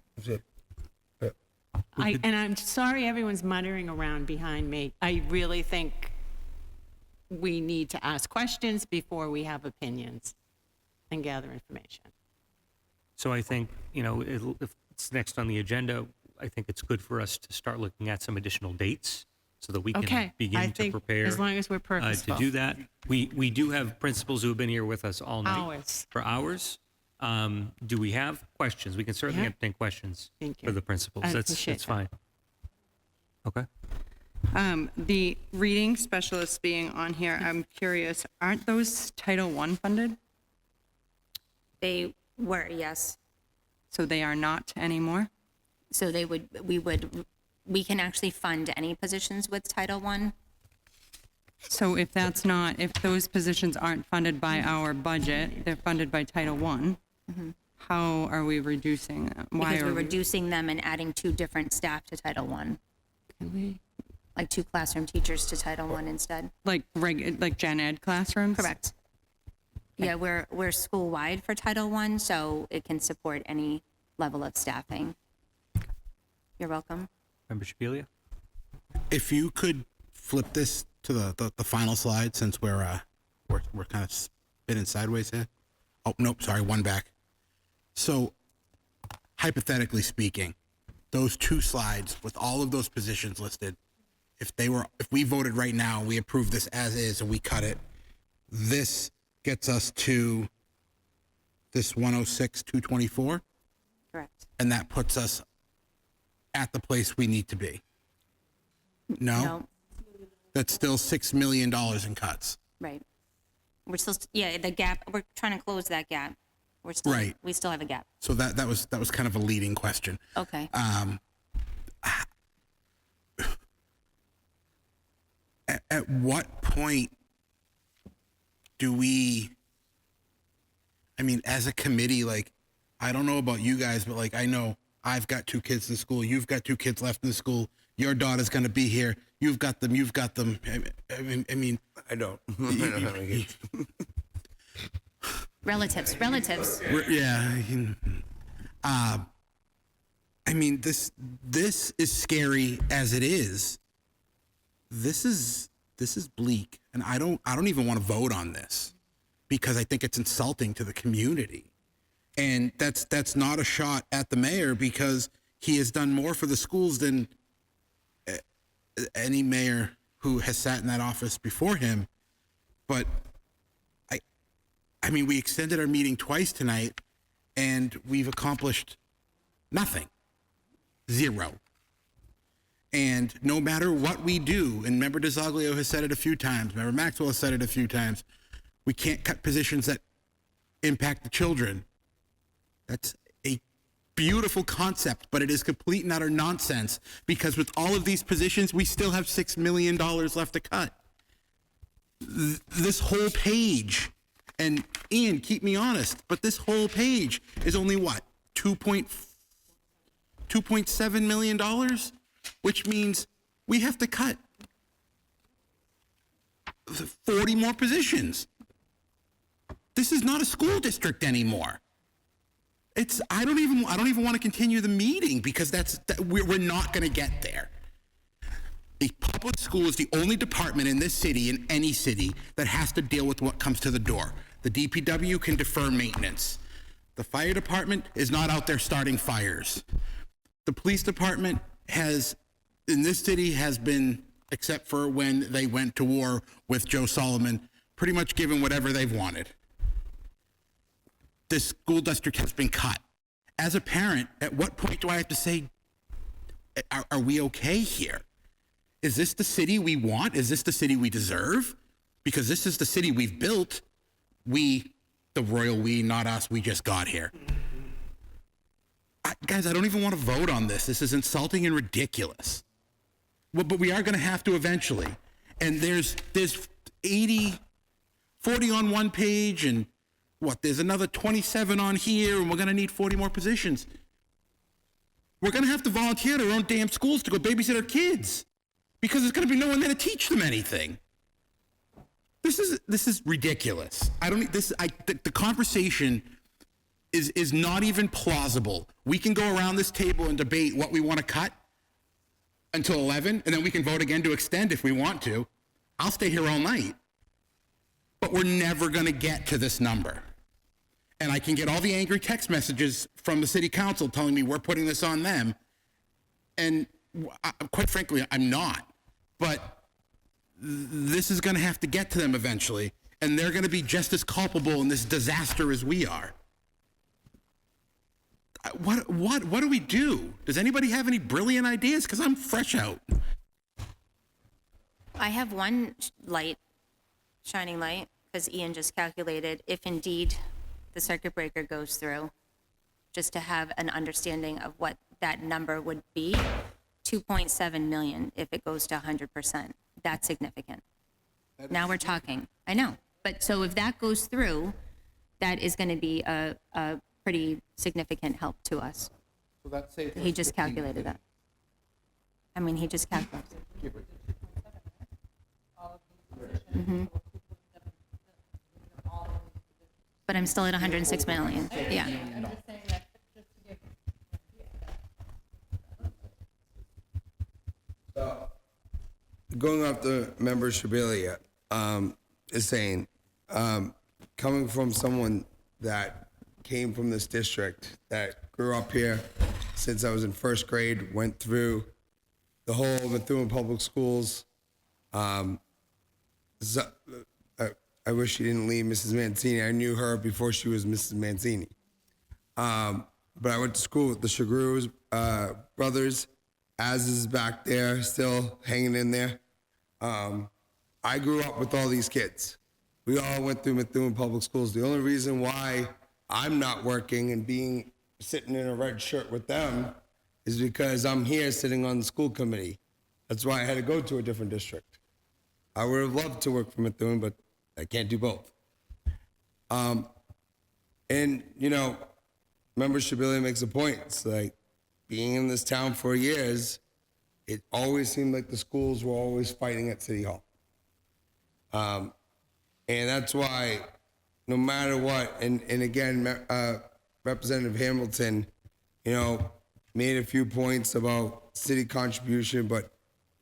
And I'm sorry everyone's muttering around behind me. I really think we need to ask questions before we have opinions and gather information. So I think, if it's next on the agenda, I think it's good for us to start looking at some additional dates so that we can begin to prepare. As long as we're purposeful. To do that. We do have principals who have been here with us all night. Hours. For hours. Do we have questions? We can certainly entertain questions for the principals. That's fine. Okay. The reading specialists being on here, I'm curious, aren't those Title I funded? They were, yes. So they are not anymore? So we can actually fund any positions with Title I. So if those positions aren't funded by our budget, they're funded by Title I, how are we reducing them? Because we're reducing them and adding 2 different staff to Title I. Like 2 classroom teachers to Title I instead. Like gen ed classrooms? Correct. Yeah, we're school-wide for Title I, so it can support any level of staffing. You're welcome. Member Shabelia? If you could flip this to the final slide, since we're kind of spinning sideways here. Oh, nope, sorry, one back. So, hypothetically speaking, those 2 slides with all of those positions listed, if we voted right now, we approve this as is and we cut it, this gets us to this 106, 224. Correct. And that puts us at the place we need to be. No? That's still $6 million in cuts. Right. We're still, the gap, we're trying to close that gap. We still have a gap. So that was kind of a leading question. Okay. At what point do we, as a committee, I don't know about you guys, but I know I've got 2 kids in school. You've got 2 kids left in the school. Your daughter's going to be here. You've got them. I don't. Relatives. Yeah. This is scary as it is. This is bleak, and I don't even want to vote on this because I think it's insulting to the community. And that's not a shot at the mayor, because he has done more for the schools than any mayor who has sat in that office before him. But we extended our meeting twice tonight, and we've accomplished nothing. 0. And no matter what we do, and Member DeZoglio has said it a few times, Member Maxwell has said it a few times, we can't cut positions that impact the children. That's a beautiful concept, but it is complete and utter nonsense, because with all of these positions, we still have $6 million left to cut. This whole page, and Ian, keep me honest, but this whole page is only what? $2.7 million? Which means we have to cut 40 more positions. This is not a school district anymore. I don't even want to continue the meeting, because we're not going to get there. The public school is the only department in this city, in any city, that has to deal with what comes to the door. The DPW can defer maintenance. The fire department is not out there starting fires. The police department in this city has been, except for when they went to war with Joe Solomon, pretty much given whatever they've wanted. This school district has been cut. As a parent, at what point do I have to say, are we okay here? Is this the city we want? Is this the city we deserve? Because this is the city we've built. We, the royal we, not us, we just got here. Guys, I don't even want to vote on this. This is insulting and ridiculous. Well, but we are going to have to eventually. And there's 40 on one page, and there's another 27 on here, and we're going to need 40 more positions. We're going to have to volunteer at our own damn schools to go babysit our kids because there's going to be no one there to teach them anything. This is ridiculous. The conversation is not even plausible. We can go around this table and debate what we want to cut until 11, and then we can vote again to extend if we want to. I'll stay here all night. But we're never going to get to this number. And I can get all the angry text messages from the city council telling me we're putting this on them. And quite frankly, I'm not. But this is going to have to get to them eventually. And they're going to be just as culpable in this disaster as we are. What do we do? Does anybody have any brilliant ideas? Because I'm fresh out. I have one shining light, because Ian just calculated, if indeed the circuit breaker goes through, just to have an understanding of what that number would be, 2.7 million if it goes to 100%. That's significant. Now we're talking. I know. But so if that goes through, that is going to be a pretty significant help to us. So that's safe. He just calculated that. I mean, he just calculated it. Mm-hmm. But I'm still at 106 million. Yeah. Going off the member Shabilia is saying, coming from someone that came from this district, that grew up here since I was in first grade, went through the whole Methuen Public Schools. I wish she didn't leave Mrs. Mancini. I knew her before she was Mrs. Mancini. But I went to school with the Shagru brothers. Az is back there, still hanging in there. I grew up with all these kids. We all went through Methuen Public Schools. The only reason why I'm not working and sitting in a red shirt with them is because I'm here sitting on the school committee. That's why I had to go to a different district. I would have loved to work for Methuen, but I can't do both. And, Member Shabilia makes a point. It's like being in this town for years, it always seemed like the schools were always fighting at City Hall. And that's why no matter what, and again, Representative Hamilton, made a few points about city contribution, but,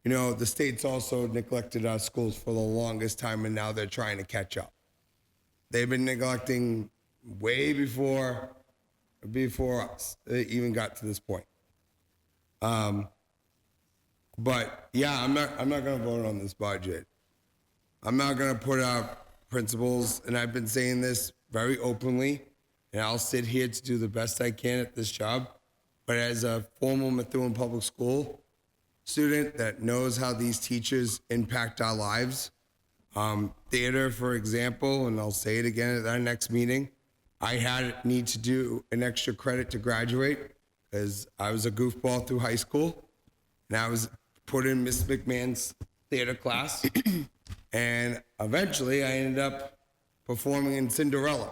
the state's also neglected our schools for the longest time, and now they're trying to catch up. They've been neglecting way before us. They even got to this point. But yeah, I'm not going to vote on this budget. I'm not going to put out principals, and I've been saying this very openly, and I'll sit here to do the best I can at this job. But as a former Methuen Public School student that knows how these teachers impact our lives, theater, for example, and I'll say it again at our next meeting, I need to do an extra credit to graduate because I was a goofball through high school, and I was put in Miss McMahon's theater class. And eventually I ended up performing in Cinderella.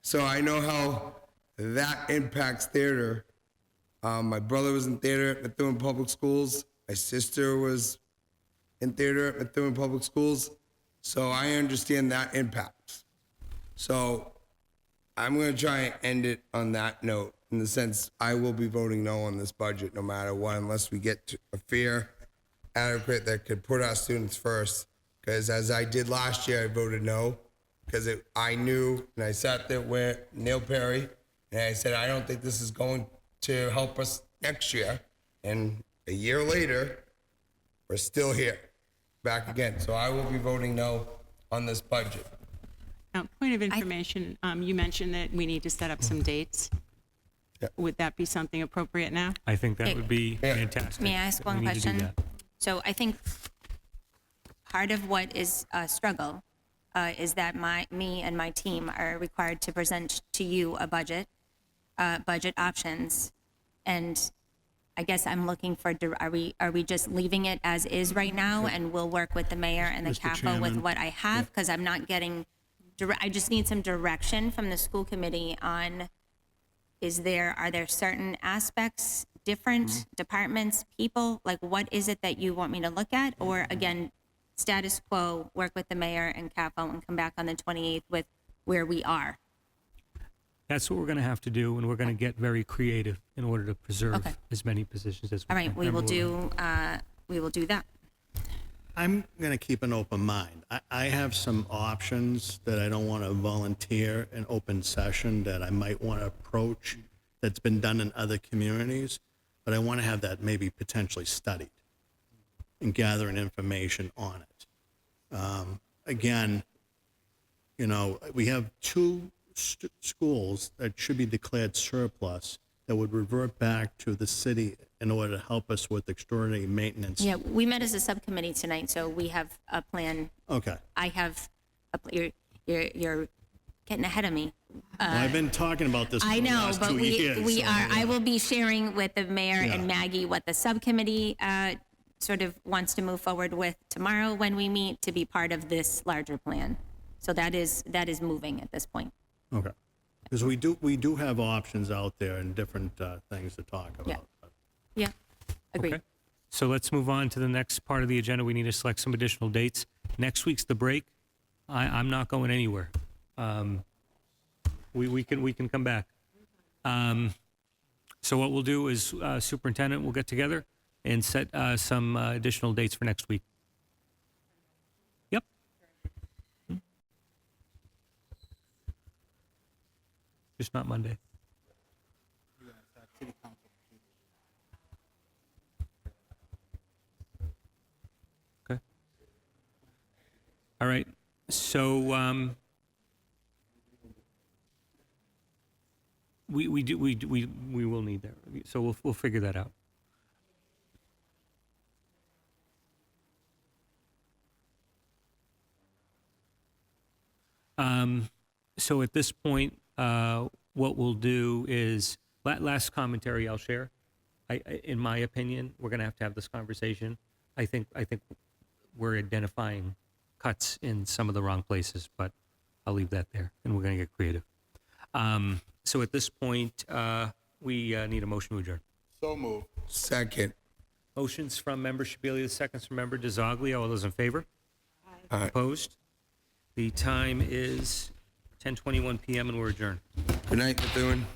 So I know how that impacts theater. My brother was in theater at Methuen Public Schools. My sister was in theater at Methuen Public Schools. So I understand that impact. So I'm going to try and end it on that note, in the sense I will be voting no on this budget no matter what, unless we get to a fair, adequate that could put our students first. Because as I did last year, I voted no because I knew, and I sat there with Neil Perry, and I said, I don't think this is going to help us next year. And a year later, we're still here, back again. So I will be voting no on this budget. Now, point of information, you mentioned that we need to set up some dates. Yeah. Would that be something appropriate now? I think that would be fantastic. May I ask one We need to do question? that. So I think part of what is a struggle is that me and my team are required to present to you a budget budget options. And I guess I'm looking for, are we just leaving it as is right now, and we'll work with the mayor and the Mr. CAFO with Chairman. what I have? Because I'm not getting, I just need some direction from the school committee on, are there certain aspects, different departments, people? Like, what is it that you want me to look at? Or again, status quo, work with the mayor and CAFO and come back on the 28th with where we are? That's what we're going to have to do, and we're going to get very creative in order to preserve Okay. as many positions as we All can. right, we will Member do that. I'm going to keep an open mind. I have some options that I don't want to volunteer in open session that I might want to approach that's been done in other communities, but I want to have that maybe potentially studied and gathering information on it. Again, you know, we have two schools that should be declared surplus that would revert back to the city in order to help us with extraordinary maintenance. Yeah, we met as a subcommittee tonight, so we have a plan. Okay. I have you're getting ahead of me. Well, I've been talking about this for I the know, last but 2 years. we so, are. I will be sharing with the mayor Yeah. and Maggie what the subcommittee sort of wants to move forward with tomorrow when we meet to be part of this larger plan. So that is moving at this point. Okay. Because we do have options out there and different things to talk about. Yeah. Yeah. Agreed. Okay. So let's move on to the next part of the agenda. We need to select some additional dates. Next week's the break. I'm not going anywhere. We can come back. So what we'll do is superintendent will get together and set some additional dates for next week. Yep. Just not Monday. Okay. All right. So we will need that. So we'll figure that out. So at this point, what we'll do is, last commentary I'll share. In my opinion, we're going to have this conversation. I think we're identifying cuts in some of the wrong places, but I'll leave that there, and we're going to get creative. So at this point, we need a motion to adjourn. So moved. Second. Motions from Member Shabilia, seconds from Member DiZoglio. All those in favor? Aye. Opposed? The time is 10:21 p.m. and we're adjourned. Good night, Methuen.